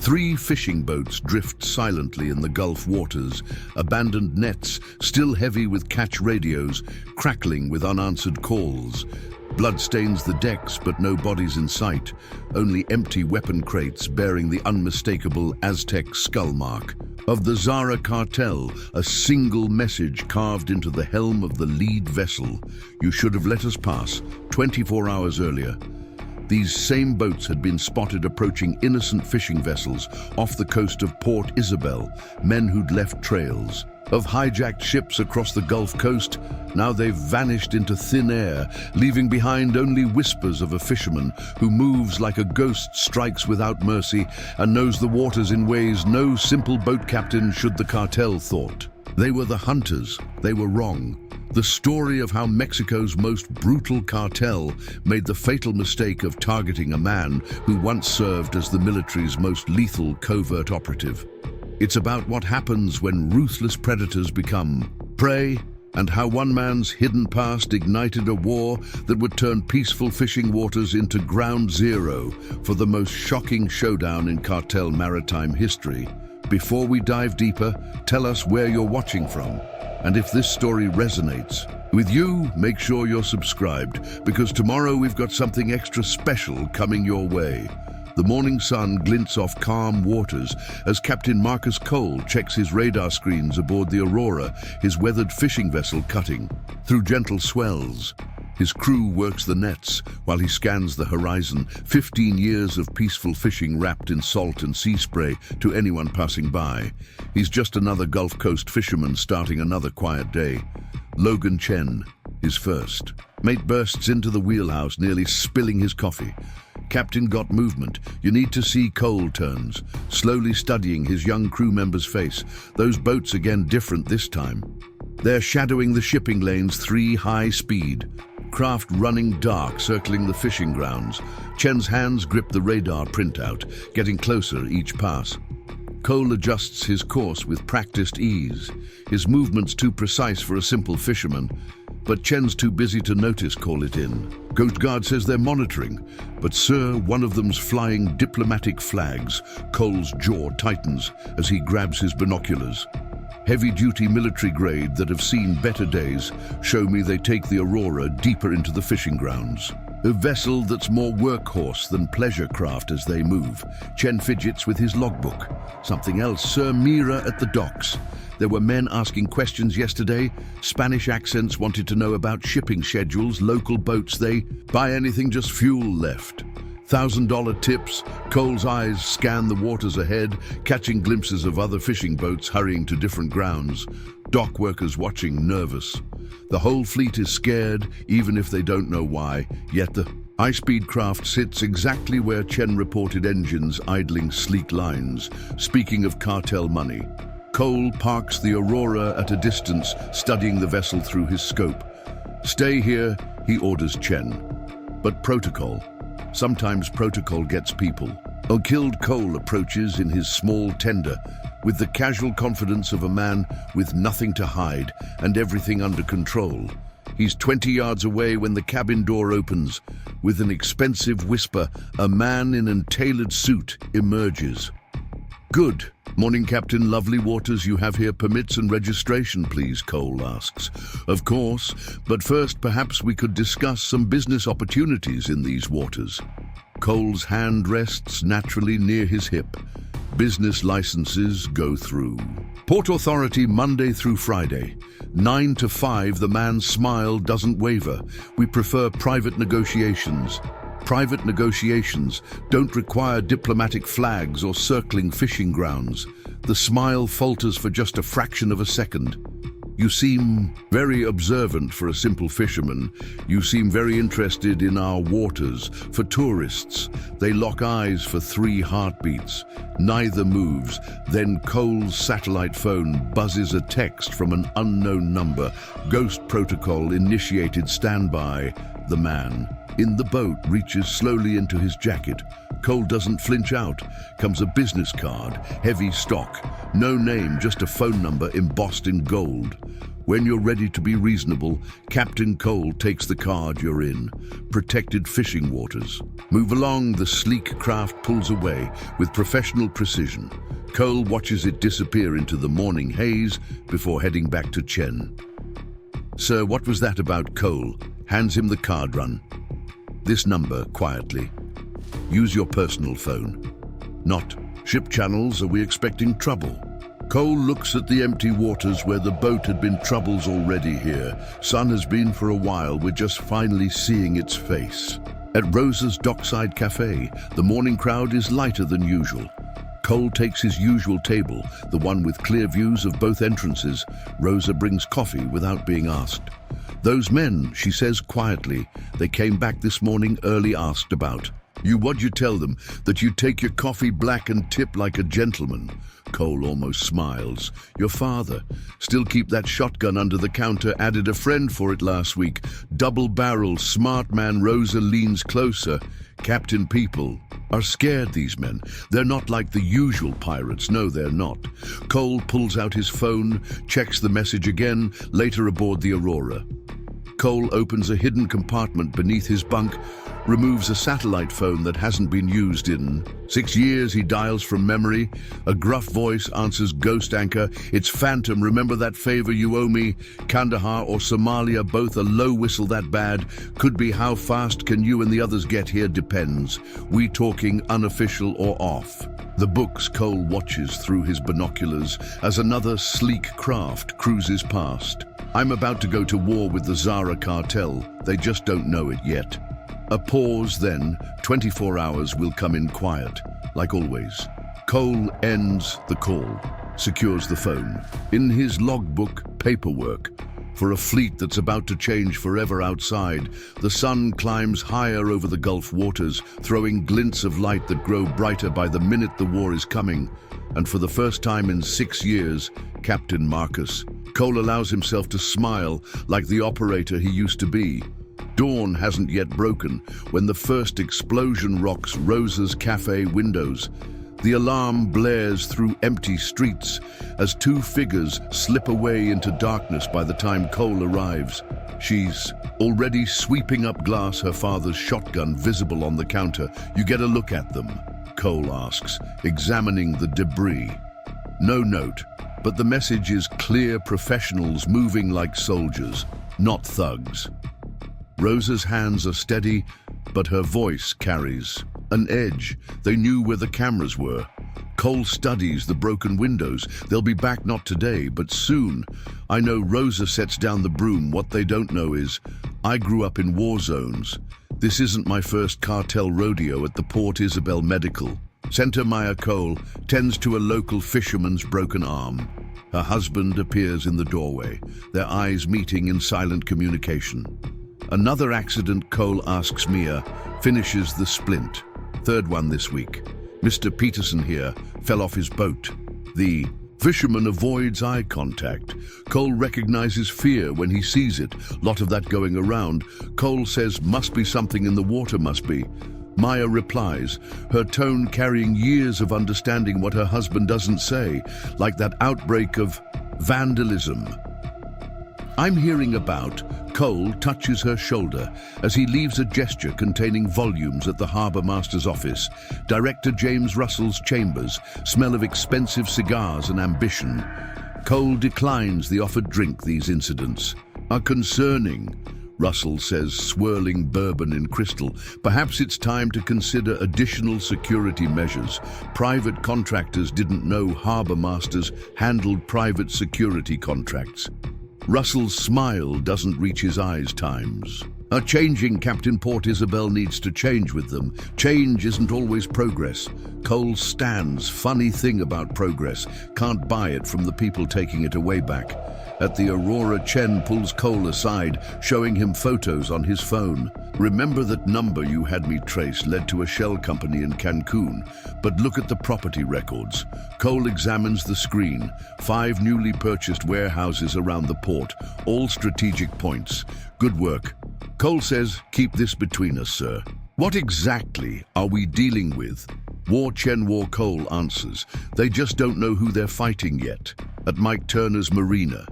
3 fishing boats drift silently in the Gulf waters, abandoned nets, still heavy with catch radios, crackling with unanswered calls. Blood stains the decks, but no bodies in sight, only empty weapon crates bearing the unmistakable Aztec skull mark. Of the Zara cartel, a single message carved into the helm of the lead vessel: "You should have let us pass 24 hours earlier." These same boats had been spotted approaching innocent fishing vessels off the coast of Port Isabel, men who'd left trails. Of hijacked ships across the Gulf Coast, now they've vanished into thin air, leaving behind only whispers of a fisherman who moves like a ghost, strikes without mercy, and knows the waters in ways no simple boat captain should the cartel thought. They were the hunters. They were wrong. The story of how Mexico's most brutal cartel made the fatal mistake of targeting a man who once served as the military's most lethal covert operative. It's about what happens when ruthless predators become prey, and how one man's hidden past ignited a war that would turn peaceful fishing waters into ground zero for the most shocking showdown in cartel maritime history. Before we dive deeper, tell us where you're watching from. And if this story resonates with you, make sure you're subscribed, because tomorrow we've got something extra special coming your way. The morning sun glints off calm waters as Captain Marcus Cole checks his radar screens aboard the Aurora, his weathered fishing vessel cutting through gentle swells. His crew works the nets while he scans the horizon, 15 years of peaceful fishing wrapped in salt and sea spray to anyone passing by. He's just another Gulf Coast fisherman starting another quiet day. Logan Chen, his first. Mate bursts into the wheelhouse, nearly spilling his coffee. "Captain, got movement. You need to see." Cole turns, slowly studying his young crew member's face. Those boats again, different this time. They're shadowing the shipping lanes, 3 high speed. Craft running dark, circling the fishing grounds. Chen's hands grip the radar printout, getting closer each pass. Cole adjusts his course with practiced ease. His movements too precise for a simple fisherman, but Chen's too busy to notice. Call it in. Coast Guard says they're monitoring, but sir, one of them's flying diplomatic flags. Cole's jaw tightens as he grabs his binoculars. Heavy-duty military grade that have seen better days show me they take the Aurora deeper into the fishing grounds. A vessel that's more workhorse than pleasure craft as they move. Chen fidgets with his logbook. Something else, Sir Mira at the docks. There were men asking questions yesterday. Spanish accents wanted to know about shipping schedules, local boats. They buy anything, just fuel left. $1,000 tips. Cole's eyes scan the waters ahead, catching glimpses of other fishing boats hurrying to different grounds. Dock workers watching, nervous. The whole fleet is scared, even if they don't know why, yet the high-speed craft sits exactly where Chen reported engines idling sleek lines. Speaking of cartel money, Cole parks the Aurora at a distance, studying the vessel through his scope. "Stay here," he orders Chen. But protocol. Sometimes protocol gets people. A killed Cole approaches in his small tender with the casual confidence of a man with nothing to hide and everything under control. He's 20 yards away when the cabin door opens. With an expensive whisper, a man in a tailored suit emerges. "Good morning, Captain. Lovely waters you have here. Permits and registration, please," Cole asks. "Of course, but first perhaps we could discuss some business opportunities in these waters." Cole's hand rests naturally near his hip. Business licenses go through. Port Authority, Monday through Friday. 9 to 5, the man's smile doesn't waver. "We prefer private negotiations." Private negotiations don't require diplomatic flags or circling fishing grounds. The smile falters for just a fraction of a second. "You seem very observant for a simple fisherman. You seem very interested in our waters. For tourists." They lock eyes for 3 heartbeats. Neither moves. Then Cole's satellite phone buzzes a text from an unknown number. "Ghost protocol initiated, standby." The man, In the boat reaches slowly into his jacket. Cole doesn't flinch out. Comes a business card, heavy stock. No name, just a phone number embossed in gold. When you're ready to be reasonable, Captain Cole takes the card you're in. Protected fishing waters. Move along, the sleek craft pulls away with professional precision. Cole watches it disappear into the morning haze before heading back to Chen. "Sir, what was that about?" Cole hands him the card run. "This number," quietly. "Use your personal phone." "Not. Ship channels, are we expecting trouble?" Cole looks at the empty waters where the boat had been troubles already here. Sun has been for a while, we're just finally seeing its face. At Rosa's dockside cafe, the morning crowd is lighter than usual. Cole takes his usual table, the one with clear views of both entrances. Rosa brings coffee without being asked. "Those men," she says quietly, "they came back this morning early, asked about. What'd you tell them? That you take your coffee black and tip like a gentleman?" Cole almost smiles. "Your father. Still keep that shotgun under the counter, added a friend for it last week. Double barrel, smart man." Rosa leans closer. "Captain, people are scared, these men. They're not like the usual pirates. No, they're not." Cole pulls out his phone, checks the message again, later aboard the Aurora. Cole opens a hidden compartment beneath his bunk, removes a satellite phone that hasn't been used in 6 years. He dials from memory. A gruff voice answers ghost anchor. "It's Phantom, remember that favor you owe me? Kandahar or Somalia, both a low whistle that bad. Could be how fast can you and the others get here, depends. We talking unofficial or off?" The books Cole watches through his binoculars as another sleek craft cruises past. "I'm about to go to war with the Zara cartel. They just don't know it yet." A pause, then 24 hours will come in quiet, like always. Cole ends the call, secures the phone. In his logbook, paperwork. For a fleet that's about to change forever outside, the sun climbs higher over the Gulf waters, throwing glints of light that grow brighter by the minute the war is coming. And for the first time in 6 years, Captain Marcus. Cole allows himself to smile like the operator he used to be. Dawn hasn't yet broken when the first explosion rocks Rosa's cafe windows. The alarm blares through empty streets as 2 figures slip away into darkness by the time Cole arrives. She's already sweeping up glass, her father's shotgun visible on the counter. "You get a look at them?" Cole asks, examining the debris. No note, but the message is clear: professionals moving like soldiers, not thugs. Rosa's hands are steady, but her voice carries an edge. They knew where the cameras were. Cole studies the broken windows. They'll be back not today, but soon. "I know." Rosa sets down the broom. "What they don't know is, I grew up in war zones. This isn't my first cartel rodeo at the Port Isabel Medical Center." Maya Cole tends to a local fisherman's broken arm. Her husband appears in the doorway, their eyes meeting in silent communication. "Another accident?" Cole asks Mia, finishes the splint. "Third one this week. Mr. Peterson here fell off his boat." The fisherman avoids eye contact. Cole recognizes fear when he sees it. Lot of that going around. Cole says, "Must be something in the water, must be." Maya replies, her tone carrying years of understanding what her husband doesn't say, like that outbreak of vandalism I'm hearing about. Cole touches her shoulder as he leaves a gesture containing volumes at the harbour master's office. Director James Russell's chambers smell of expensive cigars and ambition. Cole declines the offered drink. These incidents are concerning, Russell says, swirling bourbon in crystal. Perhaps it's time to consider additional security measures. Private contractors didn't know harbour masters handled private security contracts. Russell's smile doesn't reach his eyes. Times are changing, Captain. Port Isabel needs to change with them. Change isn't always progress. Cole stands. Funny thing about progress. Can't buy it from the people taking it away back. At the Aurora, Chen pulls Cole aside, showing him photos on his phone. Remember that number you had me trace led to a shell company in Cancun, but look at the property records. Cole examines the screen. 5 newly purchased warehouses around the port, all strategic points. Good work. Cole says, "Keep this between us, sir." "What exactly are we dealing with?" War Cole answers, "They just don't know who they're fighting yet." At Mike Turner's marina,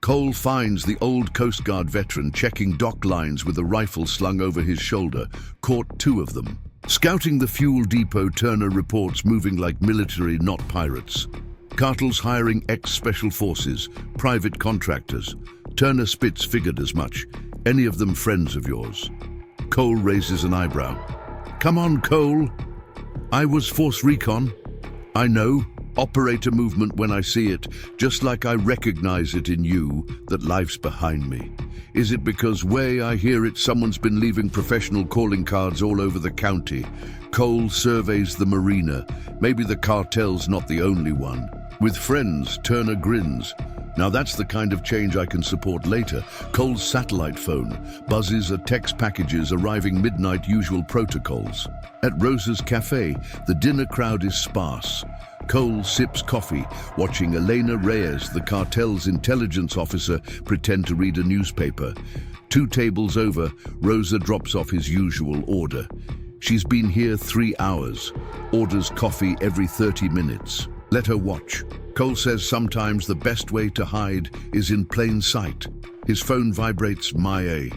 Cole finds the old Coast Guard veteran checking dock lines with a rifle slung over his shoulder, caught 2 of them. Scouting the fuel depot, Turner reports moving like military, not pirates. Cartel's hiring ex-special forces, private contractors. Turner spits figured as much. "Any of them friends of yours?" Cole raises an eyebrow. "Come on, Cole. I was Force Recon. I know. Operator movement when I see it, just like I recognize it in you, that life's behind me. Is it because way I hear it, someone's been leaving professional calling cards all over the county?" Cole surveys the marina. Maybe the cartel's not the only one. With friends, Turner grins. Now that's the kind of change I can support later. Cole's satellite phone buzzes at text packages arriving midnight, usual protocols. At Rosa's cafe, the dinner crowd is sparse. Cole sips coffee, watching Elena Reyes, the cartel's intelligence officer, pretend to read a newspaper. 2 tables over, Rosa drops off his usual order. She's been here 3 hours, orders coffee every 30 minutes. Let her watch. Cole says sometimes the best way to hide is in plain sight. His phone vibrates. "Maya.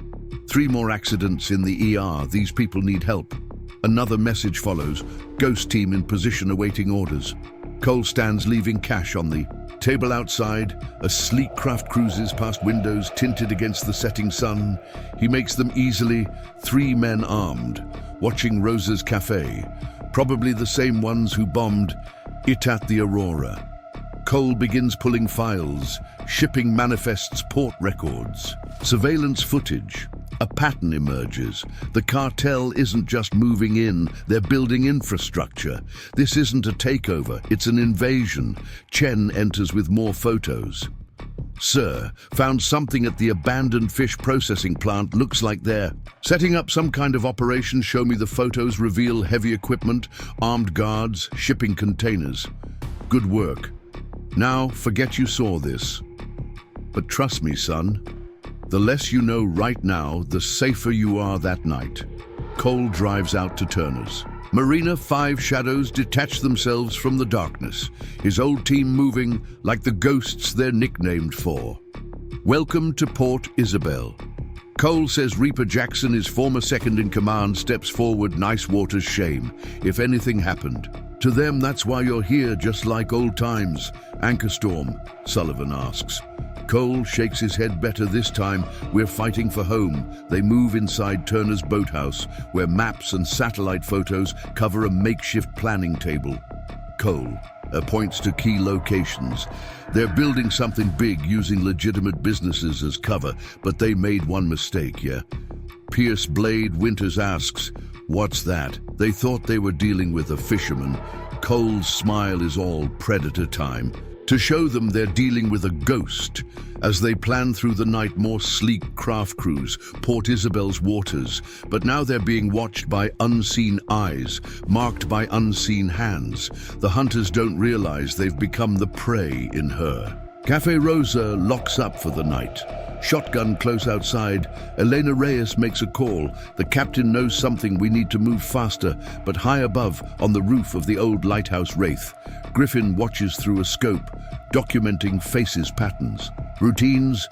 3 more accidents in the ER. These people need help." Another message follows. "Ghost team in position awaiting orders." Cole stands, leaving cash on the table outside. A sleek craft cruises past windows tinted against the setting sun. He makes them easily. 3 men armed, watching Rosa's cafe. Probably the same ones who bombed it at the Aurora. Cole begins pulling files, shipping manifests, port records. Surveillance footage. A pattern emerges. The cartel isn't just moving in, they're building infrastructure. This isn't a takeover, it's an invasion. Chen enters with more photos. "Sir, found something at the abandoned fish processing plant. Looks like they're setting up some kind of operation. Show me the photos. Reveal heavy equipment, armed guards, shipping containers. Good work. Now, forget you saw this. But trust me, son, the less you know right now, the safer you are that night." Cole drives out to Turner's marina. 5 shadows detach themselves from the darkness, his old team moving like the ghosts they're nicknamed for. "Welcome to Port Isabel." Cole says Reaper Jackson, his former second in command, steps forward. "Nice water's shame, if anything happened. To them, that's why you're here, just like old times." "Anchor storm?" Sullivan asks. Cole shakes his head. "Better this time. We're fighting for home." They move inside Turner's boathouse, where maps and satellite photos cover a makeshift planning table. Cole points to key locations. They're building something big using legitimate businesses as cover, but they made one mistake, yeah? Pierce Blade Winters asks, "What's that?" They thought they were dealing with a fisherman. Cole's smile is all predator time. To show them they're dealing with a ghost. As they plan through the night, more sleek craft crews, Port Isabel's waters. But now they're being watched by unseen eyes, marked by unseen hands. The hunters don't realize they've become the prey in her. Cafe Rosa locks up for the night. Shotgun close outside. Elena Reyes makes a call. "The captain knows something. We need to move faster." But high above, on the roof of the old lighthouse Wraith, Griffin watches through a scope, documenting faces, patterns, routines.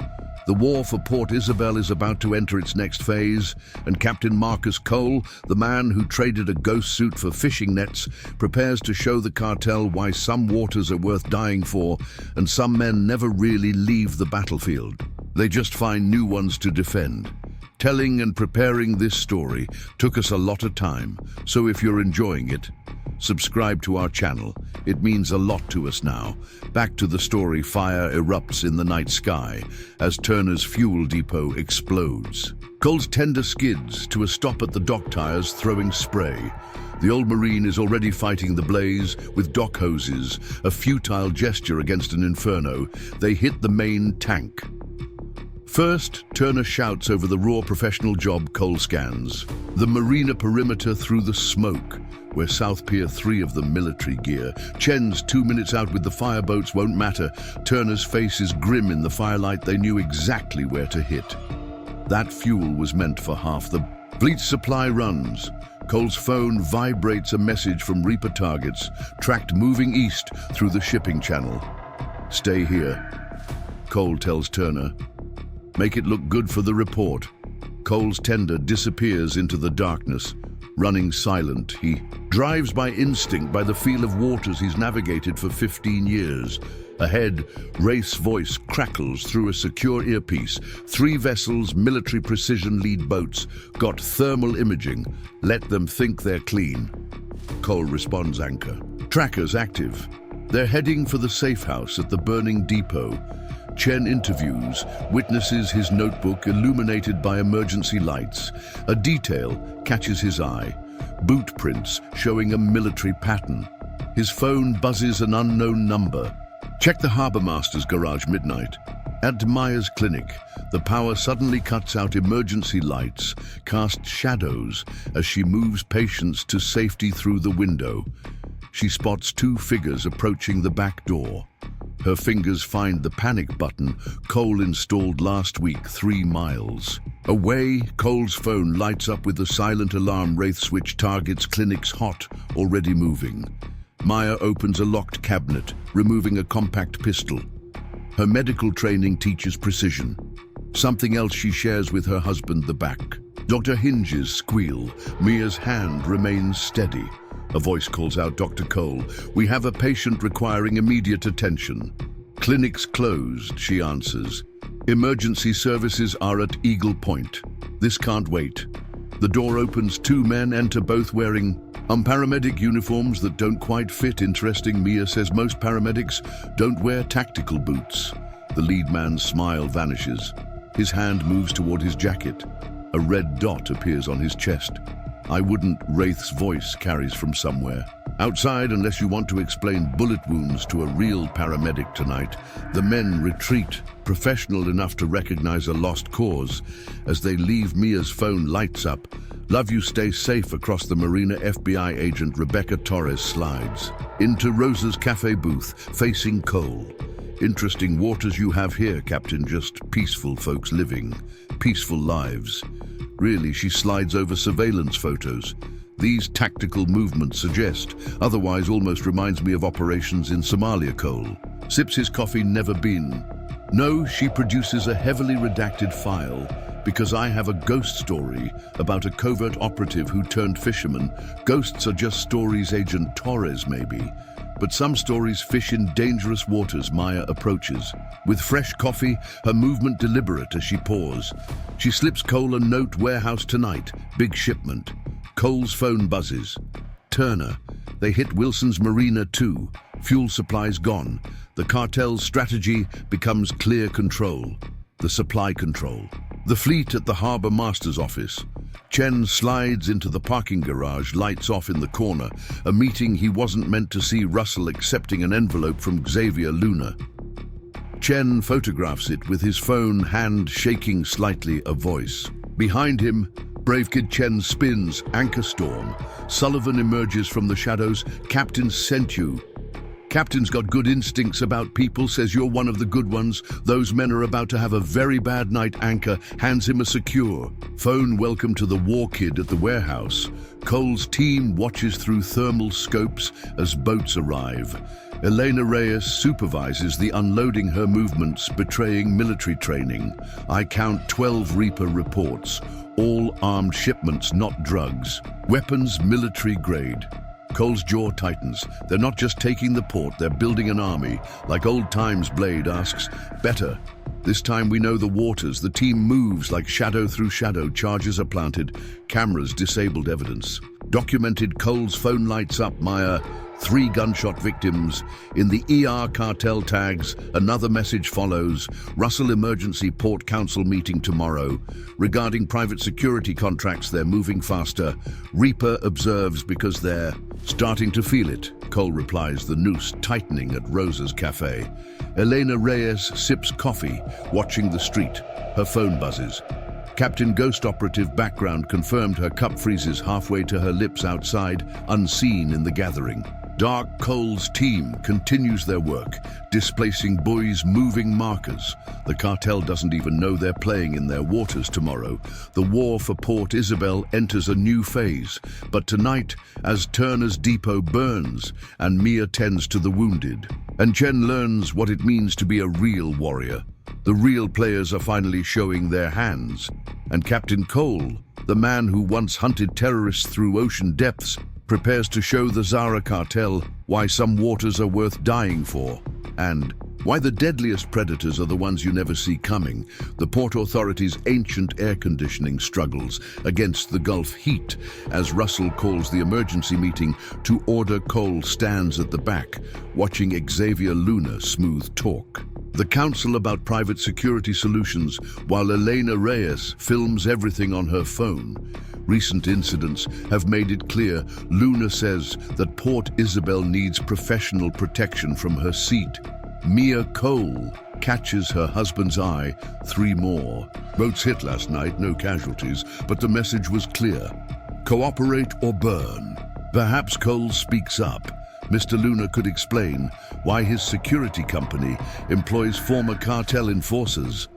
The war for Port Isabel is about to enter its next phase, and Captain Marcus Cole, the man who traded a ghost suit for fishing nets, prepares to show the cartel why some waters are worth dying for, and some men never really leave the battlefield. They just find new ones to defend. Telling and preparing this story took us a lot of time, so if you're enjoying it, subscribe to our channel. It means a lot to us now. Back to the story. Fire erupts in the night sky as Turner's fuel depot explodes. Cole's tender skids to a stop at the dock tires, throwing spray. The old Marine is already fighting the blaze with dock hoses, a futile gesture against an inferno. They hit the main tank. First, Turner shouts over the raw professional job Cole scans. The marina perimeter through the smoke, where South Pier 3 of the military gear. Chen's 2 minutes out with the fireboats won't matter. Turner's face is grim in the firelight. They knew exactly where to hit. That fuel was meant for half the fleet's supply runs. Cole's phone vibrates a message from Reaper targets, tracked moving east through the shipping channel. Stay here, Cole tells Turner. Make it look good for the report. Cole's tender disappears into the darkness. Running silent, he drives by instinct, by the feel of waters he's navigated for 15 years. Ahead, Wraith's voice crackles through a secure earpiece. 3 vessels, military precision lead boats, got thermal imaging. Let them think they're clean. Cole responds anchor. Trackers active. They're heading for the safe house at the burning depot. Chen interviews, witnesses his notebook illuminated by emergency lights. A detail catches his eye. Boot prints showing a military pattern. His phone buzzes an unknown number. Check the harbormaster's garage midnight. At Maya's clinic, the power suddenly cuts out emergency lights, casts shadows as she moves patients to safety through the window. She spots 2 figures approaching the back door. Her fingers find the panic button Cole installed last week 3 miles. Away, Cole's phone lights up with the silent alarm Wraith switch targets clinic's hot, already moving. Maya opens a locked cabinet, removing a compact pistol. Her medical training teaches precision. Something else she shares with her husband, the back. Dr. Hinge's squeal. Mia's hand remains steady. A voice calls out, Dr. Cole, we have a patient requiring immediate attention. Clinic's closed, she answers. Emergency services are at Eagle Point. This can't wait. The door opens, 2 men enter, both wearing paramedic uniforms that don't quite fit. Interesting, Mia says most paramedics don't wear tactical boots. The lead man's smile vanishes. His hand moves toward his jacket. A red dot appears on his chest. I wouldn't, Wraith's voice carries from somewhere. Outside, unless you want to explain bullet wounds to a real paramedic tonight. The men retreat, professional enough to recognize a lost cause. As they leave, Mia's phone lights up. Love you, stay safe. Across the marina, FBI agent Rebecca Torres slides into Rosa's cafe booth, facing Cole. Interesting waters you have here, Captain. Just peaceful folks living peaceful lives. Really, she slides over surveillance photos. These tactical movements suggest, otherwise almost reminds me of operations in Somalia. Cole sips his coffee. Never been. No, she produces a heavily redacted file, because I have a ghost story about a covert operative who turned fisherman. Ghosts are just stories, Agent Torres maybe. But some stories fish in dangerous waters. Maya approaches. With fresh coffee, her movement deliberate as she pours. She slips Cole a note, warehouse tonight, big shipment. Cole's phone buzzes. Turner. They hit Wilson's marina too. Fuel supplies gone. The cartel's strategy becomes clear control. The supply control. The fleet at the harbor master's office. Chen slides into the parking garage, lights off in the corner. A meeting he wasn't meant to see. Russell accepting an envelope from Xavier Luna. Chen photographs it with his phone, hand shaking slightly. A voice. Behind him, brave kid Chen spins. Anchor storm. Sullivan emerges from the shadows. Captain sent you. Captain's got good instincts about people, says you're one of the good ones. Those men are about to have a very bad night. Anchor hands him a secure phone. Welcome to the war kid at the warehouse. Cole's team watches through thermal scopes as boats arrive. Elena Reyes supervises the unloading, her movements betraying military training. I count 12 Reaper reports, all armed shipments, not drugs. Weapons military grade. Cole's jaw tightens. They're not just taking the port, they're building an army. Like old times, Blade asks. Better. This time we know the waters. The team moves like shadow through shadow. Charges are planted. Cameras disabled evidence. Documented. Cole's phone lights up. Maya. 3 gunshot victims. In the ER cartel tags, another message follows. Russell emergency port council meeting tomorrow. Regarding private security contracts, they're moving faster. Reaper observes because they're starting to feel it. Cole replies, the noose tightening at Rosa's cafe. Elena Reyes sips coffee, watching the street. Her phone buzzes. Captain Ghost operative background confirmed. Her cup freezes halfway to her lips outside, unseen in the gathering. Dark Cole's team continues their work, displacing buoys, moving markers. The cartel doesn't even know they're playing in their waters tomorrow. The war for Port Isabel enters a new phase. But tonight, as Turner's depot burns and Mia tends to the wounded, and Chen learns what it means to be a real warrior. The real players are finally showing their hands. And Captain Cole, the man who once hunted terrorists through ocean depths, prepares to show the Zara cartel why some waters are worth dying for, and why the deadliest predators are the ones you never see coming. The Port Authority's ancient air conditioning struggles against the Gulf heat as Russell calls the emergency meeting to order. Cole stands at the back, watching Xavier Luna smooth talk. The council about private security solutions, while Elena Reyes films everything on her phone. Recent incidents have made it clear. Luna says that Port Isabel needs professional protection from her seat. Mia Cole catches her husband's eye. 3 more. Boats hit last night, no casualties, but the message was clear. Cooperate or burn. Perhaps Cole speaks up. Mr. Luna could explain why his security company employs former cartel enforcers.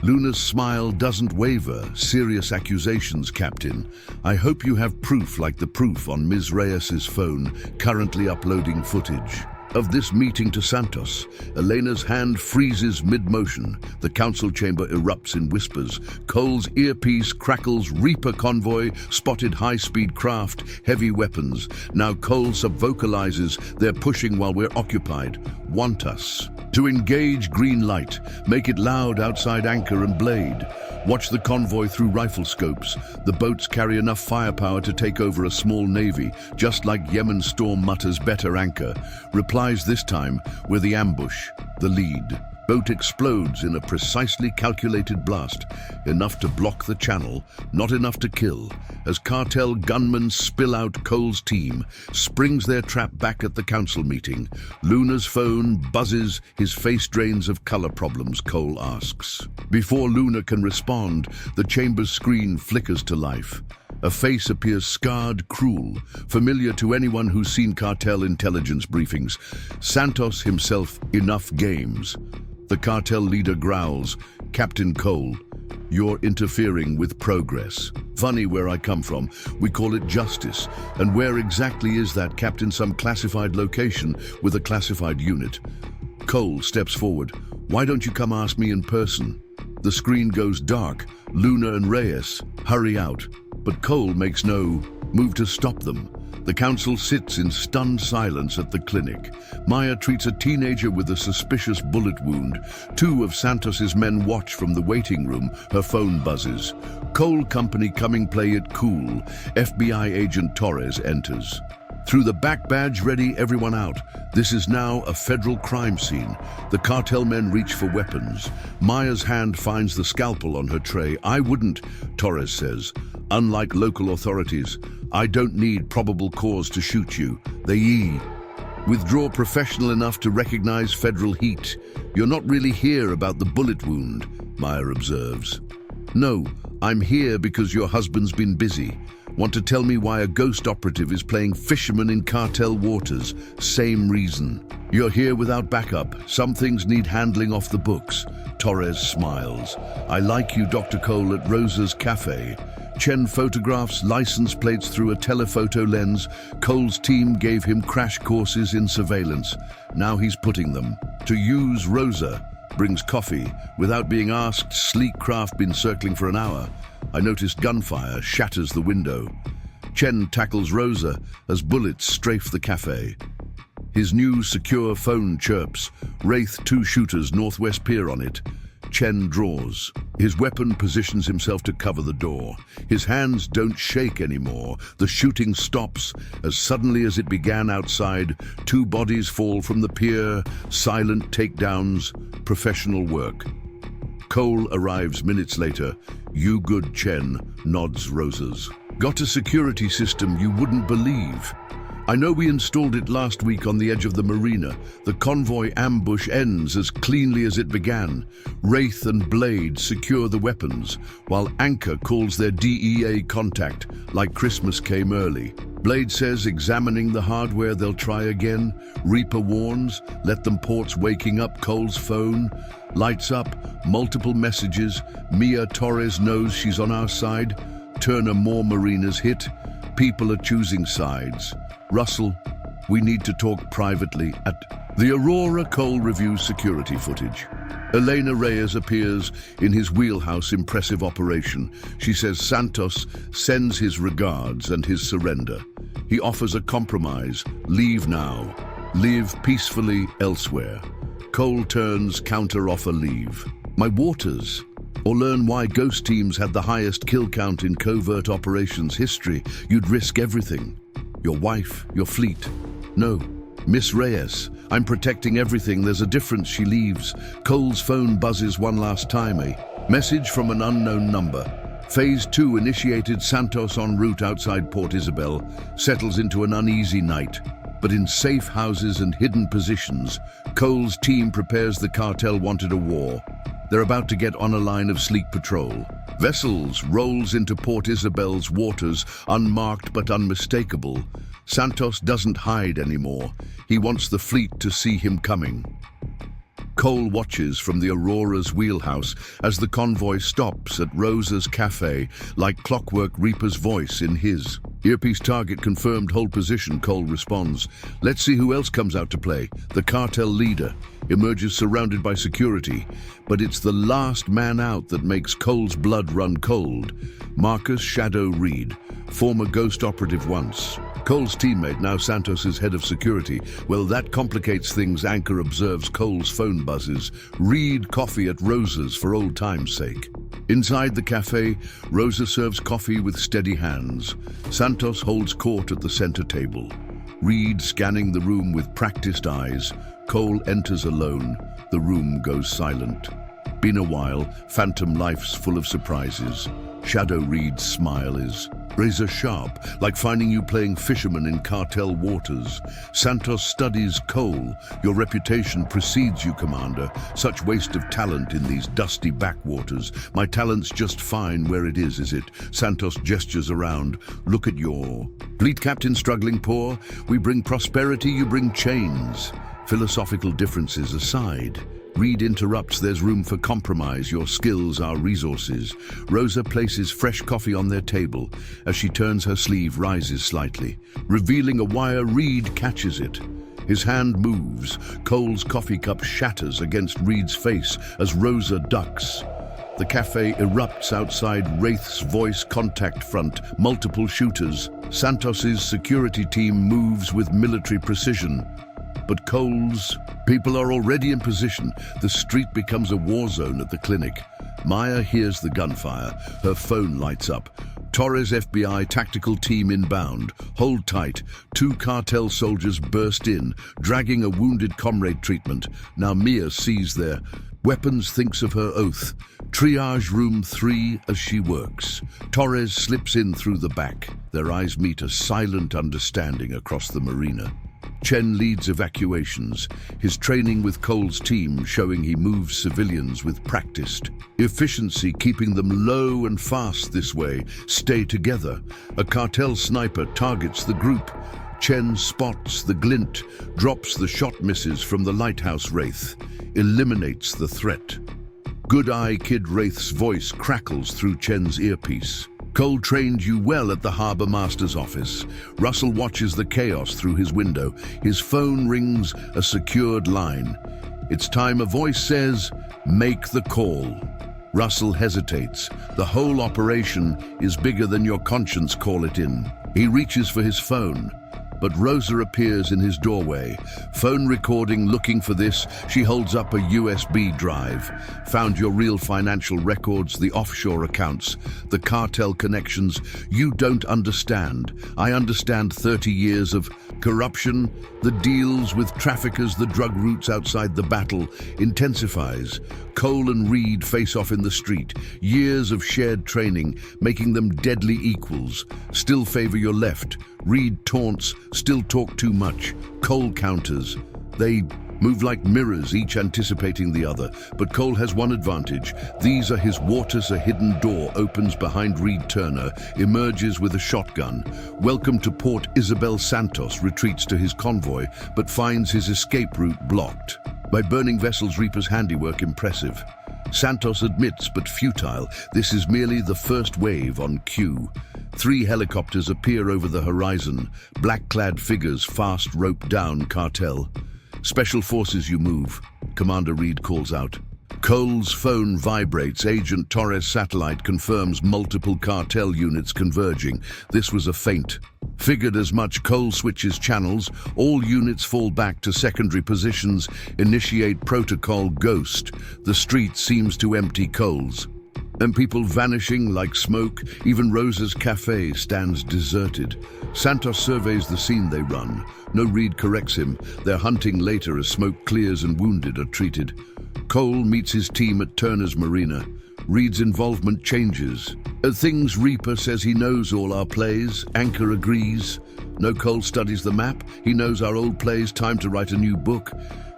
Luna's smile doesn't waver. Serious accusations, Captain. I hope you have proof like the proof on Ms. Reyes's phone, currently uploading footage of this meeting to Santos. Elena's hand freezes mid-motion. The council chamber erupts in whispers. Cole's earpiece crackles. Reaper convoy spotted high-speed craft, heavy weapons. Now Cole subvocalizes. They're pushing while we're occupied. Want us to engage. Green light. Make it loud outside anchor and blade. Watch the convoy through rifle scopes. The boats carry enough firepower to take over a small navy, just like Yemen Storm mutters better anchor. Replies this time with the ambush, the lead. Boat explodes in a precisely calculated blast, enough to block the channel, not enough to kill. As cartel gunmen spill out, Cole's team springs their trap back at the council meeting. Luna's phone buzzes, his face drains of color problems. Cole asks. Before Luna can respond, the chamber's screen flickers to life. A face appears scarred, cruel, familiar to anyone who's seen cartel intelligence briefings. Santos himself. Enough games. The cartel leader growls, Captain Cole, you're interfering with progress. Funny where I come from. We call it justice. And where exactly is that, Captain? Some classified location with a classified unit. Cole steps forward. Why don't you come ask me in person? The screen goes dark. Luna and Reyes hurry out. But Cole makes no move to stop them. The council sits in stunned silence at the clinic. Maya treats a teenager with a suspicious bullet wound. 2 of Santos's men watch from the waiting room. Her phone buzzes. Cole Company coming, play it cool. FBI agent Torres enters. Through the back badge, ready, everyone out. This is now a federal crime scene. The cartel men reach for weapons. Maya's hand finds the scalpel on her tray. I wouldn't, Torres says. Unlike local authorities, I don't need probable cause to shoot you. They withdraw professional enough to recognize federal heat. You're not really here about the bullet wound, Maya observes. No, I'm here because your husband's been busy. Want to tell me why a ghost operative is playing fisherman in cartel waters? Same reason. You're here without backup. Some things need handling off the books. Torres smiles. I like you, Dr. Cole, at Rosa's Cafe. Chen photographs license plates through a telephoto lens. Cole's team gave him crash courses in surveillance. Now he's putting them to use. Rosa brings coffee. Without being asked, sleek craft been circling for an hour. I noticed gunfire shatters the window. Chen tackles Rosa as bullets strafe the cafe. His new secure phone chirps. Wraith 2 shooters, Northwest Pier on it. Chen draws. His weapon positions himself to cover the door. His hands don't shake anymore. The shooting stops. As suddenly as it began outside, 2 bodies fall from the pier. Silent takedowns. Professional work. Cole arrives minutes later. You good, Chen, nods Rosa's. Got a security system you wouldn't believe. I know we installed it last week on the edge of the marina. The convoy ambush ends as cleanly as it began. Wraith and Blade secure the weapons, while Anchor calls their DEA contact, like Christmas came early. Blade says, examining the hardware, they'll try again. Reaper warns, let them ports waking up. Cole's phone lights up, multiple messages. Mia Torres knows she's on our side. Turner, more marinas hit. People are choosing sides. Russell, we need to talk privately at the Aurora. Cole reviews security footage. Elena Reyes appears in his wheelhouse impressive operation. She says Santos sends his regards and his surrender. He offers a compromise. Leave now. Live peacefully elsewhere. Cole turns counter-offer. Leave my waters, or learn why ghost teams had the highest kill count in covert operations history. You'd risk everything. Your wife, your fleet. No, Miss Reyes, I'm protecting everything. There's a difference. She leaves. Cole's phone buzzes one last time. A message from an unknown number. Phase 2 initiated. Santos en route outside Port Isabel settles into an uneasy night. But in safe houses and hidden positions, Cole's team prepares. The cartel wanted a war. They're about to get on a line of sleek patrol. Vessels rolls into Port Isabel's waters, unmarked but unmistakable. Santos doesn't hide anymore. He wants the fleet to see him coming. Cole watches from the Aurora's wheelhouse as the convoy stops at Rosa's cafe, like clockwork. Reaper's voice in his earpiece. Target confirmed, hold position. Cole responds. Let's see who else comes out to play. The cartel leader emerges surrounded by security, but it's the last man out that makes Cole's blood run cold. Marcus Shadow Reed, former ghost operative once. Cole's teammate, now Santos's head of security. Well, that complicates things. Anchor observes. Cole's phone buzzes. Reed, coffee at Rosa's for old time's sake. Inside the cafe, Rosa serves coffee with steady hands. Santos holds court at the center table. Reed scanning the room with practiced eyes. Cole enters alone. The room goes silent. Been a while. Phantom life's full of surprises. Shadow Reed's smile is razor sharp, like finding you playing fisherman in cartel waters. Santos studies Cole. Your reputation precedes you, Commander. Such waste of talent in these dusty backwaters. My talent's just fine where it is it? Santos gestures around. Look at your fleet captain struggling poor. We bring prosperity, you bring chains. Philosophical differences aside, Reed interrupts. There's room for compromise. Your skills are resources. Rosa places fresh coffee on their table. As she turns, her sleeve rises slightly, revealing a wire. Reed catches it. His hand moves. Cole's coffee cup shatters against Reed's face as Rosa ducks. The cafe erupts outside. Wraith's voice. Contact front. Multiple shooters. Santos's security team moves with military precision. But Cole's people are already in position. The street becomes a war zone at the clinic. Maya hears the gunfire. Her phone lights up. Torres FBI tactical team inbound. Hold tight. 2 cartel soldiers burst in, dragging a wounded comrade. Treatment. Now Mia sees their weapons, thinks of her oath. Triage room 3 as she works. Torres slips in through the back. Their eyes meet, a silent understanding across the marina. Chen leads evacuations, his training with Cole's team showing he moves civilians with practiced efficiency, keeping them low and fast this way. Stay together. A cartel sniper targets the group. Chen spots the glint, drops the shot misses from the lighthouse Wraith, eliminates the threat. Good eye, kid. Wraith's voice crackles through Chen's earpiece. Cole trained you well at the Harbor Master's office. Russell watches the chaos through his window. His phone rings, a secured line. It's time. A voice says, make the call. Russell hesitates. The whole operation is bigger than your conscience. Call it in. He reaches for his phone, but Rosa appears in his doorway. Phone recording. Looking for this. She holds up a USB drive. Found your real financial records, the offshore accounts, the cartel connections. You don't understand. I understand. 30 years of corruption, the deals with traffickers, the drug routes outside the battle intensifies. Cole and Reed face off in the street. Years of shared training, making them deadly equals. Still favor your left. Reed taunts, still talk too much. Cole counters. They move like mirrors, each anticipating the other. But Cole has one advantage. These are his waters. A hidden door opens behind Reed. Turner emerges with a shotgun. Welcome to Port Isabel. Santos retreats to his convoy, but finds his escape route blocked. By burning vessels, Reaper's handiwork impressive. Santos admits, but futile, this is merely the first wave on cue. 3 helicopters appear over the horizon. Black-clad figures fast rope down Cartel. Special forces, you move, Commander Reed calls out. Cole's phone vibrates. Agent Torres' satellite confirms multiple Cartel units converging. This was a feint. Figured as much. Cole switches channels. All units fall back to secondary positions. Initiate protocol Ghost. The street seems to empty. Cole's. And people vanishing like smoke. Even Rosa's cafe stands deserted. Santos surveys the scene they run. No Reed corrects him. They're hunting later as smoke clears and wounded are treated. Cole meets his team at Turner's Marina. Reed's involvement changes. At things, Reaper says he knows all our plays. Anchor agrees. No, Cole studies the map. He knows our old plays. Time to write a new book.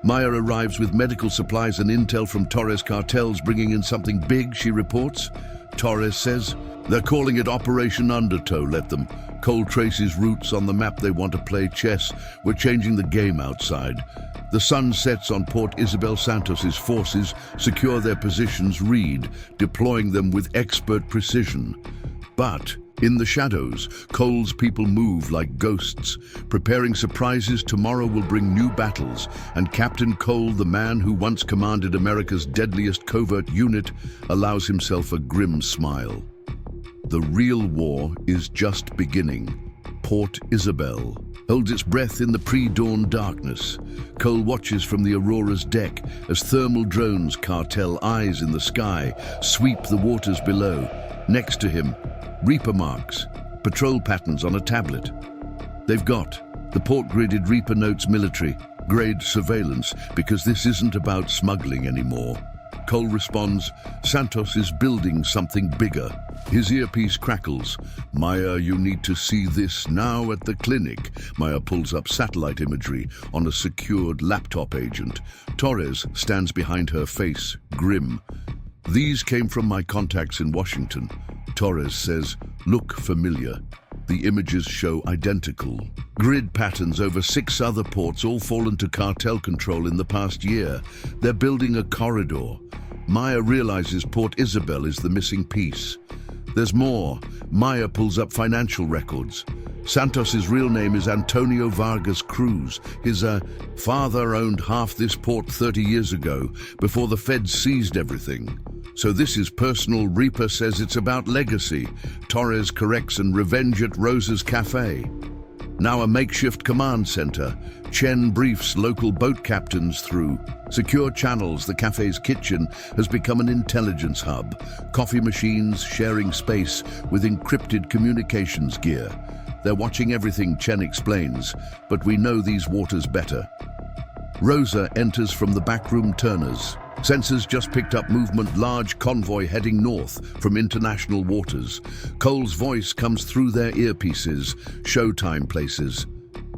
Maya arrives with medical supplies and intel from Torres. Cartel's bringing in something big, she reports. Torres says, they're calling it Operation Undertow, let them. Cole traces routes on the map. They want to play chess. We're changing the game outside. The sun sets on Port Isabel. Santos's forces secure their positions. Reed deploying them with expert precision. But in the shadows, Cole's people move like ghosts, preparing surprises. Tomorrow will bring new battles, and Captain Cole, the man who once commanded America's deadliest covert unit, allows himself a grim smile. The real war is just beginning. Port Isabel holds its breath in the pre-dawn darkness. Cole watches from the Aurora's deck as thermal drones, Cartel eyes in the sky, sweep the waters below. Next to him, Reaper marks, patrol patterns on a tablet. They've got the port-gridded Reaper notes military-grade surveillance, because this isn't about smuggling anymore. Cole responds, Santos is building something bigger. His earpiece crackles. Maya, you need to see this now at the clinic. Maya pulls up satellite imagery on a secured laptop agent. Torres stands behind her, face grim. These came from my contacts in Washington. Torres says, look familiar. The images show identical. Grid patterns over 6 other ports, all fallen to Cartel control in the past year. They're building a corridor. Maya realizes Port Isabel is the missing piece. There's more. Maya pulls up financial records. Santos's real name is Antonio Vargas Cruz. His father owned half this port 30 years ago, before the feds seized everything. So this is personal. Reaper says it's about legacy. Torres corrects, and revenge at Rosa's cafe. Now a makeshift command center. Chen briefs local boat captains through secure channels. The cafe's kitchen has become an intelligence hub. Coffee machines sharing space with encrypted communications gear. They're watching everything, Chen explains, but we know these waters better. Rosa enters from the backroom. Turner's sensors just picked up movement. Large convoy heading north from international waters. Cole's voice comes through their earpieces. Showtime places.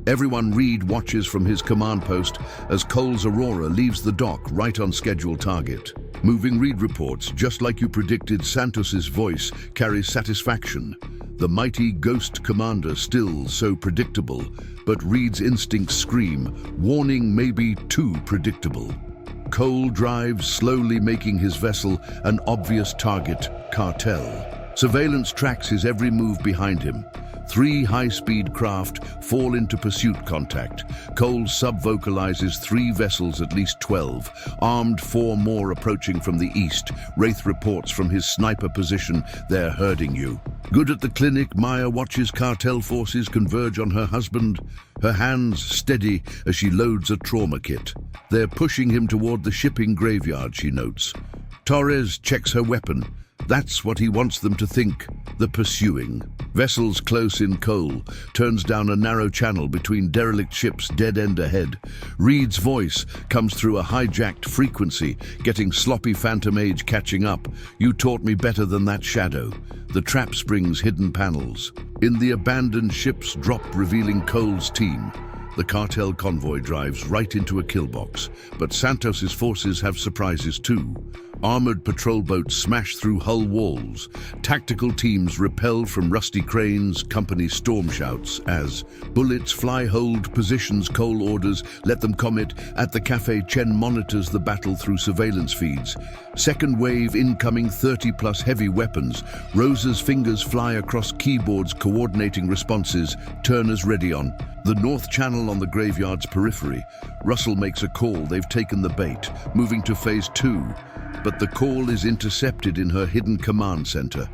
Everyone. Reed watches from his command post as Cole's Aurora leaves the dock right on schedule target. Moving. Reed reports, just like you predicted. Santos's voice carries satisfaction. The mighty Ghost commander, still so predictable, but Reed's instincts scream, warning maybe too predictable. Cole drives slowly, making his vessel an obvious target. Cartel. Surveillance tracks his every move behind him. 3 high-speed craft fall into pursuit contact. Cole sub-vocalizes 3 vessels, at least 12. Armed, 4 more approaching from the east. Wraith reports from his sniper position, they're herding you. Good at the clinic. Maya watches Cartel forces converge on her husband. Her hands steady as she loads a trauma kit. They're pushing him toward the shipping graveyard, she notes. Torres checks her weapon. That's what he wants them to think, the pursuing. Vessels close in Cole turns down a narrow channel between derelict ships dead end ahead. Reed's voice comes through a hijacked frequency, getting sloppy Phantom Age catching up. You taught me better than that shadow. The trap springs hidden panels. In the abandoned ship's drop revealing Cole's team. The Cartel convoy drives right into a kill box, but Santos's forces have surprises too. Armored patrol boats smash through hull walls. Tactical teams repel from rusty cranes, company storm shouts as bullets fly. Hold positions. Cole orders, let them commit. At the cafe, Chen monitors the battle through surveillance feeds. Second wave incoming, 30+ heavy weapons. Rosa's fingers fly across keyboards coordinating responses. Turner's ready on the North Channel on the graveyard's periphery. Russell makes a call. They've taken the bait, moving to phase 2. But the call is intercepted in her hidden command center.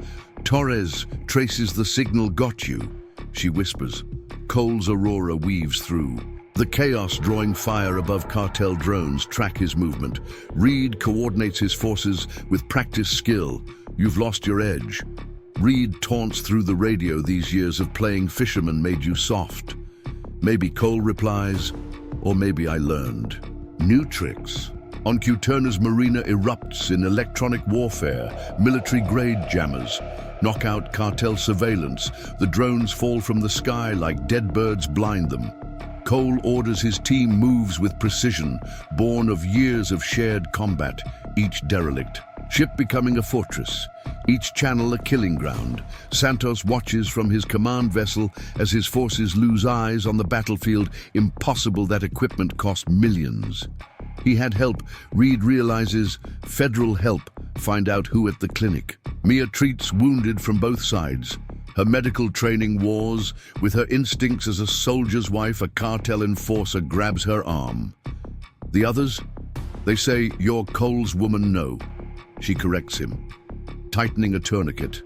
Torres traces the signal. Got you, she whispers. Cole's aurora weaves through. The chaos drawing fire above Cartel drones track his movement. Reed coordinates his forces with practiced skill. You've lost your edge. Reed taunts through the radio. These years of playing fisherman made you soft. Maybe Cole replies, or maybe I learned. New tricks. On Q, Turner's marina erupts in electronic warfare. Military-grade jammers knock out Cartel surveillance. The drones fall from the sky like dead birds, blind them. Cole orders his team moves with precision, born of years of shared combat, each derelict. Ship becoming a fortress, each channel a killing ground. Santos watches from his command vessel as his forces lose eyes on the battlefield. Impossible, that equipment cost millions. He had help. Reed realizes federal help. Find out who at the clinic. Mia treats wounded from both sides. Her medical training wars. With her instincts as a soldier's wife, a Cartel enforcer grabs her arm. The others? They say, "You're Cole's woman." No. She corrects him, tightening a tourniquet.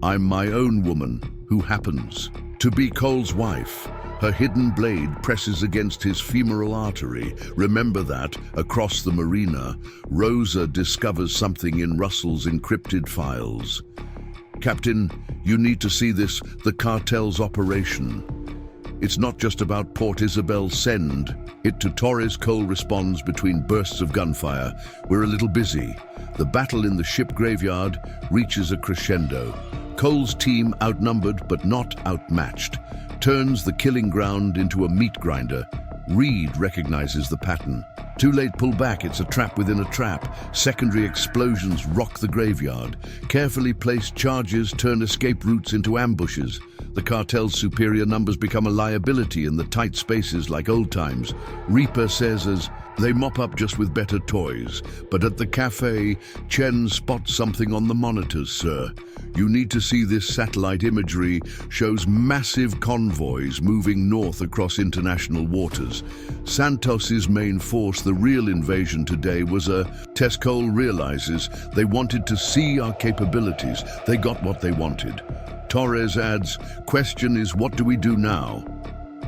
"I'm my own woman, who happens to be Cole's wife." Her hidden blade presses against his femoral artery. Remember that, across the marina, Rosa discovers something in Russell's encrypted files. "Captain, you need to see this, the Cartel's operation. It's not just about Port Isabel. Send it to Torres." Cole responds between bursts of gunfire. "We're a little busy." The battle in the ship graveyard reaches a crescendo. Cole's team, outnumbered but not outmatched, turns the killing ground into a meat grinder. Reed recognizes the pattern. Too late, pull back. It's a trap within a trap. Secondary explosions rock the graveyard. Carefully placed charges turn escape routes into ambushes. The Cartel's superior numbers become a liability in the tight spaces like old times. Reaper says as they mop up just with better toys. But at the cafe, Chen spots something on the monitors. "Sir, you need to see this." Satellite imagery shows massive convoys moving north across international waters. Santos's main force, the real invasion today, was a test. Cole realizes they wanted to see our capabilities. They got what they wanted. Torres adds, "Question is, what do we do now?"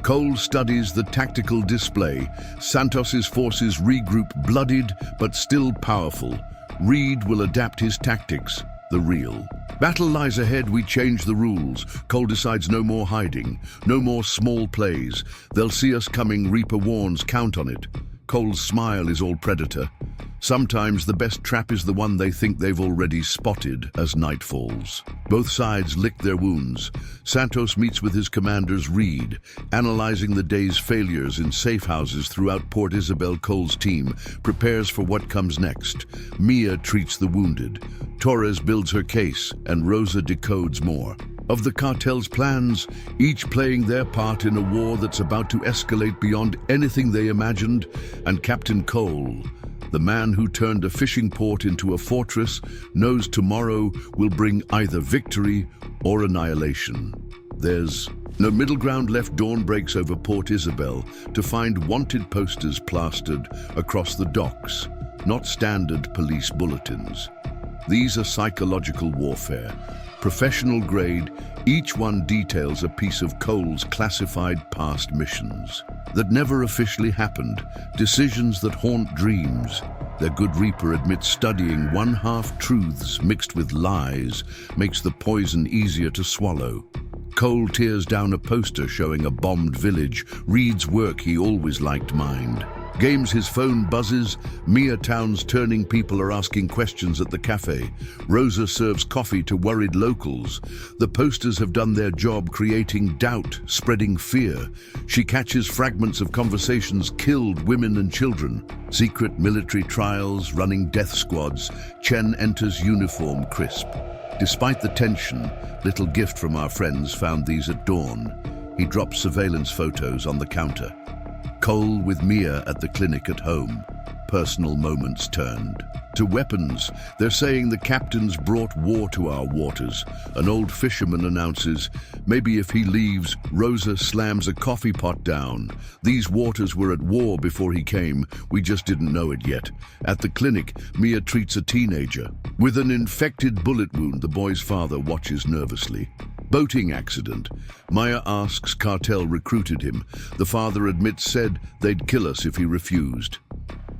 Cole studies the tactical display. Santos's forces regroup, bloodied but still powerful. Reed will adapt his tactics. The real battle lies ahead. We change the rules. Cole decides no more hiding, no more small plays. They'll see us coming. Reaper warns, count on it. Cole's smile is all predator. Sometimes the best trap is the one they think they've already spotted. As night falls, both sides lick their wounds. Santos meets with his commanders. Reed, analyzing the day's failures in safe houses throughout Port Isabel. Cole's team prepares for what comes next. Mia treats the wounded. Torres builds her case, and Rosa decodes more of the Cartel's plans, each playing their part in a war that's about to escalate beyond anything they imagined. And Captain Cole, the man who turned a fishing port into a fortress, knows tomorrow will bring either victory or annihilation. There's no middle ground left. Dawn breaks over Port Isabel to find wanted posters plastered across the docks, not standard police bulletins. These are psychological warfare, professional grade. Each one details a piece of Cole's classified past missions that never officially happened, decisions that haunt dreams. Their good reaper admits studying one half-truths mixed with lies makes the poison easier to swallow. Cole tears down a poster showing a bombed village, Reed's work he always liked mined. Games his phone buzzes, Mia Town's turning people are asking questions at the cafe. Rosa serves coffee to worried locals. The posters have done their job creating doubt, spreading fear. She catches fragments of conversations, killed women and children. Secret military trials, running death squads. Chen enters uniform crisp. Despite the tension, little gift from our friends found these at dawn. He drops surveillance photos on the counter. Cole with Mia at the clinic at home. Personal moments turned to weapons. They're saying the captain's brought war to our waters. An old fisherman announces, maybe if he leaves, Rosa slams a coffee pot down. These waters were at war before he came. We just didn't know it yet. At the clinic, Mia treats a teenager. With an infected bullet wound, the boy's father watches nervously. Boating accident. Maya asks Cartel recruited him. The father admits said they'd kill us if he refused.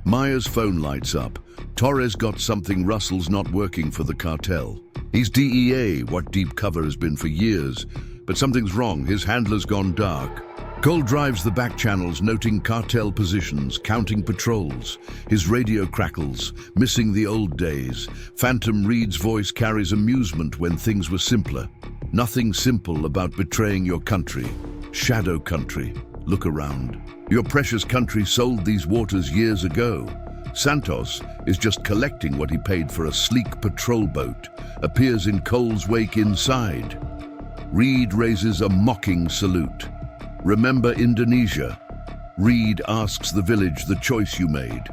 Maya's phone lights up. Torres got something Russell's not working for the Cartel. He's DEA, what deep cover has been for years. But something's wrong, his handler's gone dark. Cole drives the back channels, noting Cartel positions, counting patrols. His radio crackles, missing the old days. Phantom Reed's voice carries amusement when things were simpler. Nothing simple about betraying your country. Shadow country. Look around. Your precious country sold these waters years ago. Santos is just collecting what he paid for a sleek patrol boat. Appears in Cole's wake inside. Reed raises a mocking salute. Remember Indonesia? Reed asks the village the choice you made.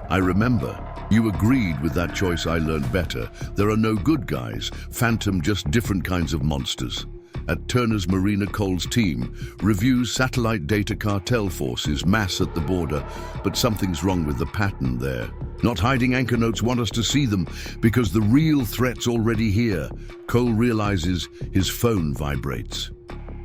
I remember. You agreed with that choice. I learned better. There are no good guys. Phantom, just different kinds of monsters. At Turner's Marina, Cole's team reviews satellite data. Cartel forces mass at the border, but something's wrong with the pattern there. Not hiding anchor notes, want us to see them because the real threat's already here. Cole realizes his phone vibrates.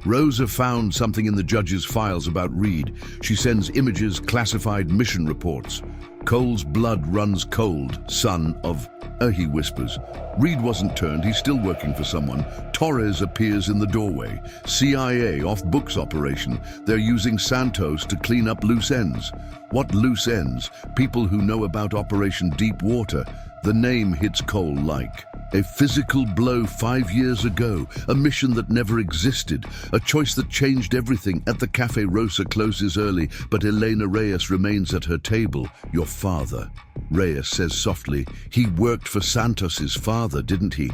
Rosa found something in the judge's files about Reed. She sends images, classified mission reports. Cole's blood runs cold. Son of... he whispers. Reed wasn't turned, he's still working for someone. Torres appears in the doorway. CIA off-books operation. They're using Santos to clean up loose ends. What loose ends? People who know about Operation Deep Water. The name hits Cole like a physical blow 5 years ago, a mission that never existed, a choice that changed everything. At the cafe, Rosa closes early, but Elena Reyes remains at her table. Your father. Reyes says softly, he worked for Santos's father, didn't he?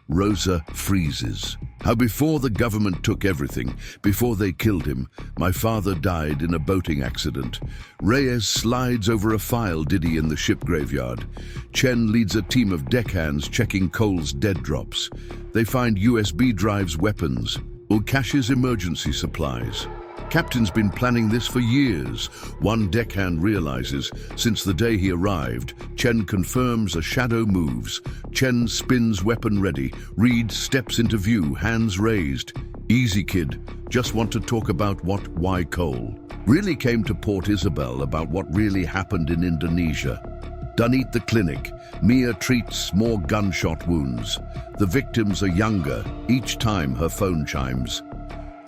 Rosa freezes. How before the government took everything, before they killed him, my father died in a boating accident. Reyes slides over a file Diddy in the ship graveyard. Chen leads a team of deckhands checking Cole's dead drops. They find USB drives, weapons, or caches emergency supplies. Captain's been planning this for years. One deckhand realizes, since the day he arrived, Chen confirms a shadow moves. Chen spins weapon ready. Reed steps into view, hands raised. Easy, kid. Just want to talk about why Cole really came to Port Isabel, about what really happened in Indonesia. Dunedin the clinic. Mia treats more gunshot wounds. The victims are younger, each time her phone chimes.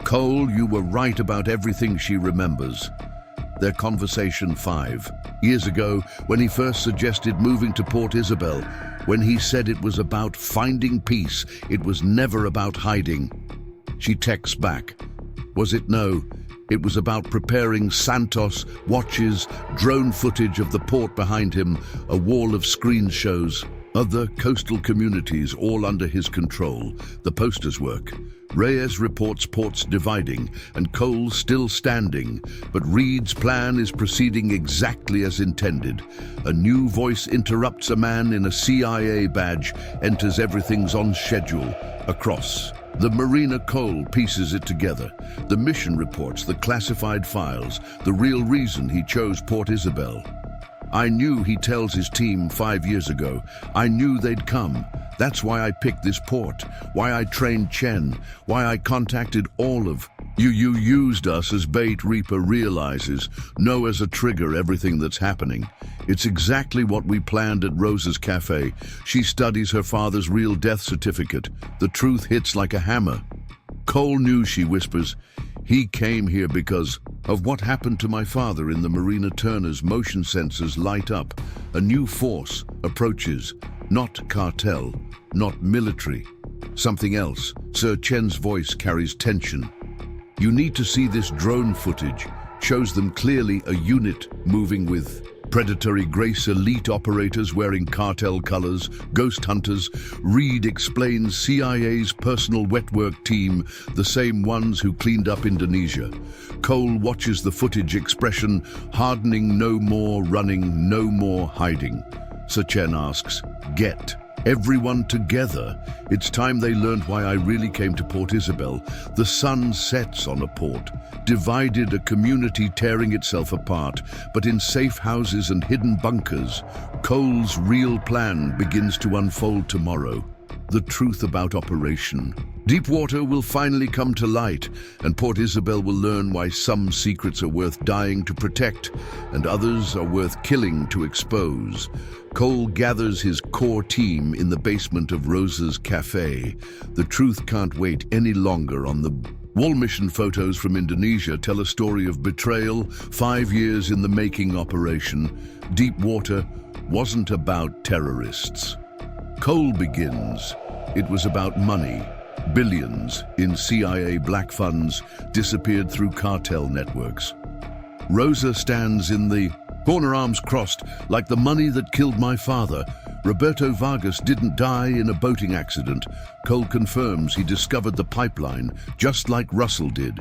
Cole, you were right about everything she remembers. Their conversation 5 years ago, when he first suggested moving to Port Isabel, when he said it was about finding peace, it was never about hiding. She texts back. Was it no? It was about preparing. Santos, watches, drone footage of the port behind him, a wall of screen shows. Other coastal communities all under his control. The posters work. Reyes reports ports dividing and Cole still standing, but Reed's plan is proceeding exactly as intended. A new voice interrupts. A man in a CIA badge enters. Everything's on schedule. Across the marina, Cole pieces it together. The mission reports, the classified files, the real reason he chose Port Isabel. I knew, he tells his team 5 years ago. I knew they'd come. That's why I picked this port, why I trained Chen, why I contacted all of you. You used us as bait. Reaper realizes, no as a trigger, everything that's happening. It's exactly what we planned at Rosa's cafe. She studies her father's real death certificate. The truth hits like a hammer. Cole knew, she whispers. He came here because of what happened to my father in the Marina. Turner's motion sensors light up. A new force approaches. Not cartel, not military. Something else. Sir Chen's voice carries tension. You need to see this drone footage. Shows them clearly a unit moving with predatory grace, elite operators wearing cartel colors, ghost hunters. Reed explains CIA's personal wet work team, the same ones who cleaned up Indonesia. Cole watches the footage, expression hardening. No more running, no more hiding. Sir Chen asks, get everyone together. It's time they learned why I really came to Port Isabel. The sun sets on a port, divided, a community tearing itself apart, but in safe houses and hidden bunkers. Cole's real plan begins to unfold tomorrow. The truth about Operation Deepwater will finally come to light, and Port Isabel will learn why some secrets are worth dying to protect and others are worth killing to expose. Cole gathers his core team in the basement of Rosa's cafe. The truth can't wait any longer on the wall. Mission photos from Indonesia tell a story of betrayal. 5 years in the making. Operation Deepwater wasn't about terrorists. Cole begins. It was about money. Billions in CIA black funds disappeared through cartel networks. Rosa stands in the corner, arms crossed, like the money that killed my father. Roberto Vargas didn't die in a boating accident. Cole confirms he discovered the pipeline, just like Russell did.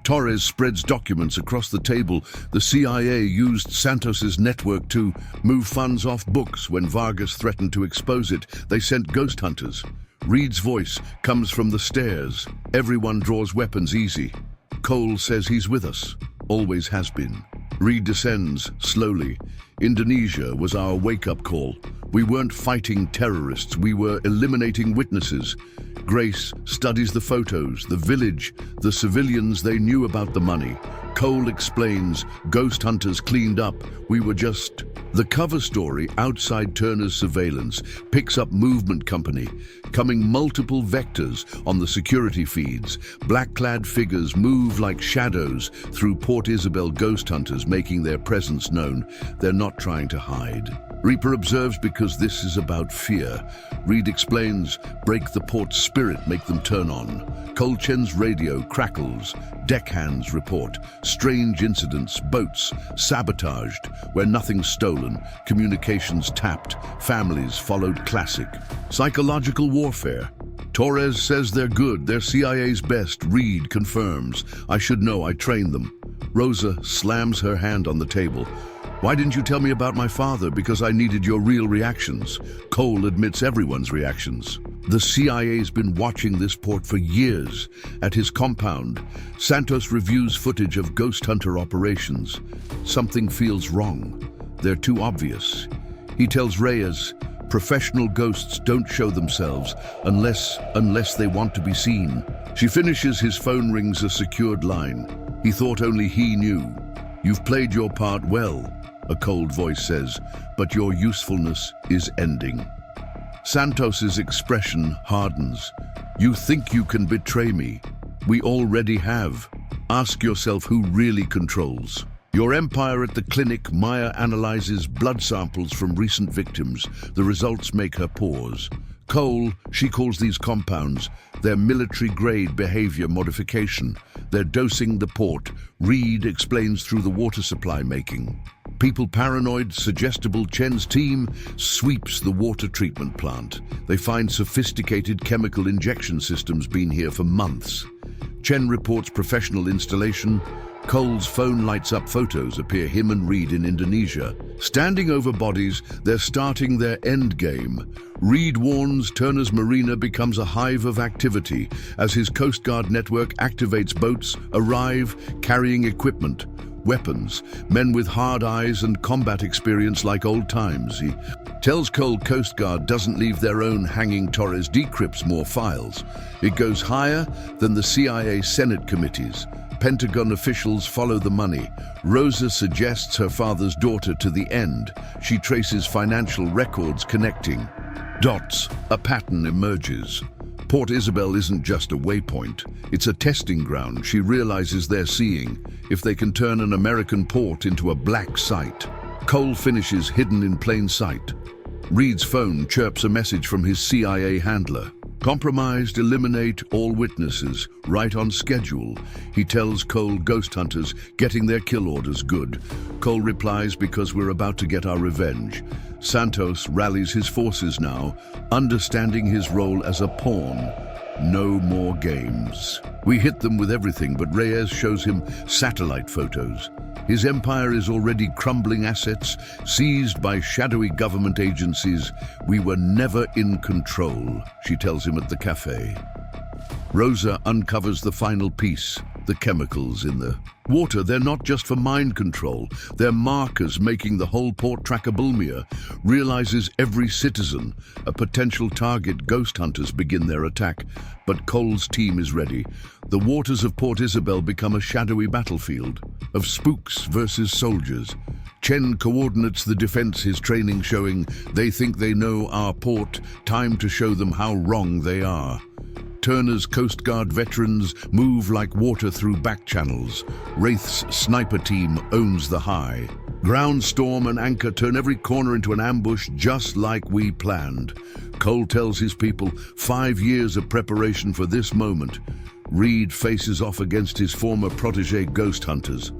Torres spreads documents across the table. The CIA used Santos's network to move funds off books. When Vargas threatened to expose it, they sent ghost hunters. Reed's voice comes from the stairs. Everyone draws weapons easy. Cole says he's with us, always has been. Reed descends slowly. Indonesia was our wake-up call. We weren't fighting terrorists, we were eliminating witnesses. Grace studies the photos, the village, the civilians. They knew about the money. Cole explains, ghost hunters cleaned up. We were just... The cover story, outside Turner's surveillance, picks up movement company, coming multiple vectors on the security feeds. Black-clad figures move like shadows through Port Isabel. Ghost hunters making their presence known. They're not trying to hide. Reaper observes, because this is about fear. Reed explains, break the port's spirit, make them turn on. Cole Chen's radio crackles. Deckhands report strange incidents, boats sabotaged where nothing's stolen, communications tapped, families followed. Classic psychological warfare. Torres says they're good, they're CIA's best. Reed confirms, I should know, I trained them. Rosa slams her hand on the table. Why didn't you tell me about my father? Because I needed your real reactions. Cole admits everyone's reactions. The CIA's been watching this port for years. At his compound, Santos reviews footage of ghost hunter operations. Something feels wrong. They're too obvious. He tells Reyes, professional ghosts don't show themselves unless they want to be seen. She finishes. His phone rings, a secured line. He thought only he knew. You've played your part well, a cold voice says, but your usefulness is ending. Santos's expression hardens. You think you can betray me? We already have. Ask yourself who really controls. Your empire. At the clinic, Maya analyzes blood samples from recent victims. The results make her pause. Cole, she calls these compounds, their military-grade behavior modification. They're dosing the port. Reed explains, through the water supply making. People paranoid, suggestible. Chen's team sweeps the water treatment plant. They find sophisticated chemical injection systems been here for months. Chen reports professional installation. Cole's phone lights up. Photos appear, him and Reed in Indonesia. Standing over bodies, they're starting their end game. Reed warns Turner's marina becomes a hive of activity as his Coast Guard network activates. Boats arrive carrying equipment, weapons, men with hard eyes and combat experience like old times. He tells Cole Coast Guard doesn't leave their own hanging. Torres decrypts more files. It goes higher than the CIA Senate committees. Pentagon officials follow the money. Rosa suggests her father's daughter to the end. She traces financial records connecting dots. A pattern emerges. Port Isabel isn't just a waypoint. It's a testing ground she realizes they're seeing if they can turn an American port into a black site. Cole finishes hidden in plain sight. Reed's phone chirps a message from his CIA handler. Compromised, eliminate all witnesses, right on schedule. He tells Cole ghost hunters getting their kill orders good. Cole replies, because we're about to get our revenge. Santos rallies his forces now, understanding his role as a pawn. No more games. We hit them with everything, but Reyes shows him satellite photos. His empire is already crumbling, assets seized by shadowy government agencies. We were never in control, she tells him at the cafe. Rosa uncovers the final piece, the chemicals in the water. They're not just for mind control, they're markers making the whole port trackable. Realizes every citizen a potential target. Ghost hunters begin their attack, but Cole's team is ready. The waters of Port Isabel become a shadowy battlefield of spooks versus soldiers. Chen coordinates the defense, his training showing they think they know our port. Time to show them how wrong they are. Turner's Coast Guard veterans move like water through back channels. Wraith's sniper team owns the high. Ground, storm, and anchor turn every corner into an ambush, just like we planned. Cole tells his people 5 years of preparation for this moment. Reed faces off against his former protege ghost hunters.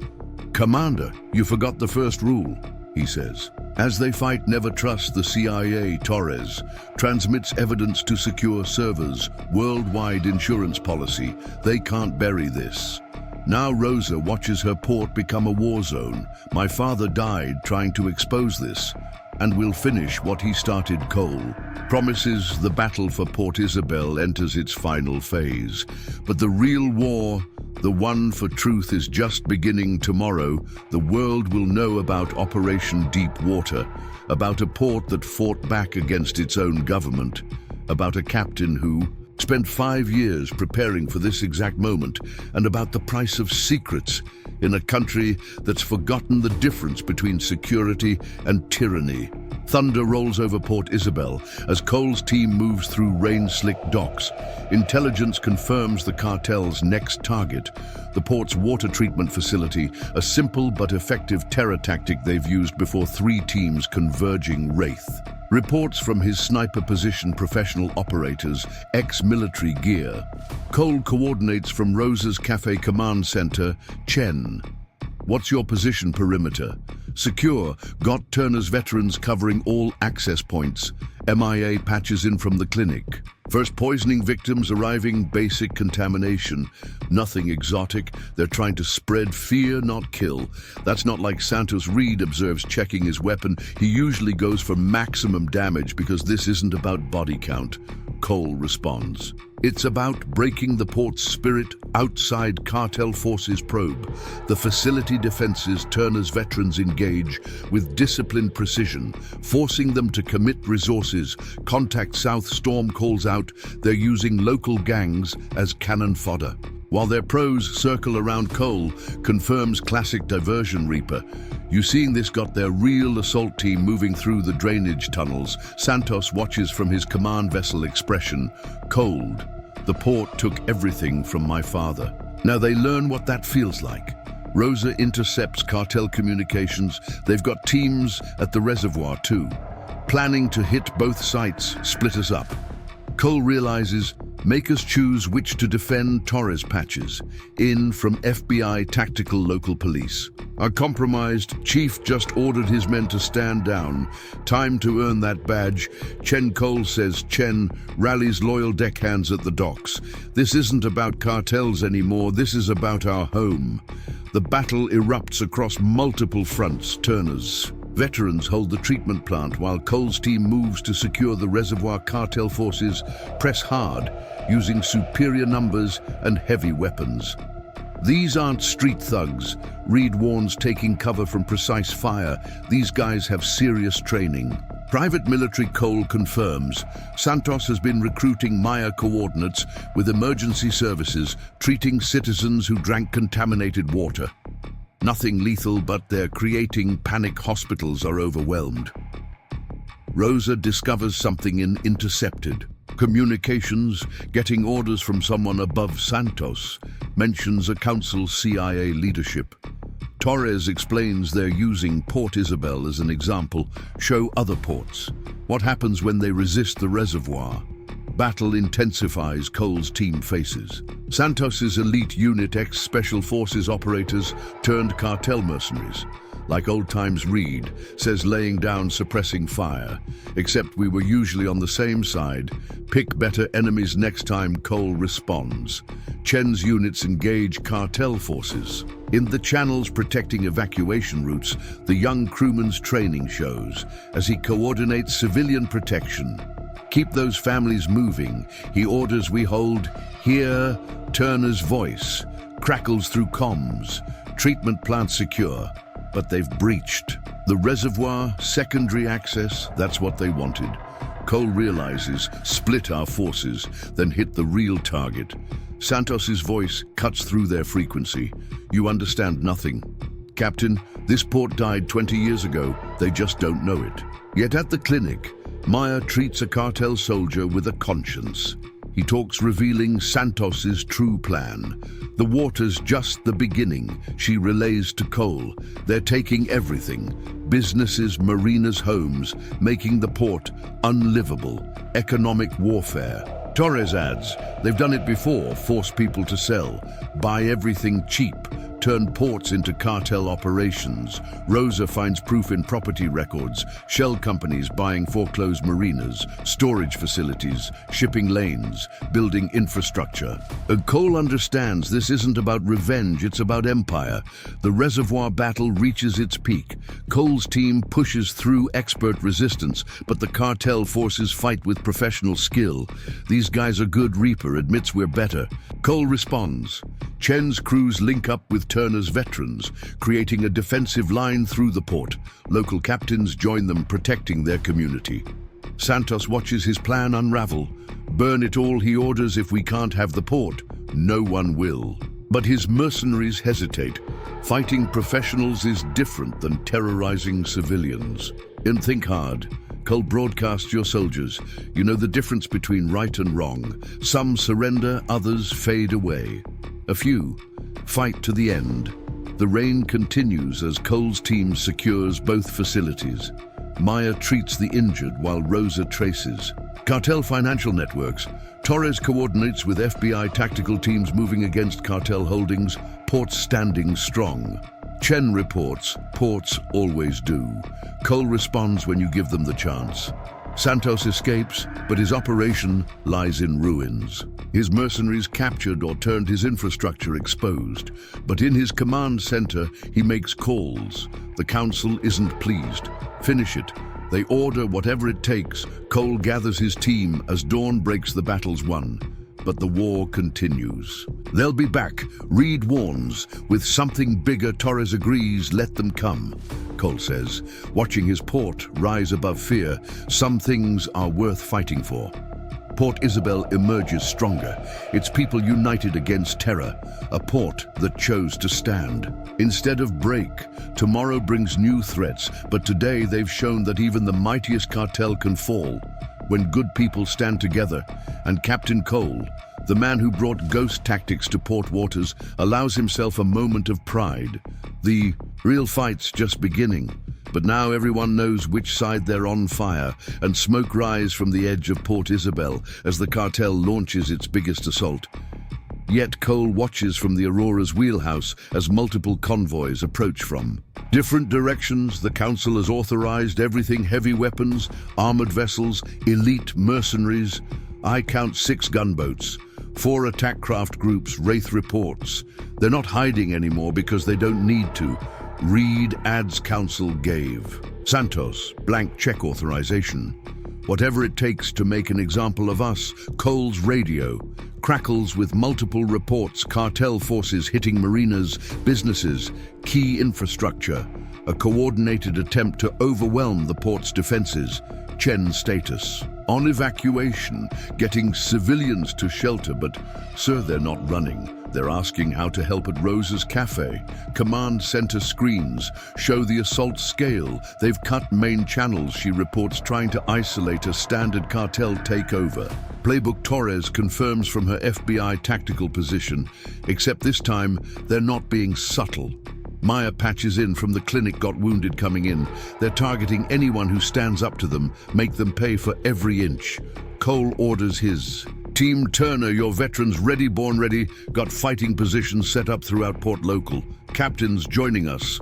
"Commander, you forgot the first rule," he says. As they fight, never trust the CIA. Torres transmits evidence to secure servers. Worldwide insurance policy. They can't bury this. Now Rosa watches her port become a war zone. My father died trying to expose this, and will finish what he started. Cole promises the battle for Port Isabel enters its final phase. But the real war, the one for truth, is just beginning. Tomorrow, the world will know about Operation Deep Water, about a port that fought back against its own government, about a captain who spent 5 years preparing for this exact moment, and about the price of secrets in a country that's forgotten the difference between security and tyranny. Thunder rolls over Port Isabel as Cole's team moves through rain-slicked docks. Intelligence confirms the cartel's next target, the port's water treatment facility, a simple but effective terror tactic they've used before. 3 teams converging. Wraith reports from his sniper position, professional operators, ex-military gear. Cole coordinates from Rosa's Cafe Command Center. Chen, what's your position perimeter? Secure. Got Turner's veterans covering all access points. MIA patches in from the clinic. First poisoning victims arriving. Basic contamination. Nothing exotic. They're trying to spread fear, not kill. That's not like Santos. Reed observes, checking his weapon. He usually goes for maximum damage because this isn't about body count. Cole responds. It's about breaking the port's spirit. Outside, cartel forces probe the facility defenses. Turner's veterans engage with disciplined precision, forcing them to commit resources. Contact south. Storm calls out they're using local gangs as cannon fodder. While their pros circle around, Cole confirms classic diversion reaper. You seeing this got their real assault team moving through the drainage tunnels. Santos watches from his command vessel, expression cold. The port took everything from my father. Now they learn what that feels like. Rosa intercepts cartel communications. They've got teams at the reservoir too, planning to hit both sites, split us up. Cole realizes, make us choose which to defend. Torres patches in from FBI tactical local police. Our compromised chief just ordered his men to stand down. Time to earn that badge. Chen. Cole says Chen rallies loyal deckhands at the docks. This isn't about cartels anymore. This is about our home. The battle erupts across multiple fronts. Turner's veterans hold the treatment plant while Cole's team moves to secure the reservoir. Cartel forces press hard, using superior numbers and heavy weapons. These aren't street thugs, Reed warns, taking cover from precise fire. These guys have serious training. Private military Cole confirms Santos has been recruiting Maya coordinates with emergency services, treating citizens who drank contaminated water. Nothing lethal, but they're creating panic. Hospitals are overwhelmed. Rosa discovers something in intercepted communications, getting orders from someone above Santos, mentions a council CIA leadership. Torres explains they're using Port Isabel as an example, show other ports. What happens when they resist the reservoir? Battle intensifies, Cole's team faces. Santos's elite unit ex-special forces operators turned cartel mercenaries. Like old times Reed says, laying down suppressing fire. Except we were usually on the same side. Pick better enemies next time, Cole responds. Chen's units engage cartel forces. In the channels protecting evacuation routes, the young crewman's training shows as he coordinates civilian protection. Keep those families moving, he orders. We hold. Here, Turner's voice crackles through comms. Treatment plant secure. But they've breached. The reservoir, secondary access, that's what they wanted. Cole realizes, split our forces, then hit the real target. Santos's voice cuts through their frequency. You understand nothing. Captain, this port died 20 years ago. They just don't know it. Yet at the clinic, Maya treats a cartel soldier with a conscience. He talks, revealing Santos's true plan. The water's just the beginning, she relays to Cole. They're taking everything. Businesses, marinas, homes, making the port unlivable. Economic warfare. Torres adds, they've done it before, force people to sell, buy everything cheap, turn ports into cartel operations. Rosa finds proof in property records, shell companies buying foreclosed marinas, storage facilities, shipping lanes, building infrastructure. Cole understands this isn't about revenge, it's about empire. The reservoir battle reaches its peak. Cole's team pushes through expert resistance, but the cartel forces fight with professional skill. These guys are good. Reaper admits we're better. Cole responds. Chen's crews link up with Turner's veterans, creating a defensive line through the port. Local captains join them, protecting their community. Santos watches his plan unravel. Burn it all, he orders. If we can't have the port, no one will. But his mercenaries hesitate. Fighting professionals is different than terrorizing civilians. And think hard. Cole broadcasts your soldiers. You know the difference between right and wrong. Some surrender, others fade away. A few fight to the end. The rain continues as Cole's team secures both facilities. Maya treats the injured while Rosa traces. Cartel financial networks. Torres coordinates with FBI tactical teams moving against cartel holdings. Ports standing strong. Chen reports, ports always do. Cole responds when you give them the chance. Santos escapes, but his operation lies in ruins. His mercenaries captured or turned, his infrastructure exposed. But in his command center, he makes calls. The council isn't pleased. Finish it. They order whatever it takes. Cole gathers his team as dawn breaks. The battle's won. But the war continues. They'll be back, Reed warns. With something bigger, Torres agrees, let them come. Cole says, watching his port rise above fear, some things are worth fighting for. Port Isabel emerges stronger, its people united against terror, a port that chose to stand. Instead of break, tomorrow brings new threats, but today they've shown that even the mightiest cartel can fall when good people stand together. And Captain Cole, the man who brought ghost tactics to port waters, allows himself a moment of pride. The real fight's just beginning, but now everyone knows which side they're on. Fire and smoke rise from the edge of Port Isabel as the cartel launches its biggest assault. Yet Cole watches from the Aurora's wheelhouse as multiple convoys approach from different directions. The council has authorized everything: heavy weapons, armored vessels, elite mercenaries. I count 6 gunboats, 4 attack craft groups. Wraith reports they're not hiding anymore because they don't need to. Reed adds council gave Santos blank check authorization. Whatever it takes to make an example of us. Cole's radio crackles with multiple reports. Cartel forces hitting marinas, businesses, key infrastructure. A coordinated attempt to overwhelm the port's defenses. Chen's status: on evacuation, getting civilians to shelter, but sir, they're not running. They're asking how to help at Rosa's cafe. Command center screens show the assault scale. They've cut main channels, she reports, trying to isolate a standard cartel takeover. Playbook Torres confirms from her FBI tactical position, except this time they're not being subtle. Maya patches in from the clinic got wounded coming in. They're targeting anyone who stands up to them, make them pay for every inch. Cole orders his Team Turner, your veterans ready, born ready, got fighting positions set up throughout Port Local. Captains joining us.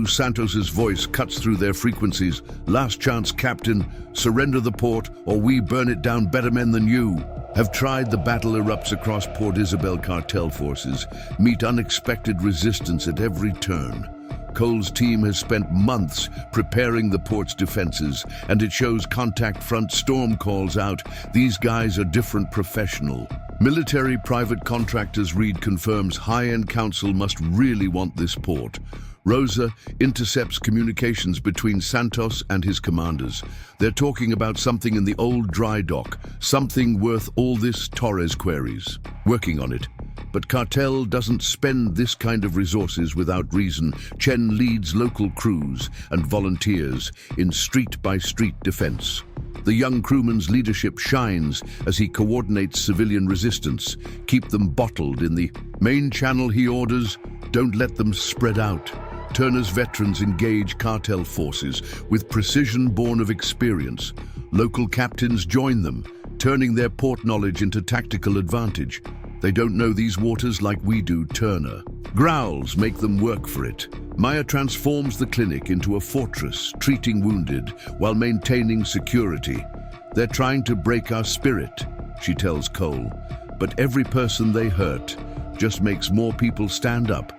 Santos's voice cuts through their frequencies. Last chance, Captain. Surrender the port or we burn it down. Better men than you have tried. The battle erupts across Port Isabel. Cartel forces meet unexpected resistance at every turn. Cole's team has spent months preparing the port's defenses, and it shows. Contact front. Storm calls out. These guys are different, professional. Military private contractors. Reed confirms high-end council must really want this port. Rosa intercepts communications between Santos and his commanders. They're talking about something in the old dry dock, something worth all this. Torres queries. Working on it. But Cartel doesn't spend this kind of resources without reason. Chen leads local crews and volunteers in street-by-street defense. The young crewman's leadership shines as he coordinates civilian resistance. Keep them bottled in the main channel, he orders. Don't let them spread out. Turner's veterans engage cartel forces with precision born of experience. Local captains join them, turning their port knowledge into tactical advantage. They don't know these waters like we do. Turner growls, make them work for it. Maya transforms the clinic into a fortress, treating wounded while maintaining security. They're trying to break our spirit, she tells Cole, but every person they hurt just makes more people stand up.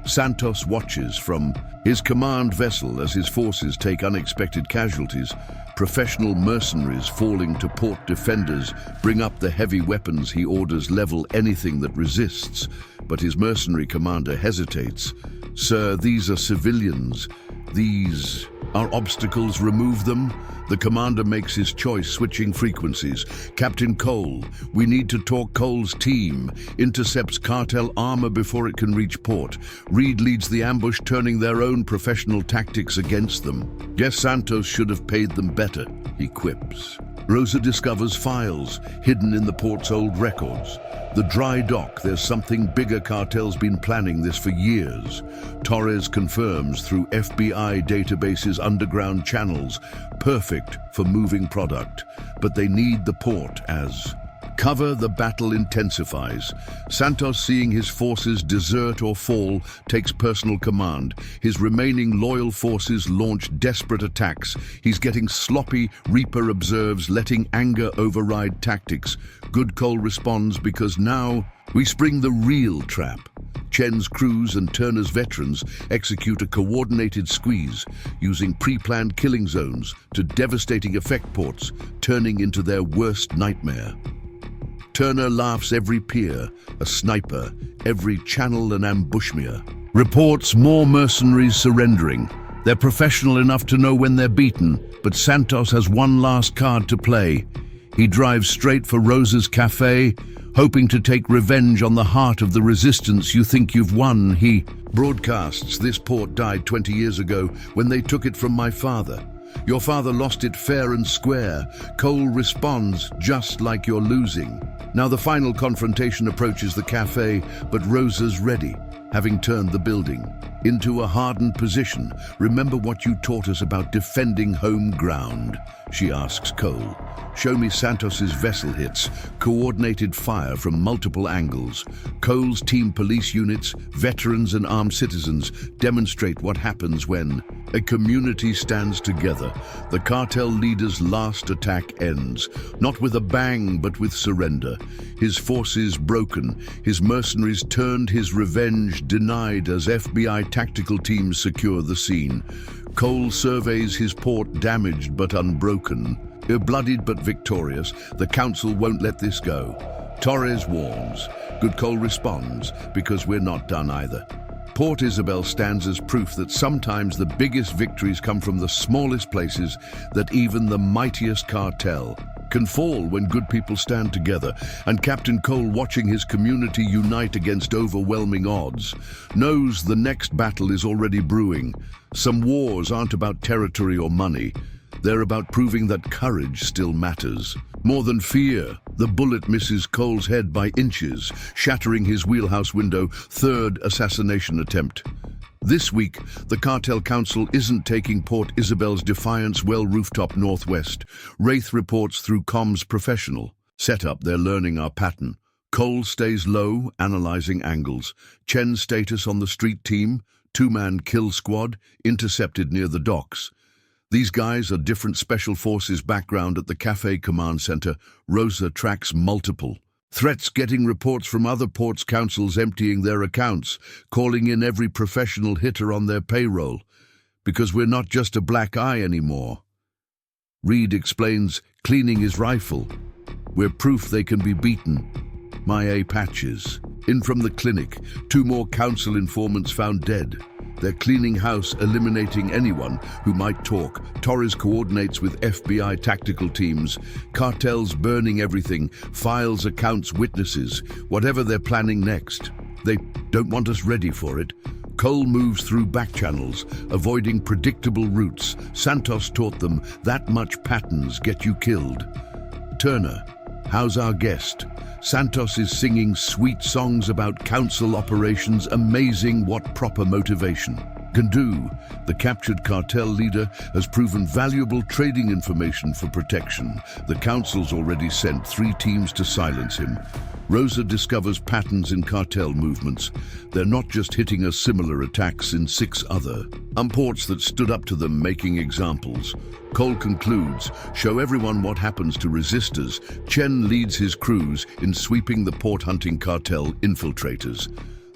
Santos watches from his command vessel as his forces take unexpected casualties. Professional mercenaries falling to port. Defenders bring up the heavy weapons. He orders level anything that resists, but his mercenary commander hesitates. Sir, these are civilians. These are obstacles. Remove them. The commander makes his choice, switching frequencies. Captain Cole, we need to talk. Cole's team intercepts cartel armor before it can reach port. Reed leads the ambush, turning their own professional tactics against them. Yes, Santos should have paid them better, he quips. Rosa discovers files hidden in the port's old records. The dry dock, there's something bigger. Cartel's been planning this for years. Torres confirms through FBI databases, underground channels, perfect for moving product. But they need the port as cover. The battle intensifies. Santos, seeing his forces desert or fall, takes personal command. His remaining loyal forces launch desperate attacks. He's getting sloppy. Reaper observes, letting anger override tactics. Good. Cole responds, because now we spring the real trap. Chen's crews and Turner's veterans execute a coordinated squeeze, using pre-planned killing zones to devastating effect ports, turning into their worst nightmare. Turner laughs. Every pier, a sniper, every channel an ambushmere. Reports more mercenaries surrendering. They're professional enough to know when they're beaten, but Santos has one last card to play. He drives straight for Rosa's cafe, hoping to take revenge on the heart of the resistance. You think you've won, he broadcasts. This port died 20 years ago when they took it from my father. Your father lost it fair and square. Cole responds, just like you're losing. Now the final confrontation approaches the cafe, but Rosa's ready, having turned the building into a hardened position. Remember what you taught us about defending home ground, she asks Cole. Show me. Santos's vessel hits, coordinated fire from multiple angles. Cole's team police units, veterans and armed citizens demonstrate what happens when a community stands together. The cartel leader's last attack ends, not with a bang, but with surrender. His forces broken, his mercenaries turned, his revenge denied as FBI tactical teams secure the scene. Cole surveys his port, damaged but unbroken. Bloodied but victorious, the council won't let this go. Torres warns. Good. Cole responds, because we're not done either. Port Isabel stands as proof that sometimes the biggest victories come from the smallest places, that even the mightiest cartel can fall when good people stand together, and Captain Cole, watching his community unite against overwhelming odds, knows the next battle is already brewing. Some wars aren't about territory or money. They're about proving that courage still matters. More than fear, the bullet misses Cole's head by inches, shattering his wheelhouse window, third assassination attempt. This week, the Cartel Council isn't taking Port Isabel's Defiance Well rooftop northwest. Wraith reports through comms professional. Setup, they're learning our pattern. Cole stays low, analyzing angles. Chen's status on the street team, two-man kill squad, intercepted near the docks. These guys are different special forces background at the Cafe Command Center. Rosa tracks multiple threats, getting reports from other ports councils emptying their accounts, calling in every professional hitter on their payroll. Because we're not just a black eye anymore. Reed explains, cleaning his rifle. We're proof they can be beaten. My A patches. In from the clinic, 2 more council informants found dead. They're cleaning house, eliminating anyone who might talk. Torres coordinates with FBI tactical teams. Cartels burning everything, files, accounts, witnesses, whatever they're planning next. They don't want us ready for it. Cole moves through back channels, avoiding predictable routes. Santos taught them that much patterns get you killed. Turner, how's our guest? Santos is singing sweet songs about council operations, amazing what proper motivation. Gandu, the captured cartel leader, has proven valuable trading information for protection. The council's already sent 3 teams to silence him. Rosa discovers patterns in cartel movements. They're not just hitting us, similar attacks in 6 other ports that stood up to them, making examples. Cole concludes, show everyone what happens to resistors. Chen leads his crews in sweeping the port-hunting cartel infiltrators.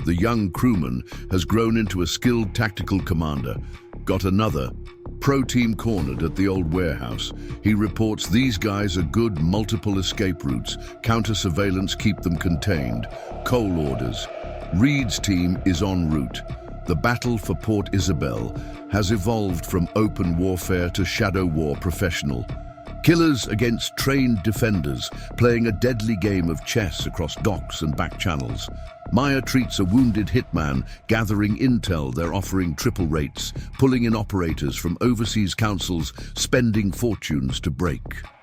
The young crewman has grown into a skilled tactical commander. Got another pro team cornered at the old warehouse. He reports these guys are good multiple escape routes. Counter surveillance keep them contained. Cole orders. Reed's team is en route. The battle for Port Isabel has evolved from open warfare to shadow war professional. Killers against trained defenders, playing a deadly game of chess across docks and back channels. Maya treats a wounded hitman, gathering intel. They're offering triple rates, pulling in operators from overseas councils, spending fortunes to break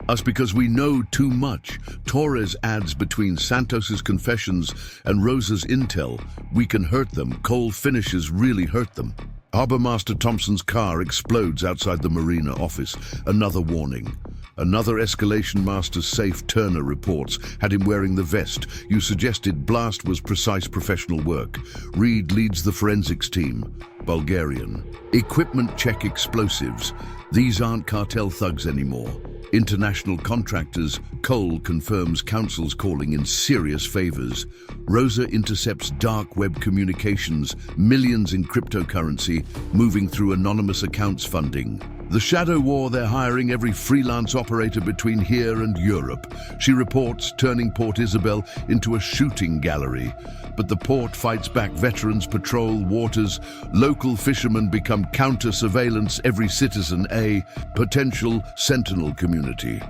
us because we know too much. Torres adds, between Santos's confessions and Rosa's intel, we can hurt them. Cole finishes, really hurt them. Harbor Master Thompson's car explodes outside the marina office. Another warning. Another escalation. Master's safe, Turner reports, had him wearing the vest. You suggested blast was precise professional work. Reed leads the forensics team. Bulgarian. Equipment check explosives. These aren't cartel thugs anymore. International contractors. Cole confirms council's calling in serious favors. Rosa intercepts dark web communications, millions in cryptocurrency, moving through anonymous accounts funding. The shadow war, they're hiring every freelance operator between here and Europe. She reports, turning Port Isabel into a shooting gallery. But the port fights back. Veterans patrol waters. Local fishermen become counter-surveillance. Every citizen a potential sentinel community.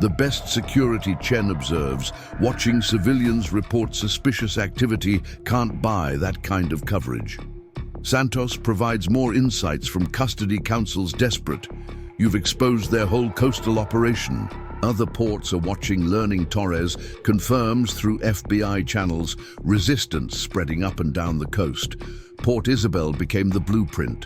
The best security, Chen observes. Watching civilians report suspicious activity can't buy that kind of coverage. Santos provides more insights from custody councils desperate. You've exposed their whole coastal operation. Other ports are watching, learning. Torres confirms through FBI channels resistance spreading up and down the coast. Port Isabel became the blueprint.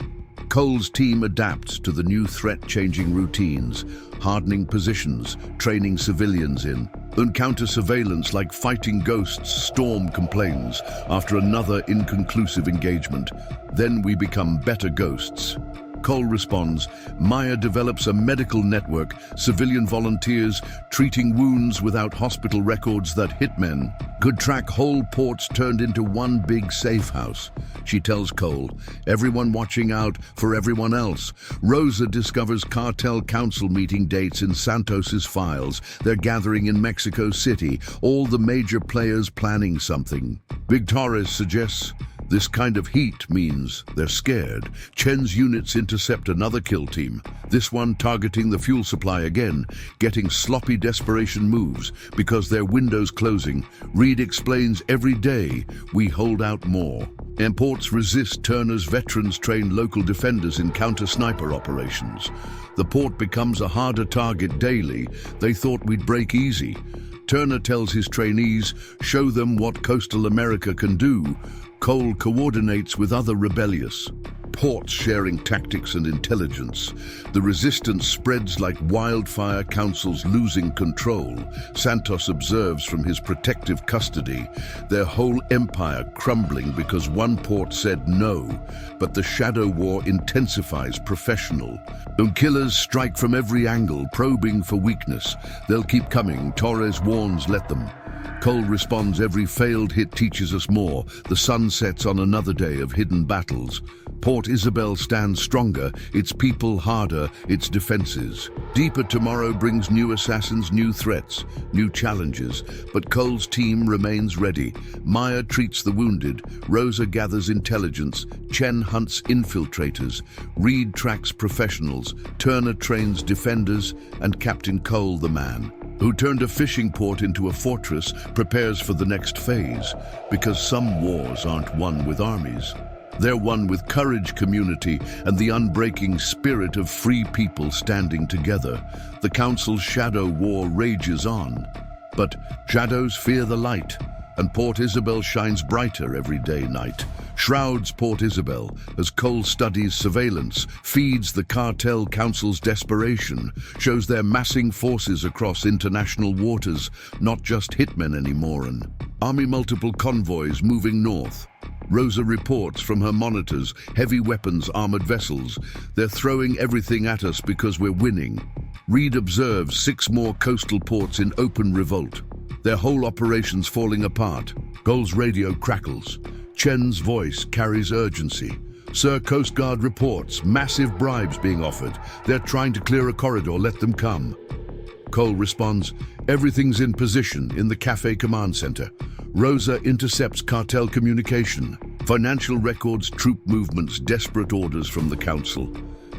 Cole's team adapts to the new threat, changing routines, hardening positions, training civilians in. Counter surveillance like fighting ghosts. Storm complains after another inconclusive engagement. Then we become better ghosts. Cole responds. Maya develops a medical network, civilian volunteers treating wounds without hospital records that hitmen could track. Whole ports turned into one big safe house. She tells Cole, everyone watching out for everyone else. Rosa discovers cartel council meeting dates in Santos's files. They're gathering in Mexico City, all the major players planning something. Big Torres suggests This kind of heat means they're scared. Chen's units intercept another kill team, this one targeting the fuel supply again, getting sloppy desperation moves because their window's closing. Reed explains every day we hold out more. Imports resist. Turner's veterans train local defenders in counter-sniper operations. The port becomes a harder target daily. They thought we'd break easy. Turner tells his trainees, show them what coastal America can do. Cole coordinates with other rebellious ports, sharing tactics and intelligence. The resistance spreads like wildfire, councils losing control. Santos observes from his protective custody, their whole empire crumbling because one port said no. But the shadow war intensifies. Professional. Killers strike from every angle, probing for weakness. They'll keep coming. Torres warns, let them. Cole responds, every failed hit teaches us more. The sun sets on another day of hidden battles. Port Isabel stands stronger, its people harder, its defenses. Deeper tomorrow brings new assassins, new threats, new challenges, but Cole's team remains ready. Maya treats the wounded, Rosa gathers intelligence, Chen hunts infiltrators, Reed tracks professionals, Turner trains defenders, and Captain Cole, the man who turned a fishing port into a fortress, prepares for the next phase, because some wars aren't won with armies. They're won with courage, community, and the unbreaking spirit of free people standing together. The Council's shadow war rages on. But shadows fear the light, and Port Isabel shines brighter every day night. Shrouds Port Isabel as Cole studies surveillance, feeds the Cartel Council's desperation, shows their massing forces across international waters, not just hitmen anymore, and army multiple convoys moving north. Rosa reports from her monitors, heavy weapons, armored vessels. They're throwing everything at us because we're winning. Reed observes 6 more coastal ports in open revolt. Their whole operation's falling apart. Cole's radio crackles. Chen's voice carries urgency. Sir Coast Guard reports, massive bribes being offered. They're trying to clear a corridor, let them come. Cole responds, everything's in position in the Cafe Command Center. Rosa intercepts cartel communication. Financial records, troop movements, desperate orders from the Council.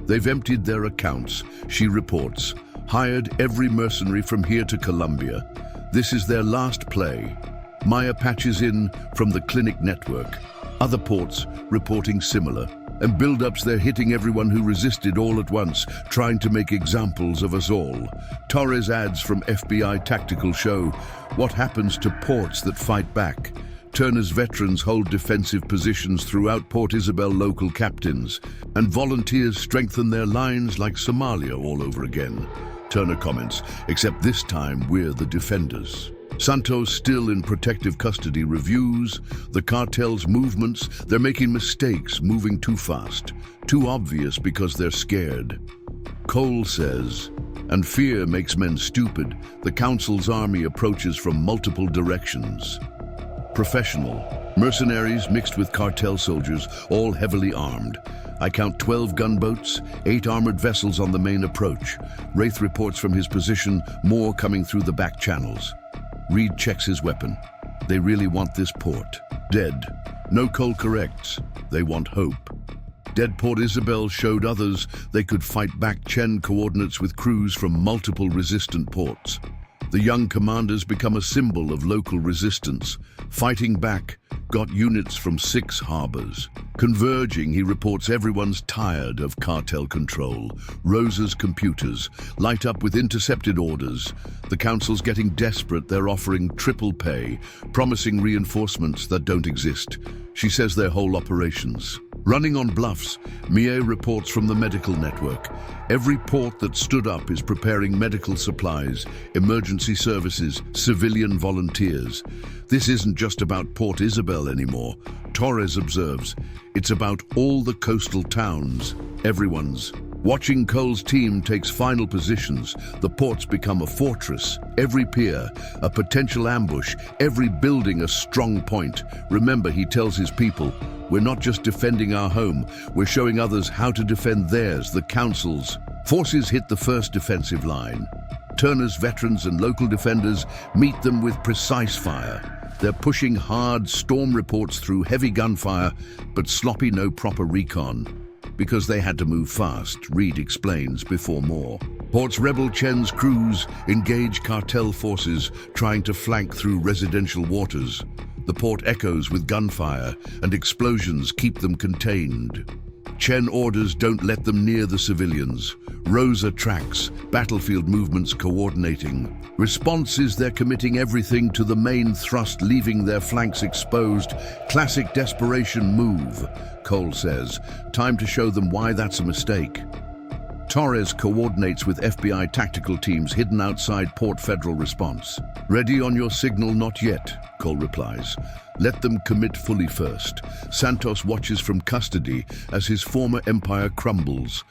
They've emptied their accounts, she reports. Hired every mercenary from here to Colombia. This is their last play. Maya patches in from the clinic network. Other ports reporting similar. And build-ups, they're hitting everyone who resisted all at once, trying to make examples of us all. Torres adds from FBI tactical show, what happens to ports that fight back? Turner's veterans hold defensive positions throughout Port Isabel, local captains. And volunteers strengthen their lines like Somalia all over again. Turner comments, except this time we're the defenders. Santos, still in protective custody, reviews the cartel's movements. They're making mistakes, moving too fast, too obvious because they're scared. Cole says, and fear makes men stupid. The Council's army approaches from multiple directions. Professional, mercenaries mixed with cartel soldiers, all heavily armed. I count 12 gunboats, 8 armored vessels on the main approach. Wraith reports from his position, more coming through the back channels. Reed checks his weapon. They really want this port. Dead. No, Cole corrects. They want hope. Dead Port Isabel showed others they could fight back. Chen coordinates with crews from multiple resistant ports. The young commanders become a symbol of local resistance. Fighting back, got units from 6 harbors. Converging, he reports everyone's tired of cartel control. Rosa's computers light up with intercepted orders. The Council's getting desperate. They're offering triple pay, promising reinforcements that don't exist. She says their whole operations running on bluffs. Mie reports from the medical network. Every port that stood up is preparing medical supplies, emergency services, civilian volunteers. This isn't just about Port Isabel anymore. Torres observes, it's about all the coastal towns. Everyone's watching. Cole's team takes final positions. The ports become a fortress. Every pier, a potential ambush. Every building, a strong point. Remember, he tells his people, we're not just defending our home, we're showing others how to defend theirs. The Council's forces hit the first defensive line. Turner's veterans and local defenders meet them with precise fire. They're pushing hard storm reports through heavy gunfire, but sloppy no proper recon. Because they had to move fast, Reed explains before more. Port's rebel Chen's crews engage cartel forces trying to flank through residential waters. The port echoes with gunfire and explosions keep them contained. Chen orders don't let them near the civilians. Rosa tracks, battlefield movements coordinating. Response is they're committing everything to the main thrust, leaving their flanks exposed. Classic desperation move, Cole says. Time to show them why that's a mistake. Torres coordinates with FBI tactical teams hidden outside Port Federal response. Ready on your signal, not yet, Cole replies. Let them commit fully first. Santos watches from custody as his former empire crumbles.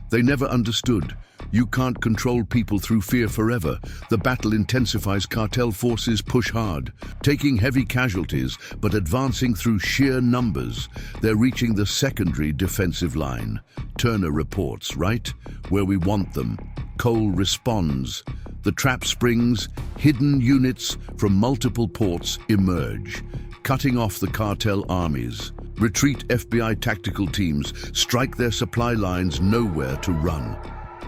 They never understood. You can't control people through fear forever. The battle intensifies. Cartel forces push hard, taking heavy casualties, but advancing through sheer numbers. They're reaching the secondary defensive line. Turner reports, right where we want them. Cole responds. The trap springs, hidden units from multiple ports emerge, cutting off the cartel armies. Retreat FBI tactical teams strike their supply lines, nowhere to run.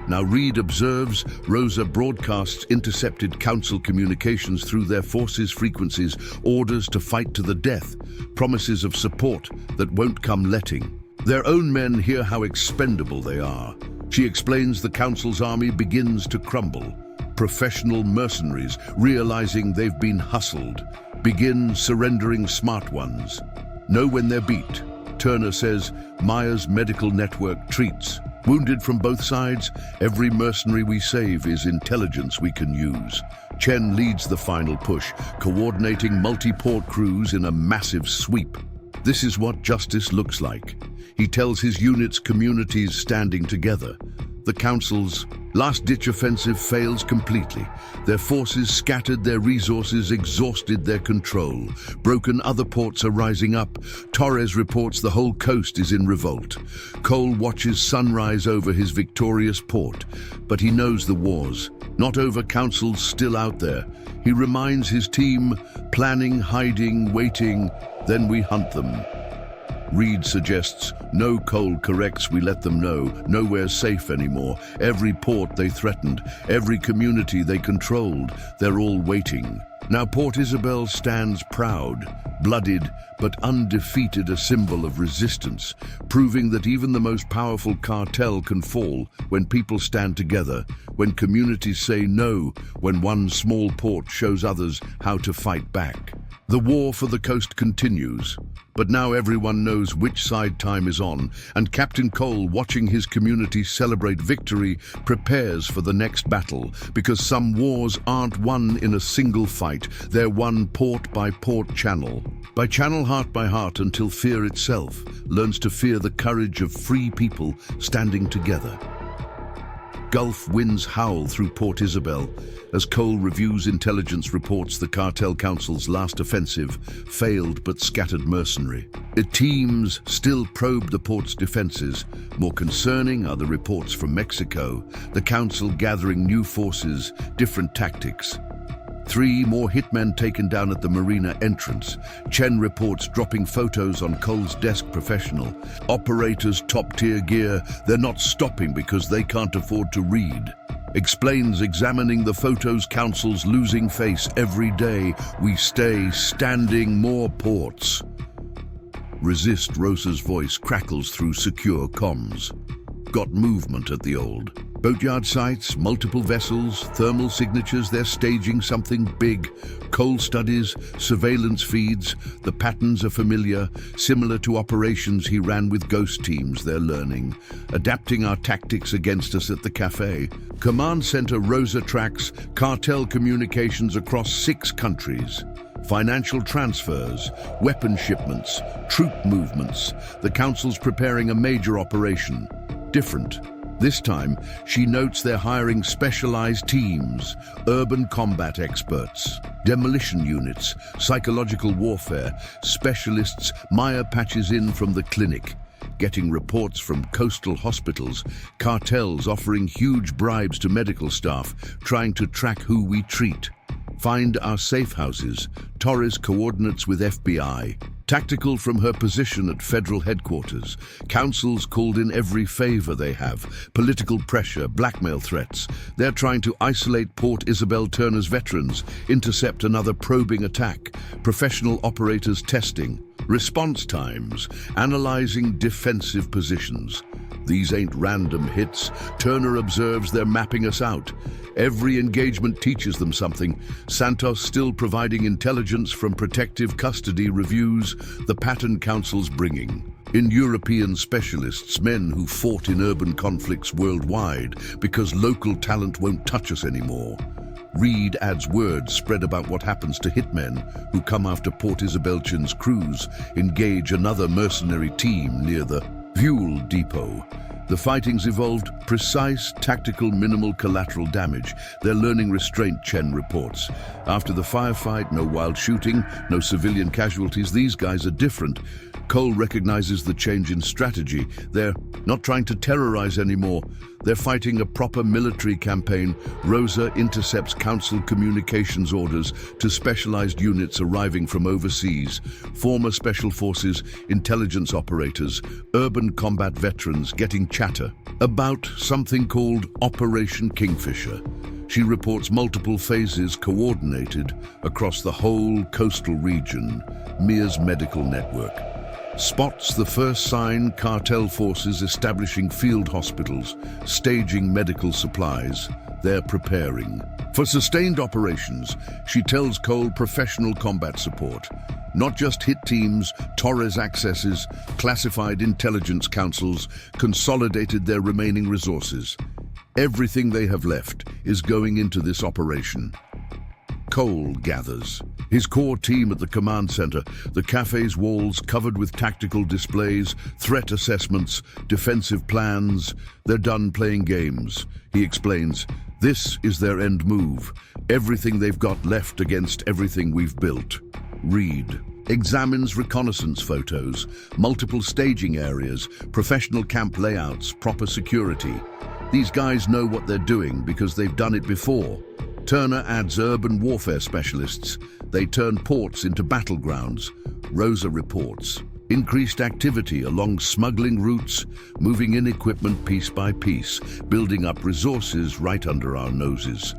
Now Reed observes. Rosa broadcasts intercepted council communications through their forces' frequencies, orders to fight to the death, promises of support that won't come letting. Their own men hear how expendable they are. She explains the council's army begins to crumble. Professional mercenaries, realizing they've been hustled, begin surrendering. Smart ones know when they're beat. Turner says Maya's medical network treats wounded from both sides. Every mercenary we save is intelligence we can use. Chen leads the final push, coordinating multi-port crews in a massive sweep. This is what justice looks like. He tells his units communities standing together. The council's last-ditch offensive fails completely. Their forces scattered, their resources exhausted, their control broken. Other ports are rising up. Torres reports the whole coast is in revolt. Cole watches sunrise over his victorious port, but he knows the war's not over. Council's still out there. He reminds his team, planning, hiding, waiting, then we hunt them. Reed suggests, no. Cole corrects, we let them know. Nowhere's safe anymore. Every port they threatened, every community they controlled, they're all waiting. Now Port Isabel stands proud, bloodied but undefeated, a symbol of resistance, proving that even the most powerful cartel can fall when people stand together, when communities say no, when one small port shows others how to fight back. The war for the coast continues, but now everyone knows which side time is on, and Captain Cole, watching his community celebrate victory, prepares for the next battle, because some wars aren't won in a single fight, they're won port by port, channel by channel, heart by heart, until fear itself learns to fear the courage of free people standing together. Gulf winds howl through Port Isabel as Cole reviews intelligence reports. The Cartel Council's last offensive failed but scattered mercenary. Its teams still probe the port's defenses. More concerning are the reports from Mexico, the Council gathering new forces, different tactics. 3 more hitmen taken down at the marina entrance. Chen reports dropping photos on Cole's desk. Professional operators, top-tier gear. They're not stopping because they can't afford to read. Explains, examining the photos. Council's losing face. Every day we stay standing. More ports. Resist. Rosa's voice crackles through secure comms. Got movement at the old boatyard sites, multiple vessels, thermal signatures. They're staging something big. Cole studies, surveillance feeds. The patterns are familiar, similar to operations he ran with ghost teams. They're learning, adapting our tactics against us at the cafe. Command Center. Rosa tracks cartel communications across 6 countries. Financial transfers, weapon shipments, troop movements. The Council's preparing a major operation. Different. This time, she notes they're hiring specialized teams, urban combat experts, demolition units, psychological warfare, specialists. Maya patches in from the clinic, getting reports from coastal hospitals, cartels offering huge bribes to medical staff, trying to track who we treat. Find our safe houses. Torres coordinates with FBI. Tactical from her position at federal headquarters. Councils called in every favor they have. Political pressure, blackmail threats. They're trying to isolate Port Isabel Turner's veterans, intercept another probing attack. Professional operators testing. Response times, analyzing defensive positions. These ain't random hits. Turner observes they're mapping us out. Every engagement teaches them something. Santos still providing intelligence from protective custody reviews the pattern council's bringing. In European specialists, men who fought in urban conflicts worldwide because local talent won't touch us anymore. Reed adds words spread about what happens to hitmen who come after Port Isabelchan's crews, engage another mercenary team near the fuel depot. The fighting's evolved precise, tactical, minimal collateral damage. They're learning restraint, Chen reports. After the firefight, no wild shooting, no civilian casualties. These guys are different. Cole recognizes the change in strategy. They're not trying to terrorize anymore. They're fighting a proper military campaign. Rosa intercepts council communications orders to specialized units arriving from overseas, former special forces, intelligence operators, urban combat veterans getting chatter about something called Operation Kingfisher. She reports multiple phases coordinated across the whole coastal region, Mia's medical network. Spots the first sign: cartel forces establishing field hospitals, staging medical supplies. They're preparing. For sustained operations, she tells Cole professional combat support. Not just hit teams, Torres accesses, classified intelligence councils, consolidated their remaining resources. Everything they have left is going into this operation. Cole gathers. His core team at the command center, the cafe's walls covered with tactical displays, threat assessments, defensive plans. They're done playing games. He explains, this is their end move. Everything they've got left against everything we've built. Reed examines reconnaissance photos, multiple staging areas, professional camp layouts, proper security. These guys know what they're doing because they've done it before. Turner adds urban warfare specialists. They turn ports into battlegrounds. Rosa reports increased activity along smuggling routes, moving in equipment piece by piece, building up resources right under our noses.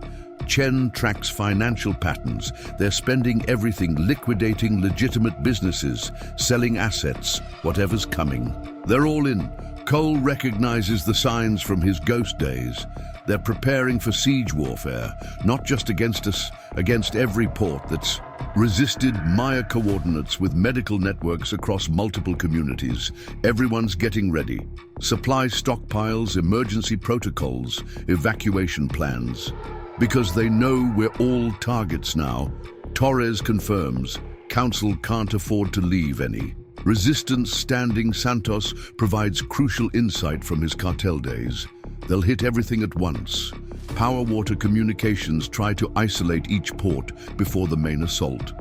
Chen tracks financial patterns. They're spending everything, liquidating legitimate businesses, selling assets, whatever's coming. They're all in. Cole recognizes the signs from his ghost days. They're preparing for siege warfare, not just against us, against every port that's resisted. Maya coordinates with medical networks across multiple communities. Everyone's getting ready. Supply stockpiles, emergency protocols, evacuation plans. Because they know we're all targets now, Torres confirms, Council can't afford to leave any. Resistance standing Santos provides crucial insight from his cartel days. They'll hit everything at once. Power water communications try to isolate each port before the main assault.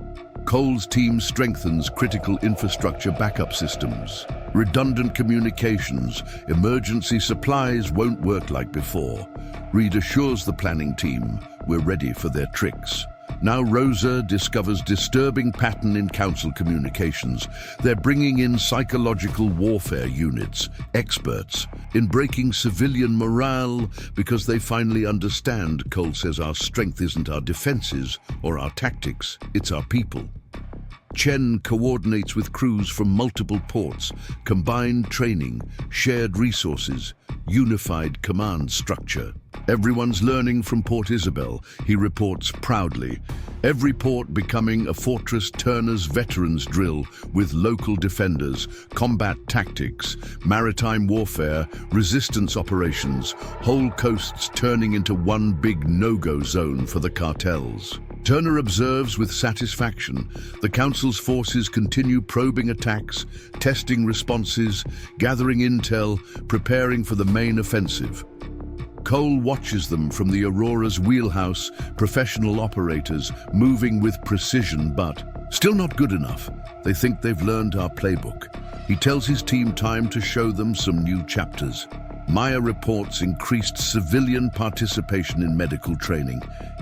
Cole's team strengthens critical infrastructure backup systems. Redundant communications, emergency supplies won't work like before. Reed assures the planning team we're ready for their tricks. Now Rosa discovers disturbing pattern in council communications. They're bringing in psychological warfare units, experts, in breaking civilian morale because they finally understand. Cole says our strength isn't our defenses or our tactics, it's our people. Chen coordinates with crews from multiple ports, combined training, shared resources, unified command structure. Everyone's learning from Port Isabel, he reports proudly. Every port becoming a Fortress Turner's veterans drill with local defenders, combat tactics, maritime warfare, resistance operations, whole coasts turning into one big no-go zone for the cartels. Turner observes with satisfaction the Council's forces continue probing attacks, testing responses, gathering intel, preparing for the main offensive. Cole watches them from the Aurora's wheelhouse, professional operators, moving with precision, but still not good enough. They think they've learned our playbook. He tells his team time to show them some new chapters. Maya reports increased civilian participation in medical training.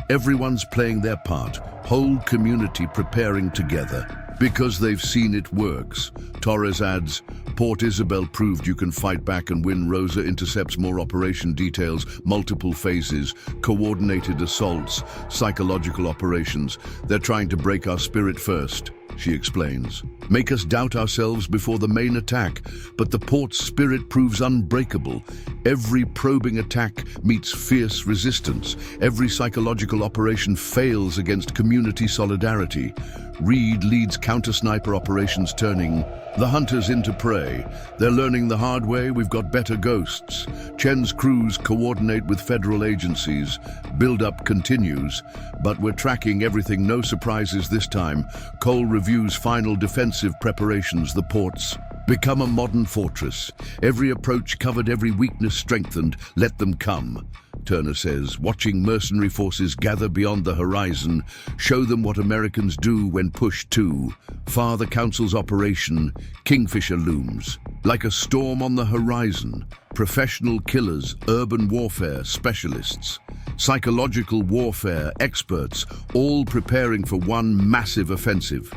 Everyone's playing their part, whole community preparing together. Because they've seen it works. Torres adds, Port Isabel proved you can fight back and win. Rosa intercepts more operation details, multiple phases, coordinated assaults, psychological operations. They're trying to break our spirit first, she explains. Make us doubt ourselves before the main attack, but the port's spirit proves unbreakable. Every probing attack meets fierce resistance. Every psychological operation fails against community solidarity. Reed leads counter-sniper operations, turning the hunters into prey. They're learning the hard way. We've got better ghosts. Chen's crews coordinate with federal agencies. Build-up continues, but we're tracking everything. No surprises this time. Cole reviews final defensive preparations. The ports become a modern fortress. Every approach covered, every weakness strengthened. Let them come, Turner says, watching mercenary forces gather beyond the horizon. Show them what Americans do when pushed to. Far the Council's operation, Kingfisher looms. Like a storm on the horizon, professional killers, urban warfare specialists, psychological warfare experts, all preparing for one massive offensive.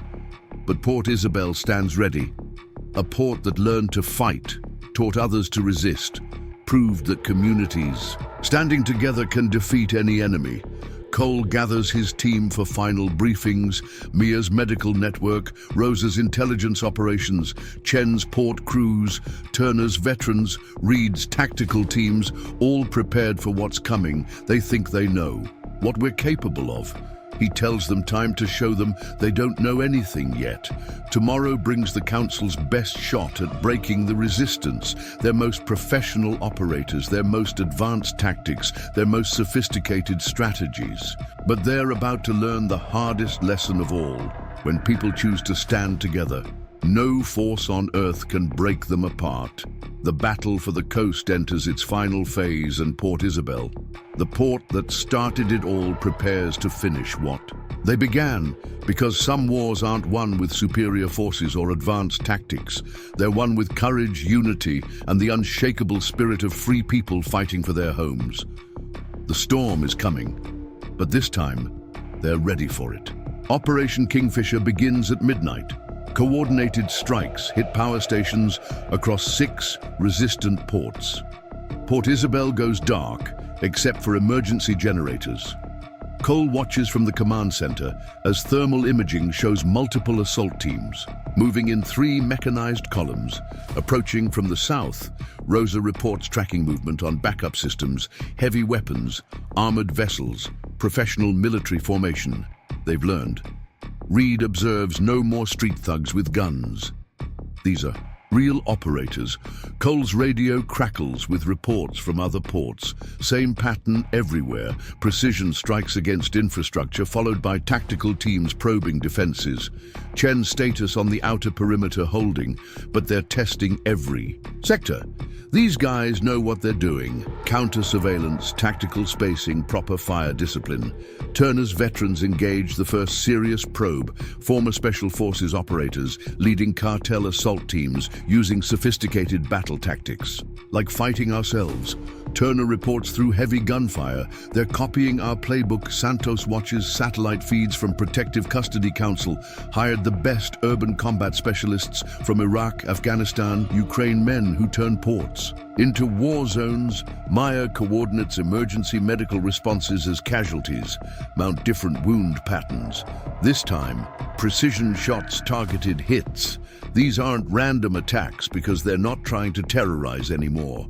But Port Isabel stands ready. A port that learned to fight, taught others to resist, proved that communities standing together can defeat any enemy. Cole gathers his team for final briefings, Mia's medical network, Rosa's intelligence operations, Chen's port crews, Turner's veterans, Reed's tactical teams, all prepared for what's coming. They think they know what we're capable of. He tells them time to show them they don't know anything yet. Tomorrow brings the Council's best shot at breaking the resistance, their most professional operators, their most advanced tactics, their most sophisticated strategies. But they're about to learn the hardest lesson of all. When people choose to stand together, no force on Earth can break them apart. The battle for the coast enters its final phase, and Port Isabel, the port that started it all, prepares to finish what they began. Because some wars aren't won with superior forces or advanced tactics. They're won with courage, unity, and the unshakable spirit of free people fighting for their homes. The storm is coming, but this time, they're ready for it. Operation Kingfisher begins at midnight. Coordinated strikes hit power stations across 6 resistant ports. Port Isabel goes dark, except for emergency generators. Cole watches from the command center as thermal imaging shows multiple assault teams, moving in 3 mechanized columns. Approaching from the south, Rosa reports tracking movement on backup systems, heavy weapons, armored vessels, professional military formation. They've learned. Reed observes no more street thugs with guns. These are real operators. Cole's radio crackles with reports from other ports. Same pattern everywhere. Precision strikes against infrastructure, followed by tactical teams probing defenses. Chen's status on the outer perimeter holding, but they're testing every sector. These guys know what they're doing. Counter-surveillance, tactical spacing, proper fire discipline. Turner's veterans engage the first serious probe, former Special Forces operators leading cartel assault teams using sophisticated battle tactics. Like fighting ourselves. Turner reports through heavy gunfire. They're copying our playbook. Santos watches satellite feeds from Protective Custody Council, hired the best urban combat specialists from Iraq, Afghanistan, Ukraine, men who turn ports into war zones. Maya coordinates emergency medical responses as casualties mount different wound patterns. This time, precision shots, targeted hits. These aren't random attacks because they're not trying to terrorize anymore.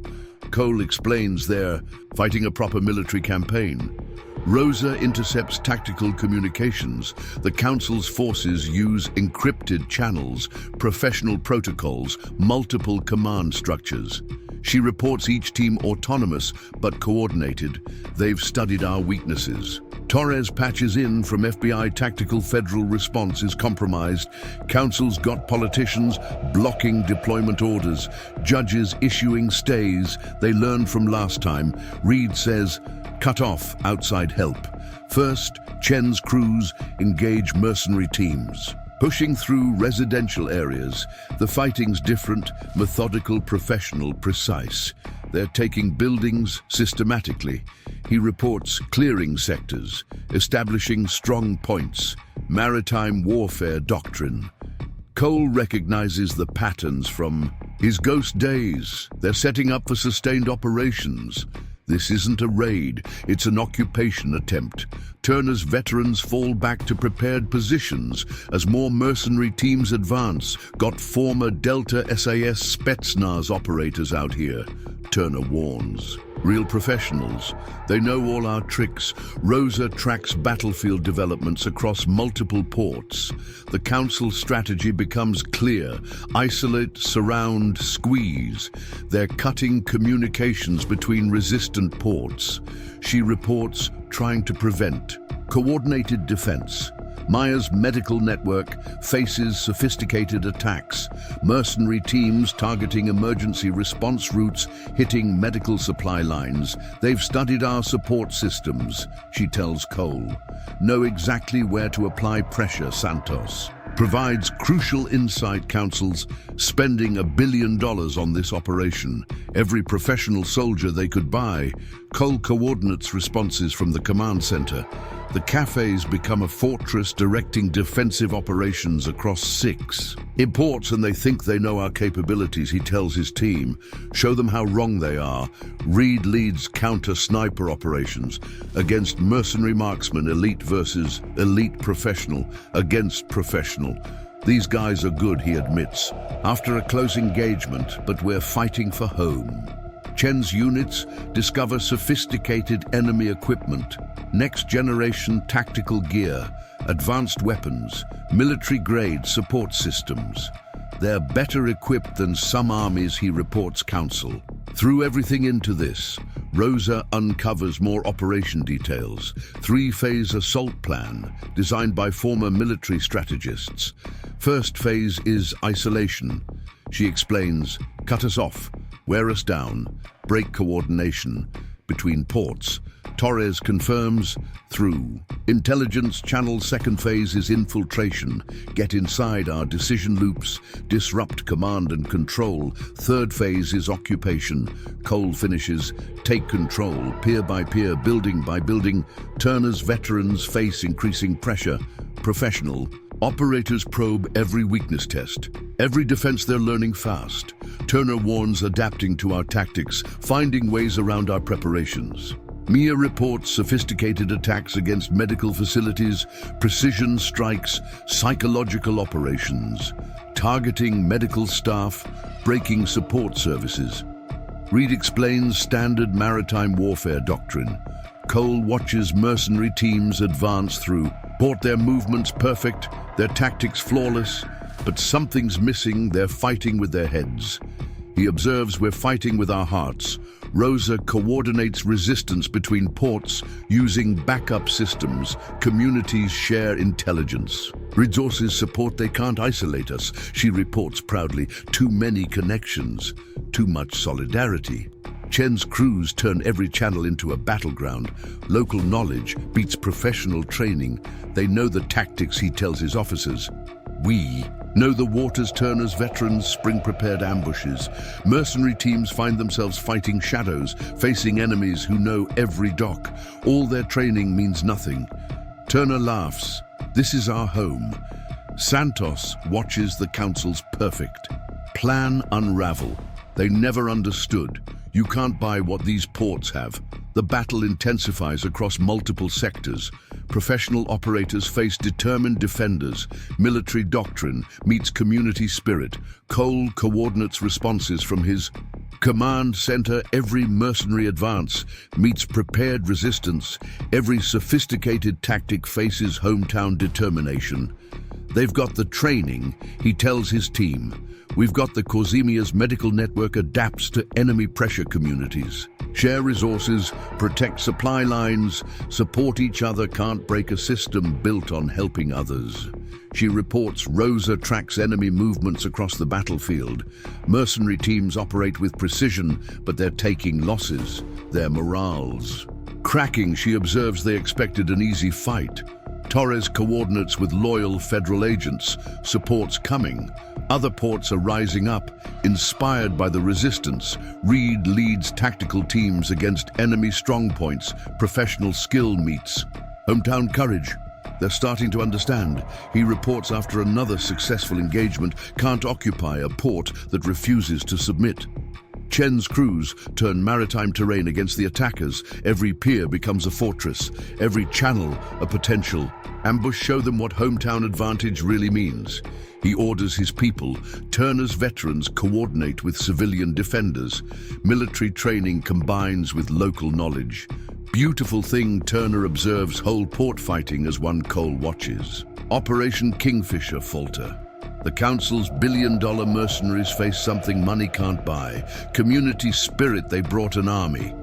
Cole explains they're fighting a proper military campaign. Rosa intercepts tactical communications. The Council's forces use encrypted channels, professional protocols, multiple command structures. She reports each team autonomous but coordinated. They've studied our weaknesses. Torres patches in from FBI. Tactical federal response is compromised. Council's got politicians blocking deployment orders, judges issuing stays. They learned from last time. Reed says, cut off outside help. First, Chen's crews engage mercenary teams. Pushing through residential areas, the fighting's different, methodical, professional, precise. They're taking buildings systematically. He reports clearing sectors, establishing strong points, maritime warfare doctrine. Cole recognizes the patterns from his ghost days. They're setting up for sustained operations. This isn't a raid, it's an occupation attempt. Turner's veterans fall back to prepared positions as more mercenary teams advance. Got former Delta SAS Spetsnaz operators out here, Turner warns. Real professionals. They know all our tricks. Rosa tracks battlefield developments across multiple ports. The Council's strategy becomes clear. Isolate, surround, squeeze. They're cutting communications between resistant ports. She reports trying to prevent. Coordinated defense. Maya's medical network faces sophisticated attacks. Mercenary teams targeting emergency response routes, hitting medical supply lines. They've studied our support systems, she tells Cole. Know exactly where to apply pressure, Santos. Provides crucial insight. Councils spending $1 billion on this operation. Every professional soldier they could buy. Cole coordinates responses from the command center. The cafes become a fortress directing defensive operations across 6 ports, and they think they know our capabilities, he tells his team. Show them how wrong they are. Reed leads counter-sniper operations against mercenary marksmen, elite versus elite, professional against professional. These guys are good, he admits, after a close engagement, but we're fighting for home. Chen's units discover sophisticated enemy equipment, next-generation tactical gear, advanced weapons, military-grade support systems. They're better equipped than some armies, he reports Council. Threw everything into this. Rosa uncovers more operation details. 3-phase assault plan, designed by former military strategists. First phase is isolation. She explains, cut us off, wear us down, break coordination between ports. Torres confirms, through. Intelligence channel. Second phase is infiltration. Get inside our decision loops, disrupt command and control. Third phase is occupation. Cole finishes, take control, peer by peer, building by building. Turner's veterans face increasing pressure. Professional. Operators probe every weakness test. Every defense they're learning fast. Turner warns, adapting to our tactics, finding ways around our preparations. Mia reports sophisticated attacks against medical facilities, precision strikes, psychological operations, targeting medical staff, breaking support services. Reed explains standard maritime warfare doctrine. Cole watches mercenary teams advance through port, their movements perfect, their tactics flawless, but something's missing. They're fighting with their heads. He observes, we're fighting with our hearts. Rosa coordinates resistance between ports using backup systems. Communities share intelligence. Resources support, they can't isolate us, she reports proudly. Too many connections, too much solidarity. Chen's crews turn every channel into a battleground. Local knowledge beats professional training. They know the tactics, he tells his officers. We know the waters. Turner's veterans spring-prepared ambushes. Mercenary teams find themselves fighting shadows, facing enemies who know every dock. All their training means nothing. Turner laughs. This is our home. Santos watches the Council's perfect plan unravel. They never understood. You can't buy what these ports have. The battle intensifies across multiple sectors. Professional operators face determined defenders. Military doctrine meets community spirit. Cole coordinates responses from his command center. Every mercenary advance meets prepared resistance. Every sophisticated tactic faces hometown determination. They've got the training, he tells his team. We've got the Corsimia's medical network adapts to enemy pressure communities. Share resources, protect supply lines, support each other, can't break a system built on helping others. She reports Rosa tracks enemy movements across the battlefield. Mercenary teams operate with precision, but they're taking losses. Their morale's cracking. She observes they expected an easy fight. Torres coordinates with loyal federal agents, supports coming. Other ports are rising up, inspired by the resistance. Reed leads tactical teams against enemy strongpoints, professional skill meets. Hometown courage. They're starting to understand. He reports after another successful engagement can't occupy a port that refuses to submit. Chen's crews turn maritime terrain against the attackers. Every pier becomes a fortress, every channel a potential. Ambush show them what hometown advantage really means. He orders his people. Turner's veterans coordinate with civilian defenders. Military training combines with local knowledge. Beautiful thing, Turner observes whole port fighting as one Cole watches. Operation Kingfisher falter. The Council's billion-dollar mercenaries face something money can't buy. Community spirit. They brought an army.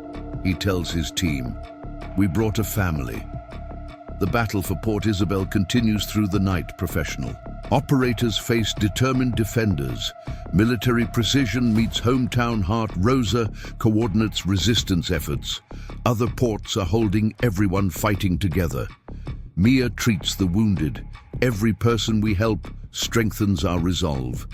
He tells his team, "We brought a family." The battle for Port Isabel continues through the night, professional. Operators face determined defenders. Military precision meets hometown heart. Rosa coordinates resistance efforts. Other ports are holding, everyone fighting together. Mia treats the wounded. Every person we help strengthens our resolve.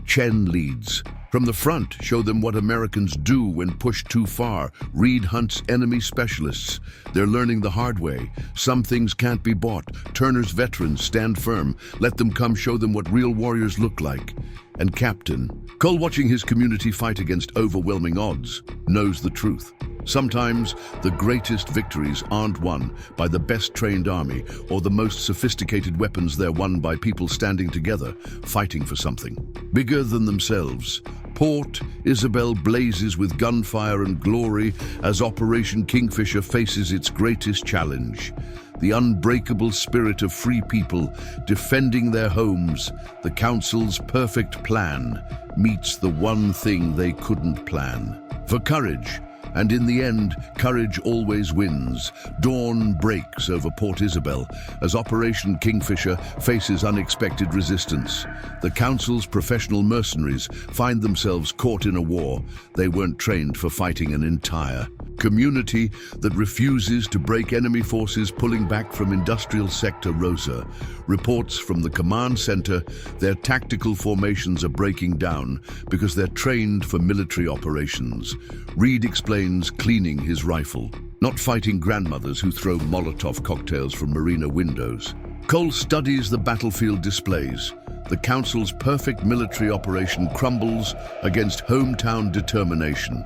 Chen leads. From the front, show them what Americans do when pushed too far. Reed hunts enemy specialists. They're learning the hard way. Some things can't be bought. Turner's veterans stand firm. Let them come, show them what real warriors look like. And Captain, Cole, watching his community fight against overwhelming odds, knows the truth. Sometimes the greatest victories aren't won by the best trained army or the most sophisticated weapons. They're won by people standing together, fighting for something bigger than themselves. Port Isabel blazes with gunfire and glory as Operation Kingfisher faces its greatest challenge. The unbreakable spirit of free people defending their homes. The Council's perfect plan meets the one thing they couldn't plan. For courage. And in the end, courage always wins. Dawn breaks over Port Isabel as Operation Kingfisher faces unexpected resistance. The Council's professional mercenaries find themselves caught in a war. They weren't trained for fighting an entire community that refuses to break. Enemy forces pulling back from industrial sector. Rosa reports from the command center their tactical formations are breaking down because they're trained for military operations. Reed explains, cleaning his rifle, not fighting grandmothers who throw Molotov cocktails from marina windows. Cole studies the battlefield displays. The Council's perfect military operation crumbles against hometown determination.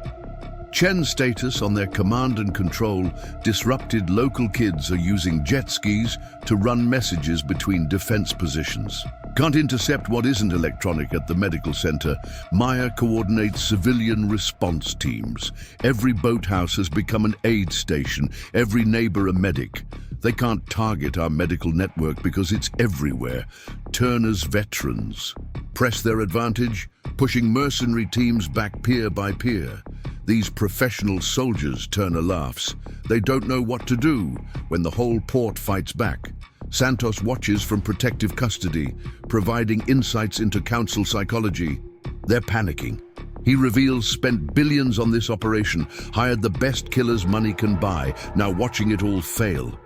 Chen's status on their command and control disrupted. Local kids are using jet skis to run messages between defense positions. Can't intercept what isn't electronic at the medical center. Maya coordinates civilian response teams. Every boathouse has become an aid station, every neighbor a medic. They can't target our medical network because it's everywhere. Turner's veterans press their advantage, pushing mercenary teams back pier by pier. These professional soldiers, Turner laughs. They don't know what to do when the whole port fights back. Santos watches from protective custody, providing insights into Council psychology. They're panicking. He reveals spent billions on this operation, hired the best killers money can buy, now watching it all fail.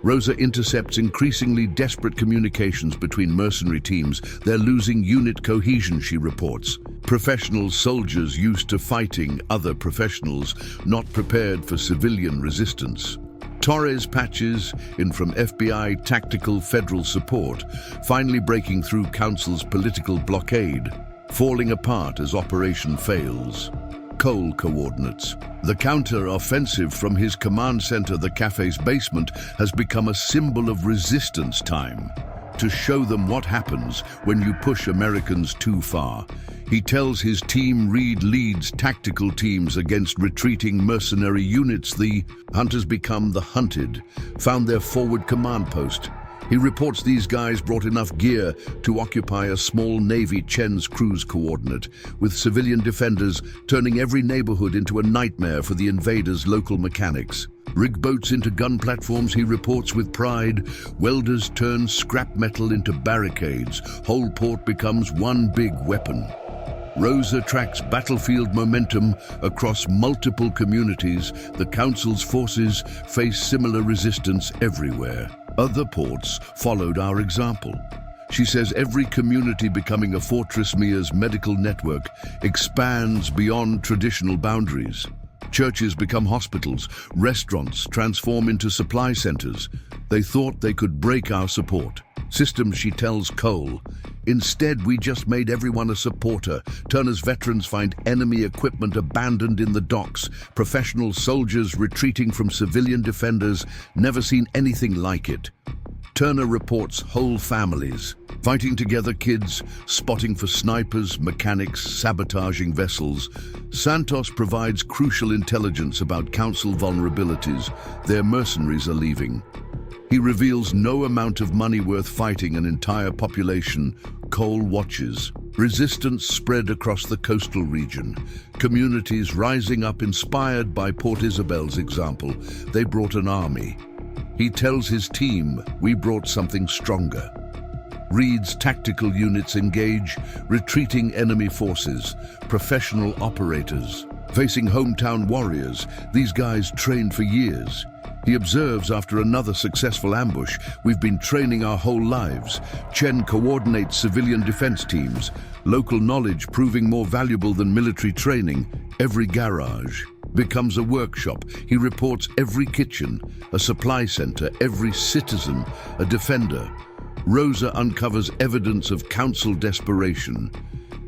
Rosa intercepts increasingly desperate communications between mercenary teams. They're losing unit cohesion, she reports. Professional soldiers used to fighting other professionals, not prepared for civilian resistance. Torres patches in from FBI tactical federal support, finally breaking through Council's political blockade, falling apart as operation fails. Cole coordinates. The counter-offensive from his command center, the cafe's basement, has become a symbol of resistance time. To show them what happens when you push Americans too far. He tells his team Reed leads tactical teams against retreating mercenary units. The hunters become the hunted, found their forward command post. He reports these guys brought enough gear to occupy a small Navy Chen's cruise coordinate, with civilian defenders turning every neighborhood into a nightmare for the invaders' local mechanics. Rig boats into gun platforms, he reports with pride. Welders turn scrap metal into barricades. Whole port becomes one big weapon. Rosa tracks battlefield momentum across multiple communities. The Council's forces face similar resistance everywhere. Other ports followed our example. She says every community becoming a Fortress Mia's medical network expands beyond traditional boundaries. Churches become hospitals, restaurants transform into supply centers. They thought they could break our support. Systems, she tells Cole. Instead, we just made everyone a supporter. Turner's veterans find enemy equipment abandoned in the docks. Professional soldiers retreating from civilian defenders. Never seen anything like it. Turner reports whole families fighting together, kids spotting for snipers, mechanics, sabotaging vessels. Santos provides crucial intelligence about Council vulnerabilities. Their mercenaries are leaving. He reveals no amount of money worth fighting an entire population. Cole watches. Resistance spread across the coastal region. Communities rising up inspired by Port Isabel's example. They brought an army. He tells his team, we brought something stronger. Reed's tactical units engage retreating enemy forces, professional operators. Facing hometown warriors, these guys trained for years. He observes after another successful ambush, we've been training our whole lives. Chen coordinates civilian defense teams, local knowledge proving more valuable than military training. Every garage becomes a workshop. He reports every kitchen, a supply center, every citizen, a defender. Rosa uncovers evidence of council desperation.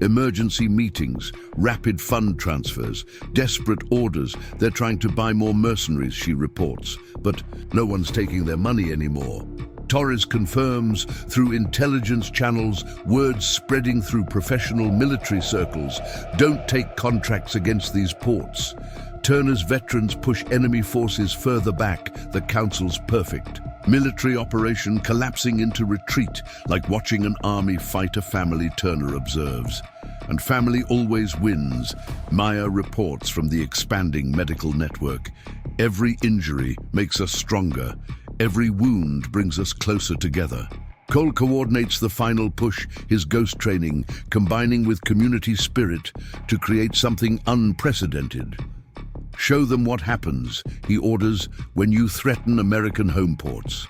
Emergency meetings, rapid fund transfers, desperate orders. They're trying to buy more mercenaries, she reports. But no one's taking their money anymore. Torres confirms through intelligence channels, words spreading through professional military circles. Don't take contracts against these ports. Turner's veterans push enemy forces further back. The council's perfect. Military operation collapsing into retreat, like watching an army fight a family, Turner observes. And family always wins, Maya reports from the expanding medical network. Every injury makes us stronger. Every wound brings us closer together. Cole coordinates the final push, his ghost training, combining with community spirit to create something unprecedented. Show them what happens, he orders, when you threaten American home ports.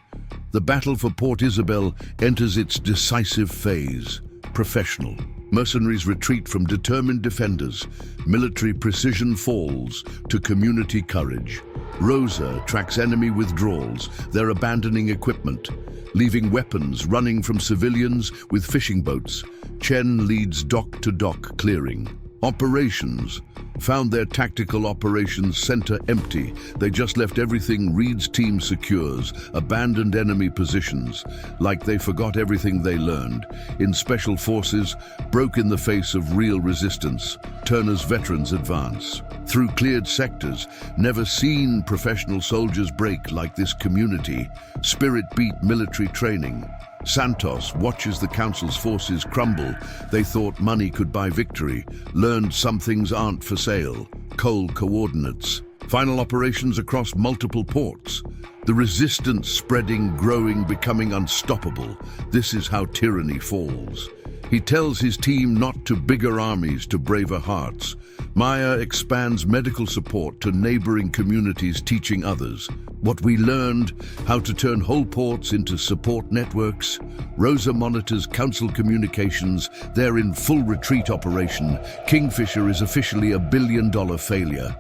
The battle for Port Isabel enters its decisive phase. Professional. Mercenaries retreat from determined defenders. Military precision falls to community courage. Rosa tracks enemy withdrawals. They're abandoning equipment, leaving weapons running from civilians with fishing boats. Chen leads dock-to-dock clearing. Operations. Found their tactical operations center empty. They just left everything Reed's team secures, abandoned enemy positions, like they forgot everything they learned. In special forces, broke in the face of real resistance. Turner's veterans advance. Through cleared sectors, never seen professional soldiers break like this community. Spirit beat military training. Santos watches the council's forces crumble. They thought money could buy victory. Learned some things aren't for sale. Cole coordinates. Final operations across multiple ports. The resistance spreading, growing, becoming unstoppable. This is how tyranny falls. He tells his team not to bigger armies, to braver hearts. Maya expands medical support to neighboring communities, teaching others. What we learned, how to turn whole ports into support networks. Rosa monitors council communications. They're in full retreat operation. Kingfisher is officially a billion-dollar failure.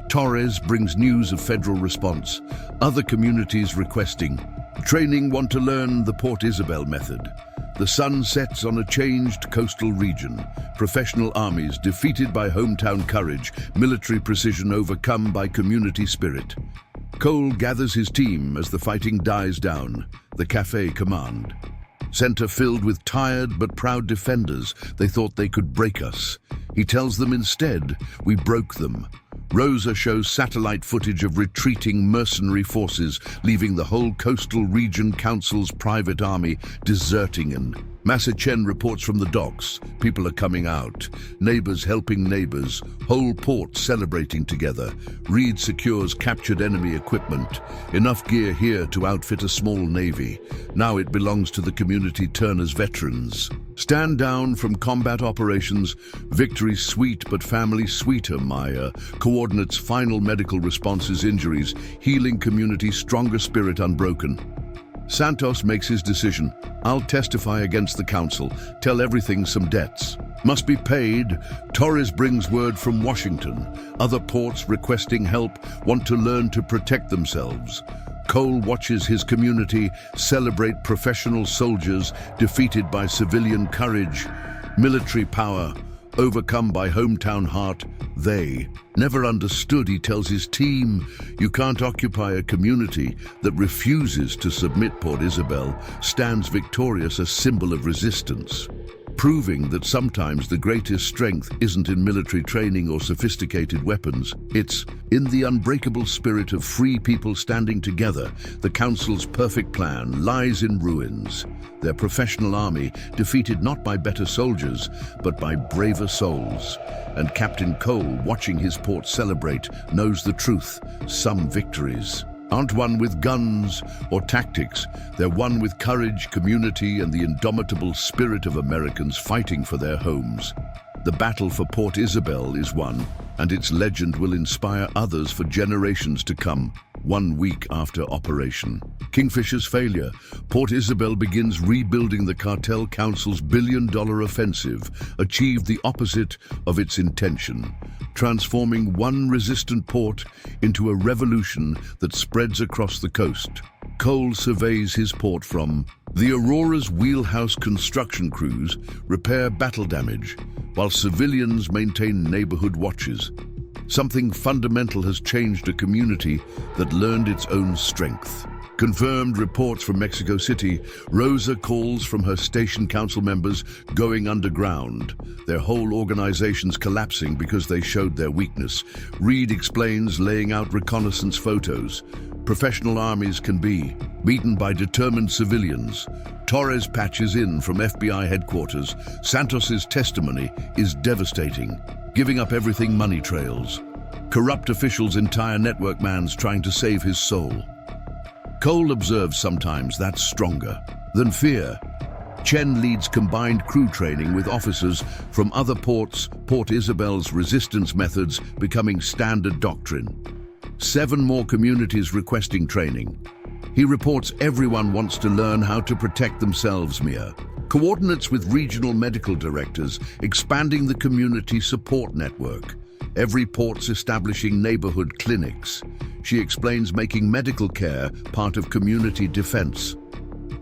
Torres brings news of federal response. Other communities requesting. Training want to learn the Port Isabel method. The sun sets on a changed coastal region. Professional armies defeated by hometown courage, military precision overcome by community spirit. Cole gathers his team as the fighting dies down. The cafe command. Center filled with tired but proud defenders. They thought they could break us. He tells them instead, we broke them. Rosa shows satellite footage of retreating mercenary forces, leaving the whole coastal region council's private army deserting. And Massa Chen reports from the docks. People are coming out. Neighbors helping neighbors. Whole port celebrating together. Reed secures captured enemy equipment. Enough gear here to outfit a small navy. Now it belongs to the community Turner's veterans. Stand down from combat operations. Victory sweet but family sweeter, Maya. Coordinates final medical responses, injuries. Healing community, stronger spirit unbroken. Santos makes his decision. I'll testify against the council, tell everything some debts must be paid. Torres brings word from Washington. Other ports requesting help want to learn to protect themselves. Cole watches his community celebrate professional soldiers defeated by civilian courage, military power, overcome by hometown heart. They never understood, he tells his team. You can't occupy a community that refuses to submit. Port Isabel stands victorious, a symbol of resistance, proving that sometimes the greatest strength isn't in military training or sophisticated weapons. It's in the unbreakable spirit of free people standing together. The Council's perfect plan lies in ruins. Their professional army defeated not by better soldiers, but by braver souls. And Captain Cole, watching his port celebrate, knows the truth. Some victories aren't won with guns or tactics. They're won with courage, community, and the indomitable spirit of Americans fighting for their homes. The battle for Port Isabel is won, and its legend will inspire others for generations to come. 1 week after Operation Kingfisher's failure, Port Isabel begins rebuilding. The Cartel Council's billion-dollar offensive achieved the opposite of its intention, transforming one resistant port into a revolution that spreads across the coast. Cole surveys his port from the Aurora's wheelhouse. Construction crews repair battle damage, while civilians maintain neighborhood watches. Something fundamental has changed a community that learned its own strength. Confirmed reports from Mexico City. Rosa calls from her station council members going underground, their whole organizations collapsing because they showed their weakness. Reed explains, laying out reconnaissance photos. Professional armies can be beaten by determined civilians. Torres patches in from FBI headquarters. Santos's testimony is devastating. Giving up everything money trails. Corrupt officials' entire network man's trying to save his soul. Cole observes sometimes that's stronger than fear. Chen leads combined crew training with officers from other ports. Port Isabel's resistance methods becoming standard doctrine. 7 more communities requesting training. He reports everyone wants to learn how to protect themselves. Mia coordinates with regional medical directors, expanding the community support network. Every port's establishing neighborhood clinics. She explains, making medical care part of community defense.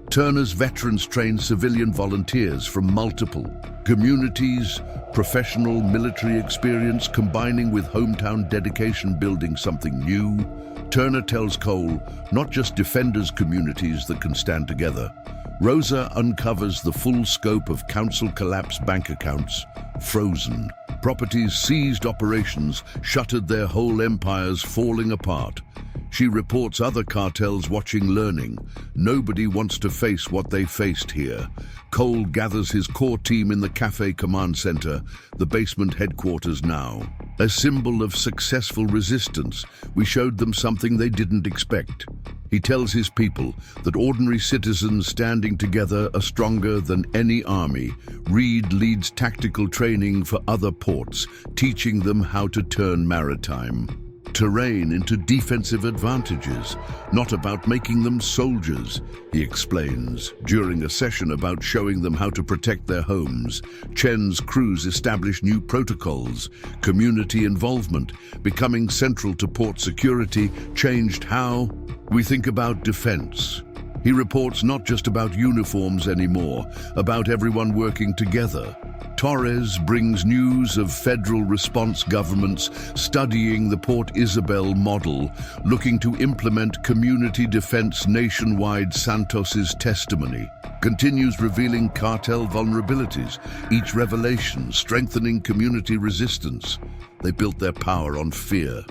Turner's veterans train civilian volunteers from multiple communities, professional military experience combining with hometown dedication, building something new. Turner tells Cole, not just defenders, communities that can stand together. Rosa uncovers the full scope of council collapse, bank accounts frozen, properties seized, operations shuttered, their whole empires falling apart. She reports other cartels watching, learning. Nobody wants to face what they faced here. Cole gathers his core team in the Cafe Command Center, the basement headquarters now. A symbol of successful resistance. We showed them something they didn't expect. He tells his people that ordinary citizens standing together are stronger than any army. Reed leads tactical training for other ports, teaching them how to turn maritime terrain into defensive advantages, not about making them soldiers, he explains. During a session about showing them how to protect their homes, Chen's crews establish new protocols. Community involvement, becoming central to port security, changed how we think about defense. He reports not just about uniforms anymore, about everyone working together. Torres brings news of federal response governments studying the Port Isabel model, looking to implement community defense nationwide. Santos's testimony continues, revealing cartel vulnerabilities, each revelation strengthening community resistance. They built their power on fear.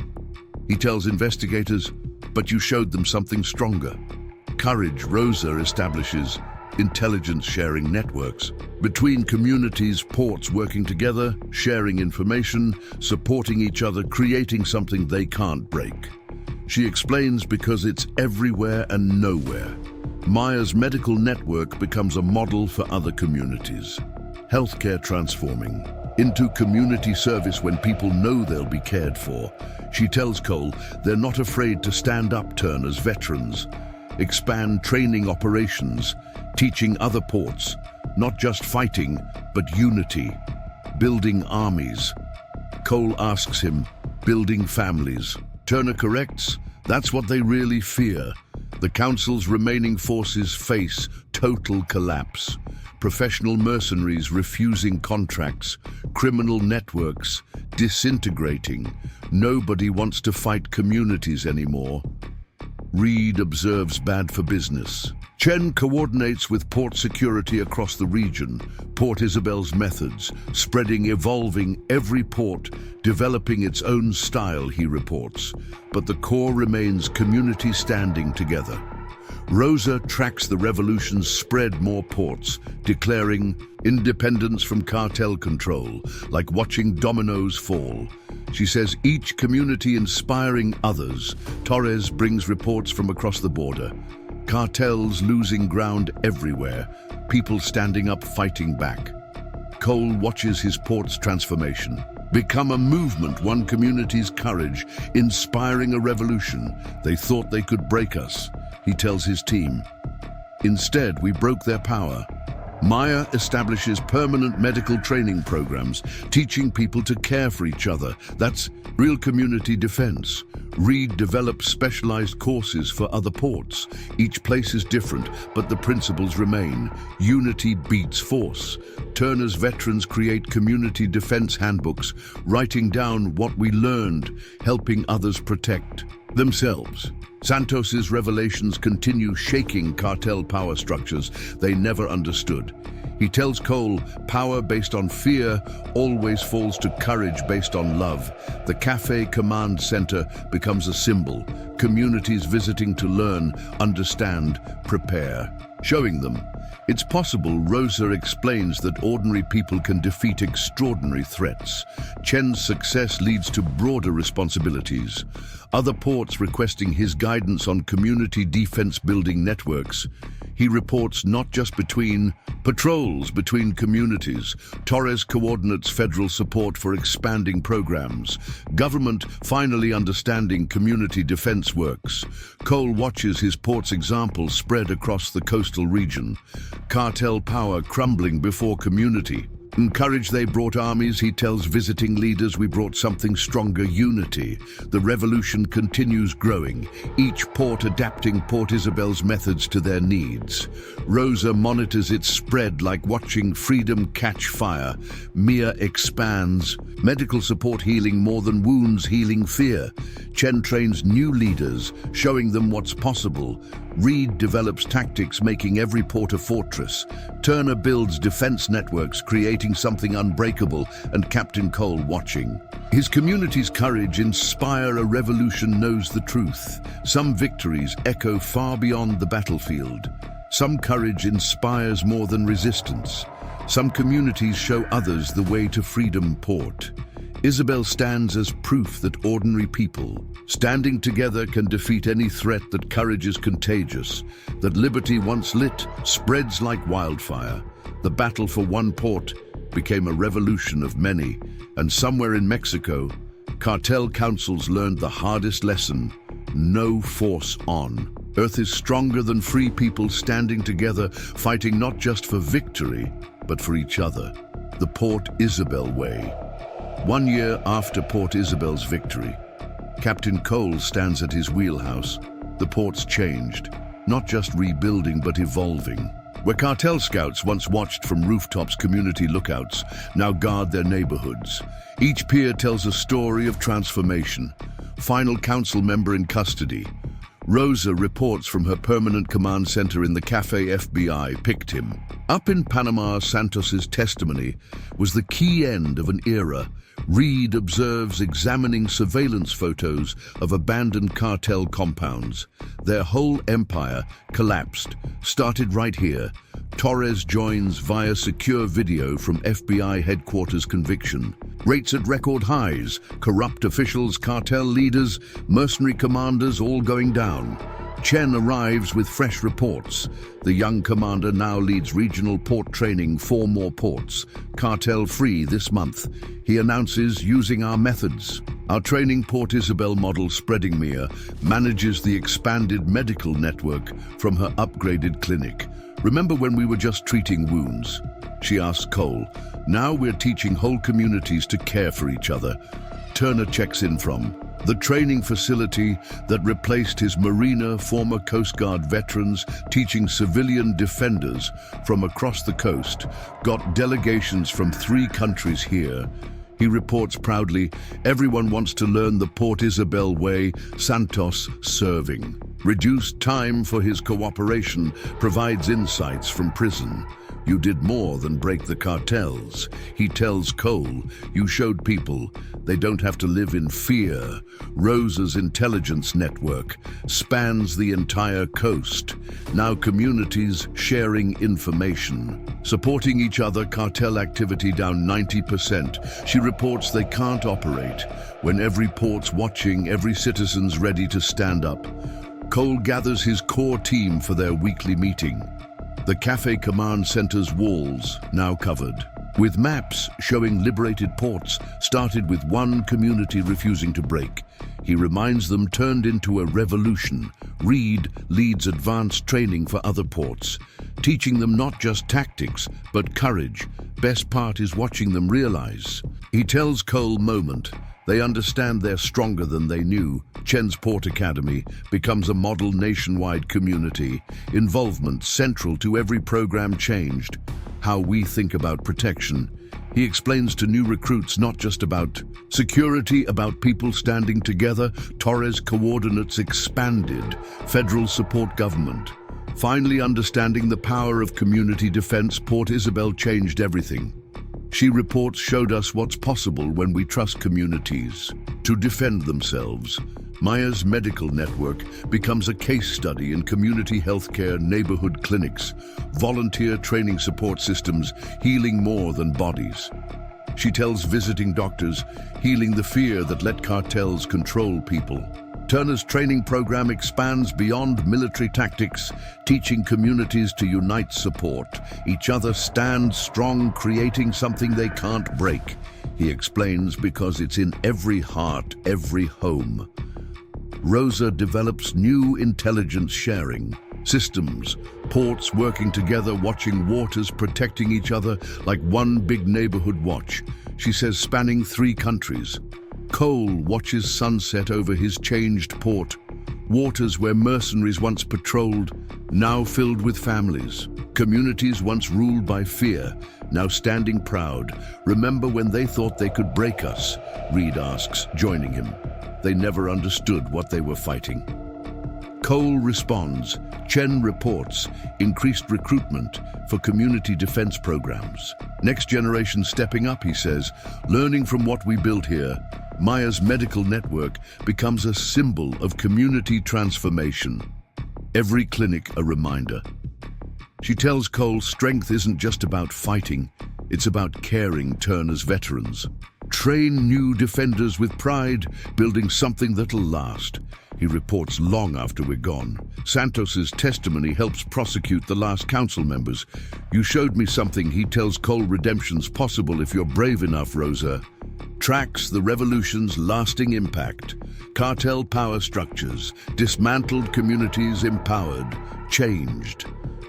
He tells investigators, but you showed them something stronger. Courage. Rosa establishes intelligence sharing networks between communities, ports working together, sharing information, supporting each other, creating something they can't break. She explains, because it's everywhere and nowhere. Maya's medical network becomes a model for other communities. Healthcare transforming into community service when people know they'll be cared for. She tells Cole they're not afraid to stand up. Turner's veterans expand training operations, teaching other ports, not just fighting, but unity, building armies. Cole asks him, building families. Turner corrects, that's what they really fear. The Council's remaining forces face total collapse. Professional mercenaries refusing contracts, criminal networks disintegrating. Nobody wants to fight communities anymore. Reed observes bad for business. Chen coordinates with port security across the region, Port Isabel's methods, spreading, evolving every port, developing its own style, he reports. But the core remains community standing together. Rosa tracks the revolution's spread more ports, declaring independence from cartel control, like watching dominoes fall. She says each community inspiring others. Torres brings reports from across the border. Cartels losing ground everywhere, people standing up fighting back. Cole watches his port's transformation. Become a movement, one community's courage, inspiring a revolution. They thought they could break us, he tells his team. Instead, we broke their power. Maya establishes permanent medical training programs, teaching people to care for each other. That's real community defense. Reed develops specialized courses for other ports. Each place is different, but the principles remain. Unity beats force. Turner's veterans create community defense handbooks, writing down what we learned, helping others protect themselves. Santos's revelations continue shaking cartel power structures they never understood. He tells Cole, power based on fear always falls to courage based on love. The Cafe Command Center becomes a symbol. Communities visiting to learn, understand, prepare. Showing them it's possible, Rosa explains that ordinary people can defeat extraordinary threats. Chen's success leads to broader responsibilities. Other ports requesting his guidance on community defense building networks. He reports not just between patrols, between communities. Torres coordinates federal support for expanding programs. Government finally understanding community defense works. Cole watches his port's example spread across the coastal region. Cartel power crumbling before community. In courage they brought armies, he tells visiting leaders, we brought something stronger, unity. The revolution continues growing, each port adapting Port Isabel's methods to their needs. Rosa monitors its spread like watching freedom catch fire. Mia expands, medical support healing more than wounds, healing fear. Chen trains new leaders, showing them what's possible. Reed develops tactics, making every port a fortress. Turner builds defense networks, creating something unbreakable, and Captain Cole watching. His community's courage inspire a revolution knows the truth. Some victories echo far beyond the battlefield. Some courage inspires more than resistance. Some communities show others the way to freedom port. Isabel stands as proof that ordinary people, standing together, can defeat any threat, that courage is contagious, that liberty once lit spreads like wildfire. The battle for one port became a revolution of many, and somewhere in Mexico, cartel councils learned the hardest lesson: no force on. Earth is stronger than free people standing together, fighting not just for victory, but for each other. The Port Isabel way. 1 year after Port Isabel's victory, Captain Cole stands at his wheelhouse. The port's changed, not just rebuilding but evolving. Where cartel scouts once watched from rooftops, community lookouts now guard their neighborhoods. Each pier tells a story of transformation. Final council member in custody. Rosa reports from her permanent command center in the Cafe. FBI picked him. Up in Panama, Santos's testimony was the key end of an era. Reed observes, examining surveillance photos of abandoned cartel compounds. Their whole empire collapsed, started right here. Torres joins via secure video from FBI headquarters. Conviction rates at record highs, corrupt officials, cartel leaders, mercenary commanders all going down. Chen arrives with fresh reports. The young commander now leads regional port training, 4 more ports. Cartel free this month. He announces, using our methods. Our training Port Isabel model spreading Mia manages the expanded medical network from her upgraded clinic. Remember when we were just treating wounds? She asks Cole. Now we're teaching whole communities to care for each other. Turner checks in from the training facility that replaced his Marina former Coast Guard veterans, teaching civilian defenders from across the coast. Got delegations from 3 countries here. He reports proudly, everyone wants to learn the Port Isabel way, Santos serving. Reduced time for his cooperation, provides insights from prison. You did more than break the cartels. He tells Cole, you showed people they don't have to live in fear. Rosa's intelligence network spans the entire coast. Now communities sharing information. Supporting each other, cartel activity down 90%. She reports they can't operate when every port's watching, every citizen's ready to stand up. Cole gathers his core team for their weekly meeting. The Cafe Command Center's walls now covered, with maps showing liberated ports started with one community refusing to break. He reminds them turned into a revolution. Reed leads advanced training for other ports, teaching them not just tactics, but courage. Best part is watching them realize. He tells Cole moment, they understand they're stronger than they knew. Chen's Port Academy becomes a model nationwide community. Involvement central to every program changed. How we think about protection. He explains to new recruits not just about security, about people standing together. Torres coordinates expanded. Federal support government. Finally understanding the power of community defense, Port Isabel changed everything. She reports showed us what's possible when we trust communities to defend themselves. Maya's medical network becomes a case study in community healthcare, neighborhood clinics, volunteer training support systems, healing more than bodies. She tells visiting doctors, healing the fear that let cartels control people. Turner's training program expands beyond military tactics, teaching communities to unite, support each other, stand strong, creating something they can't break. He explains because it's in every heart, every home. Rosa develops new intelligence sharing systems, ports working together, watching waters, protecting each other like one big neighborhood watch. She says spanning 3 countries. Cole watches sunset over his changed port. Waters where mercenaries once patrolled, now filled with families. Communities once ruled by fear, now standing proud. Remember when they thought they could break us? Reed asks, joining him. They never understood what they were fighting. Cole responds. Chen reports increased recruitment for community defense programs. Next generation stepping up, he says, learning from what we built here. Maya's medical network becomes a symbol of community transformation. Every clinic a reminder. She tells Cole strength isn't just about fighting, it's about caring. Turner's veterans train new defenders with pride, building something that'll last. He reports long after we're gone. Santos's testimony helps prosecute the last council members. You showed me something, he tells Cole, redemption's possible if you're brave enough, Rosa. Tracks the revolution's lasting impact. Cartel power structures, dismantled communities empowered, changed.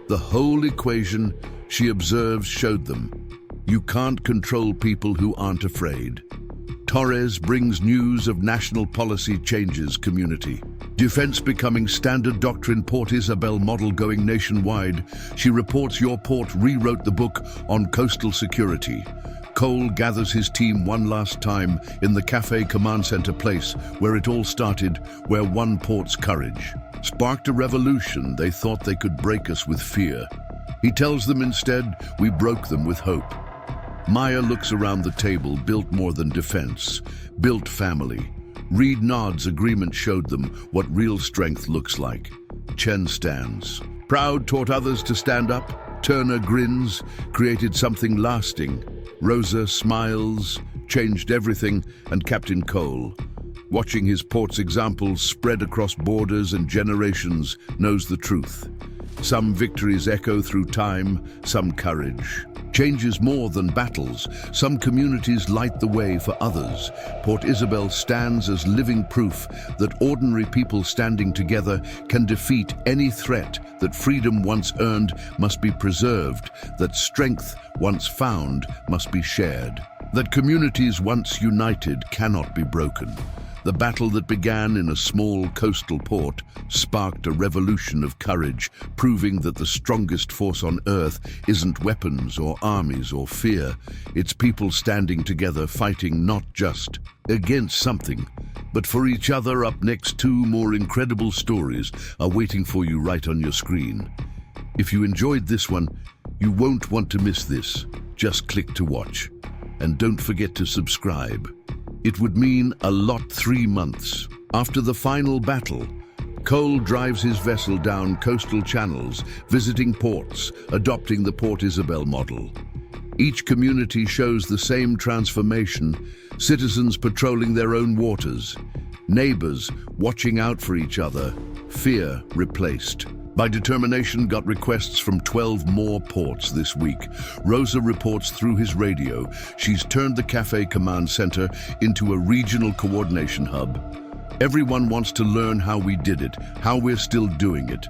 The whole equation, she observes, showed them. You can't control people who aren't afraid. Torres brings news of national policy changes community. Defense becoming standard doctrine, Port Isabel model going nationwide. She reports your port rewrote the book on coastal security. Cole gathers his team one last time in the Cafe Command Center place where it all started, where one port's courage sparked a revolution. They thought they could break us with fear. He tells them instead, we broke them with hope. Maya looks around the table, built more than defense, built family. Reed nods, agreement showed them what real strength looks like. Chen stands. Proud, taught others to stand up. Turner grins, created something lasting. Rosa smiles, changed everything, and Captain Cole, watching his port's examples spread across borders and generations, knows the truth. Some victories echo through time, some courage. Changes more than battles. Some communities light the way for others. Port Isabel stands as living proof that ordinary people standing together can defeat any threat, that freedom once earned must be preserved, that strength once found must be shared, that communities once united cannot be broken. The battle that began in a small coastal port sparked a revolution of courage, proving that the strongest force on earth isn't weapons or armies or fear. It's people standing together, fighting not just against something, but for each other. Up next, two more incredible stories are waiting for you right on your screen. If you enjoyed this one, you won't want to miss this. Just click to watch. And don't forget to subscribe. It would mean a lot. 3 months after the final battle, Cole drives his vessel down coastal channels, visiting ports, adopting the Port Isabel model. Each community shows the same transformation: citizens patrolling their own waters, neighbors watching out for each other, fear replaced by determination. Got requests from 12 more ports this week. Rosa reports through his radio she's turned the Cafe Command Center into a regional coordination hub. Everyone wants to learn how we did it, how we're still doing it.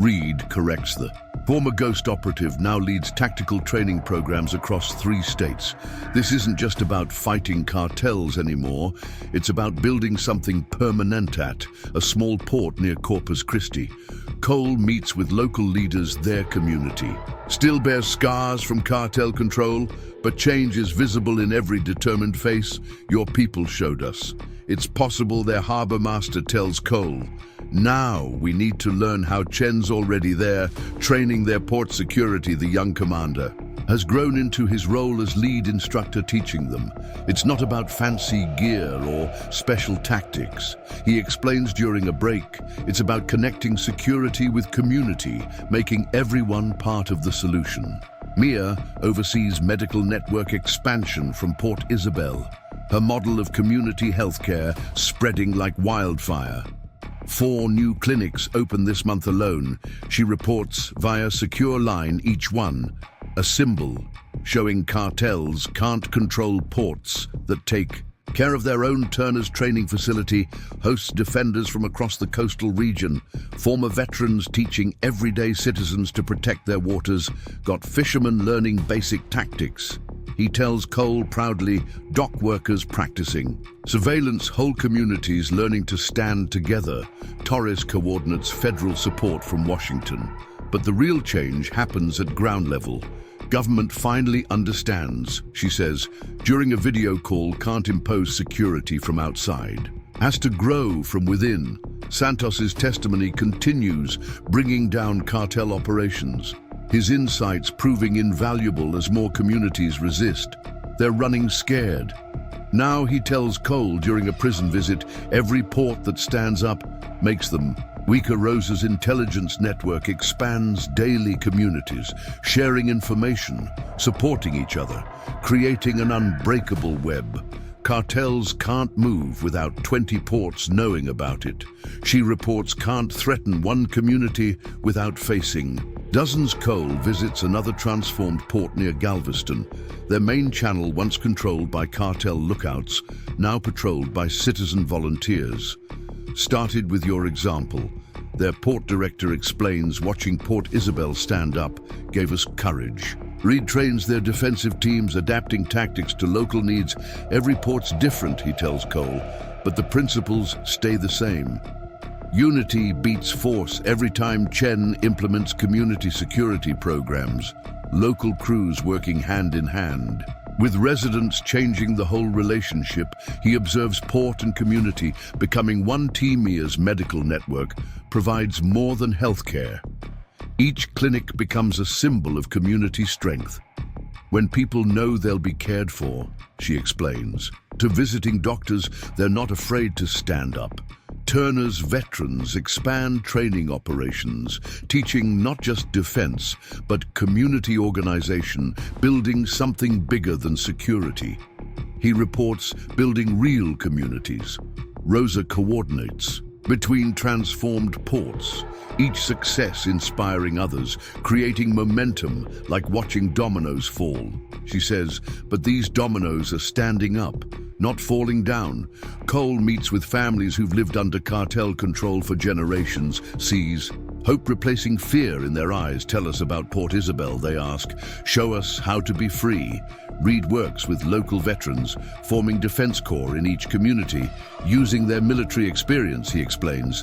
Reed corrects the former Ghost operative, now leads tactical training programs across 3 states. This isn't just about fighting cartels anymore. It's about building something permanent at a small port near Corpus Christi. Cole meets with local leaders. Their community still bears scars from cartel control, but change is visible in every determined face. Your people showed us it's possible, their harbor master tells Cole. Now we need to learn how. Chen's already there, training their port security. The young commander has grown into his role as lead instructor, teaching them. It's not about fancy gear or special tactics. He explains during a break, it's about connecting security with community, making everyone part of the solution. Mia oversees medical network expansion from Port Isabel, her model of community healthcare spreading like wildfire. 4 new clinics open this month alone. She reports via secure line, each one a symbol showing cartels can't control ports that take care of their own. Turner's training facility hosts defenders from across the coastal region, former veterans teaching everyday citizens to protect their waters. Got fishermen learning basic tactics. He tells Cole proudly, dock workers practicing surveillance, whole communities learning to stand together. Torres coordinates federal support from Washington. But the real change happens at ground level. Government finally understands, she says, during a video call, can't impose security from outside. Has to grow from within. Santos's testimony continues, bringing down cartel operations. His insights proving invaluable as more communities resist. They're running scared. Now, he tells Cole during a prison visit, every port that stands up makes them weaker. Rosa's intelligence network expands daily, communities sharing information, supporting each other, creating an unbreakable web. Cartels can't move without 20 ports knowing about it. She reports can't threaten one community without facing dozens. Cole visits another transformed port near Galveston. Their main channel, once controlled by cartel lookouts, now patrolled by citizen volunteers. Started with your example. Their port director explains, watching Port Isabel stand up gave us courage. Reed trains their defensive teams, adapting tactics to local needs. Every port's different, he tells Cole, but the principles stay the same. Unity beats force every time. Chen implements community security programs, local crews working hand in hand. With residents changing the whole relationship, he observes port and community becoming one team. Mia's medical network provides more than healthcare. Each clinic becomes a symbol of community strength. When people know they'll be cared for, she explains. To visiting doctors, they're not afraid to stand up. Turner's veterans expand training operations, teaching not just defense, but community organization, building something bigger than security. He reports building real communities. Rosa coordinates between transformed ports, each success inspiring others, creating momentum like watching dominoes fall. She says, but these dominoes are standing up, not falling down. Cole meets with families who've lived under cartel control for generations, sees hope replacing fear in their eyes. Tell us about Port Isabel, they ask. Show us how to be free. Reed works with local veterans, forming defense corps in each community, using their military experience, he explains.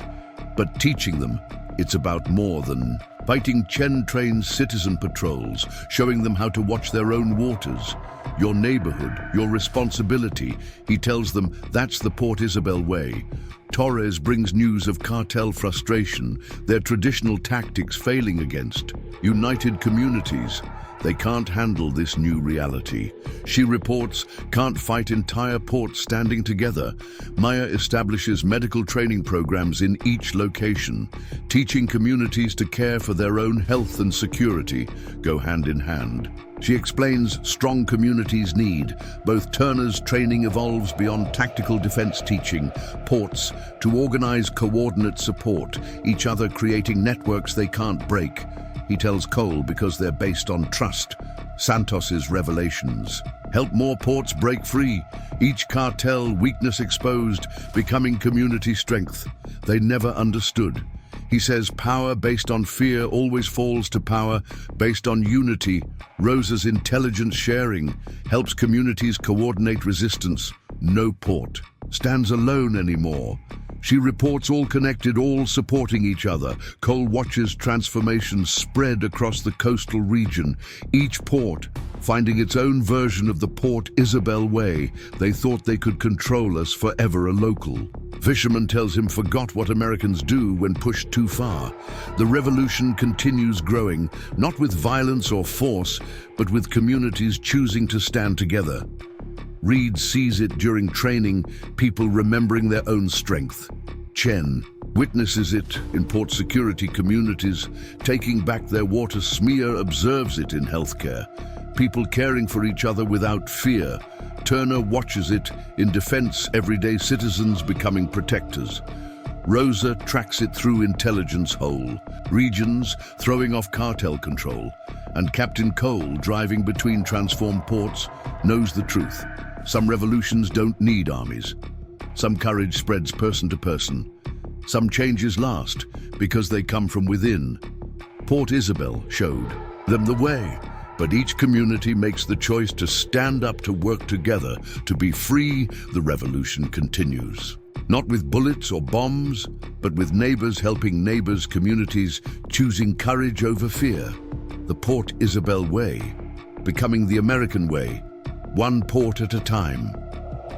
But teaching them, it's about more than fighting. Chen trains citizen patrols, showing them how to watch their own waters. Your neighborhood, your responsibility. He tells them that's the Port Isabel way. Torres brings news of cartel frustration, their traditional tactics failing against united communities. They can't handle this new reality. She reports, can't fight entire ports standing together. Maya establishes medical training programs in each location, teaching communities to care for their own health and security go hand in hand. She explains strong communities need. Both Turner's training evolves beyond tactical defense teaching, ports to organize coordinate support, each other creating networks they can't break. He tells Cole because they're based on trust. Santos's revelations help more ports break free, each cartel weakness exposed, becoming community strength they never understood. He says power based on fear always falls to power based on unity. Rosa's intelligence sharing helps communities coordinate resistance. No port stands alone anymore. She reports all connected, all supporting each other. Cole watches transformations spread across the coastal region, each port finding its own version of the Port Isabel way. They thought they could control us forever, a local. Fisherman tells him forgot what Americans do when pushed too far. The revolution continues growing, not with violence or force, but with communities choosing to stand together. Reed sees it during training, people remembering their own strength. Chen witnesses it in port security communities, taking back their water. Smear observes it in healthcare, people caring for each other without fear. Turner watches it in defense, everyday citizens becoming protectors. Rosa tracks it through intelligence hole, regions throwing off cartel control, and Captain Cole, driving between transformed ports, knows the truth. Some revolutions don't need armies. Some courage spreads person to person. Some changes last because they come from within. Port Isabel showed them the way, but each community makes the choice to stand up, to work together, to be free. The revolution continues. Not with bullets or bombs, but with neighbors helping neighbors, communities choosing courage over fear. The Port Isabel way, becoming the American way, one port at a time.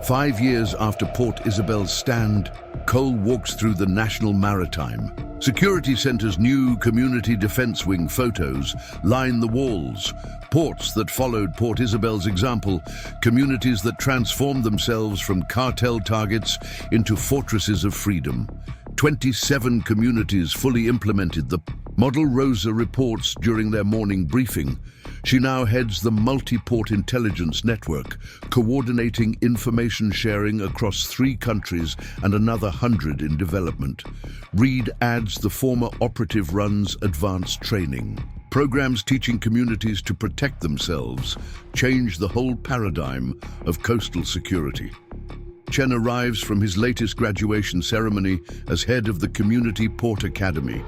5 years after Port Isabel's stand, Cole walks through the National Maritime. Security Center's new Community Defense Wing photos line the walls. Ports that followed Port Isabel's example, communities that transformed themselves from cartel targets into fortresses of freedom. 27 communities fully implemented the model. Rosa reports during their morning briefing. She now heads the multi-port intelligence network, coordinating information sharing across 3 countries and another 100 in development. Reed adds the former operative runs advanced training. Programs teaching communities to protect themselves change the whole paradigm of coastal security. Chen arrives from his latest graduation ceremony as head of the Community Port Academy.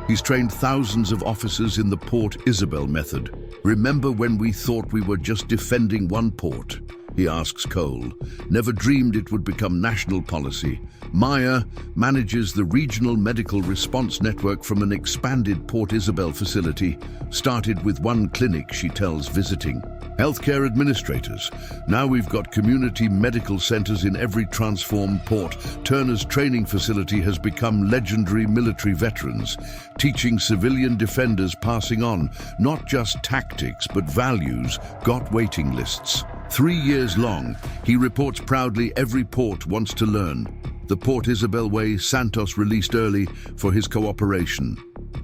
He's trained thousands of officers in the Port Isabel method. Remember when we thought we were just defending one port? He asks Cole. Never dreamed it would become national policy. Maya manages the regional medical response network from an expanded Port Isabel facility. Started with 1 clinic, she tells visiting healthcare administrators. Now we've got community medical centers in every transformed port. Turner's training facility has become legendary military veterans, teaching civilian defenders, passing on not just tactics but values. Got waiting lists 3 years long. He reports proudly every port wants to learn. The Port Isabel way, Santos released early for his cooperation.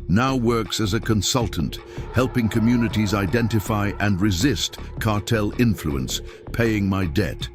Now works as a consultant, helping communities identify and resist cartel influence, paying my debt.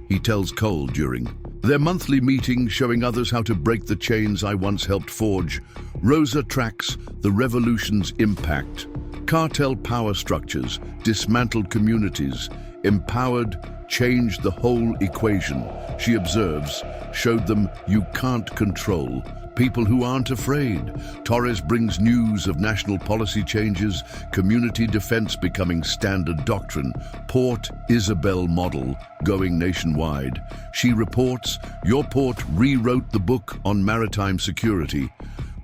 He tells Cole during Their monthly meeting showing others how to break the chains I once helped forge. Rosa tracks the revolution's impact. Cartel power structures, dismantled communities, empowered, changed the whole equation. She observes, showed them you can't control people who aren't afraid. Torres brings news of national policy changes, community defense becoming standard doctrine, Port Isabel model going nationwide. She reports, your port rewrote the book on maritime security.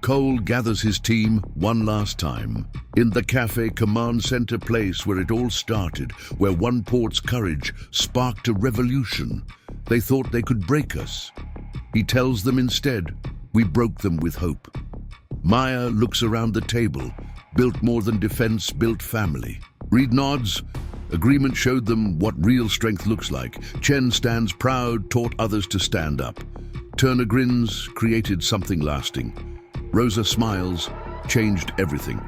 Cole gathers his team one last time. In the cafe command center place where it all started, where one port's courage sparked a revolution. They thought they could break us. He tells them instead, we broke them with hope. Maya looks around the table, built more than defense, built family. Reed nods. Agreement showed them what real strength looks like. Chen stands proud, taught others to stand up. Turner grins, created something lasting. Rosa smiles, changed everything.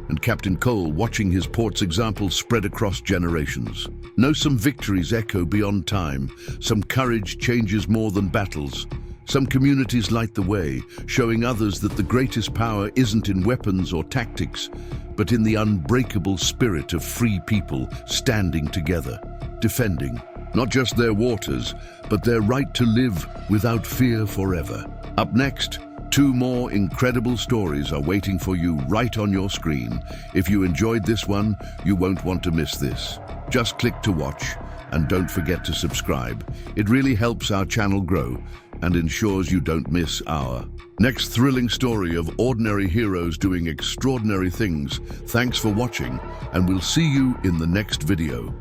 And Captain Cole, watching his port's example spread across generations. Know some victories echo beyond time. Some courage changes more than battles. Some communities light the way, showing others that the greatest power isn't in weapons or tactics, but in the unbreakable spirit of free people standing together, defending not just their waters, but their right to live without fear forever. Up next, 2 more incredible stories are waiting for you right on your screen. If you enjoyed this one, you won't want to miss this. Just click to watch and don't forget to subscribe. It really helps our channel grow and ensures you don't miss our next thrilling story of ordinary heroes doing extraordinary things. Thanks for watching, and we'll see you in the next video.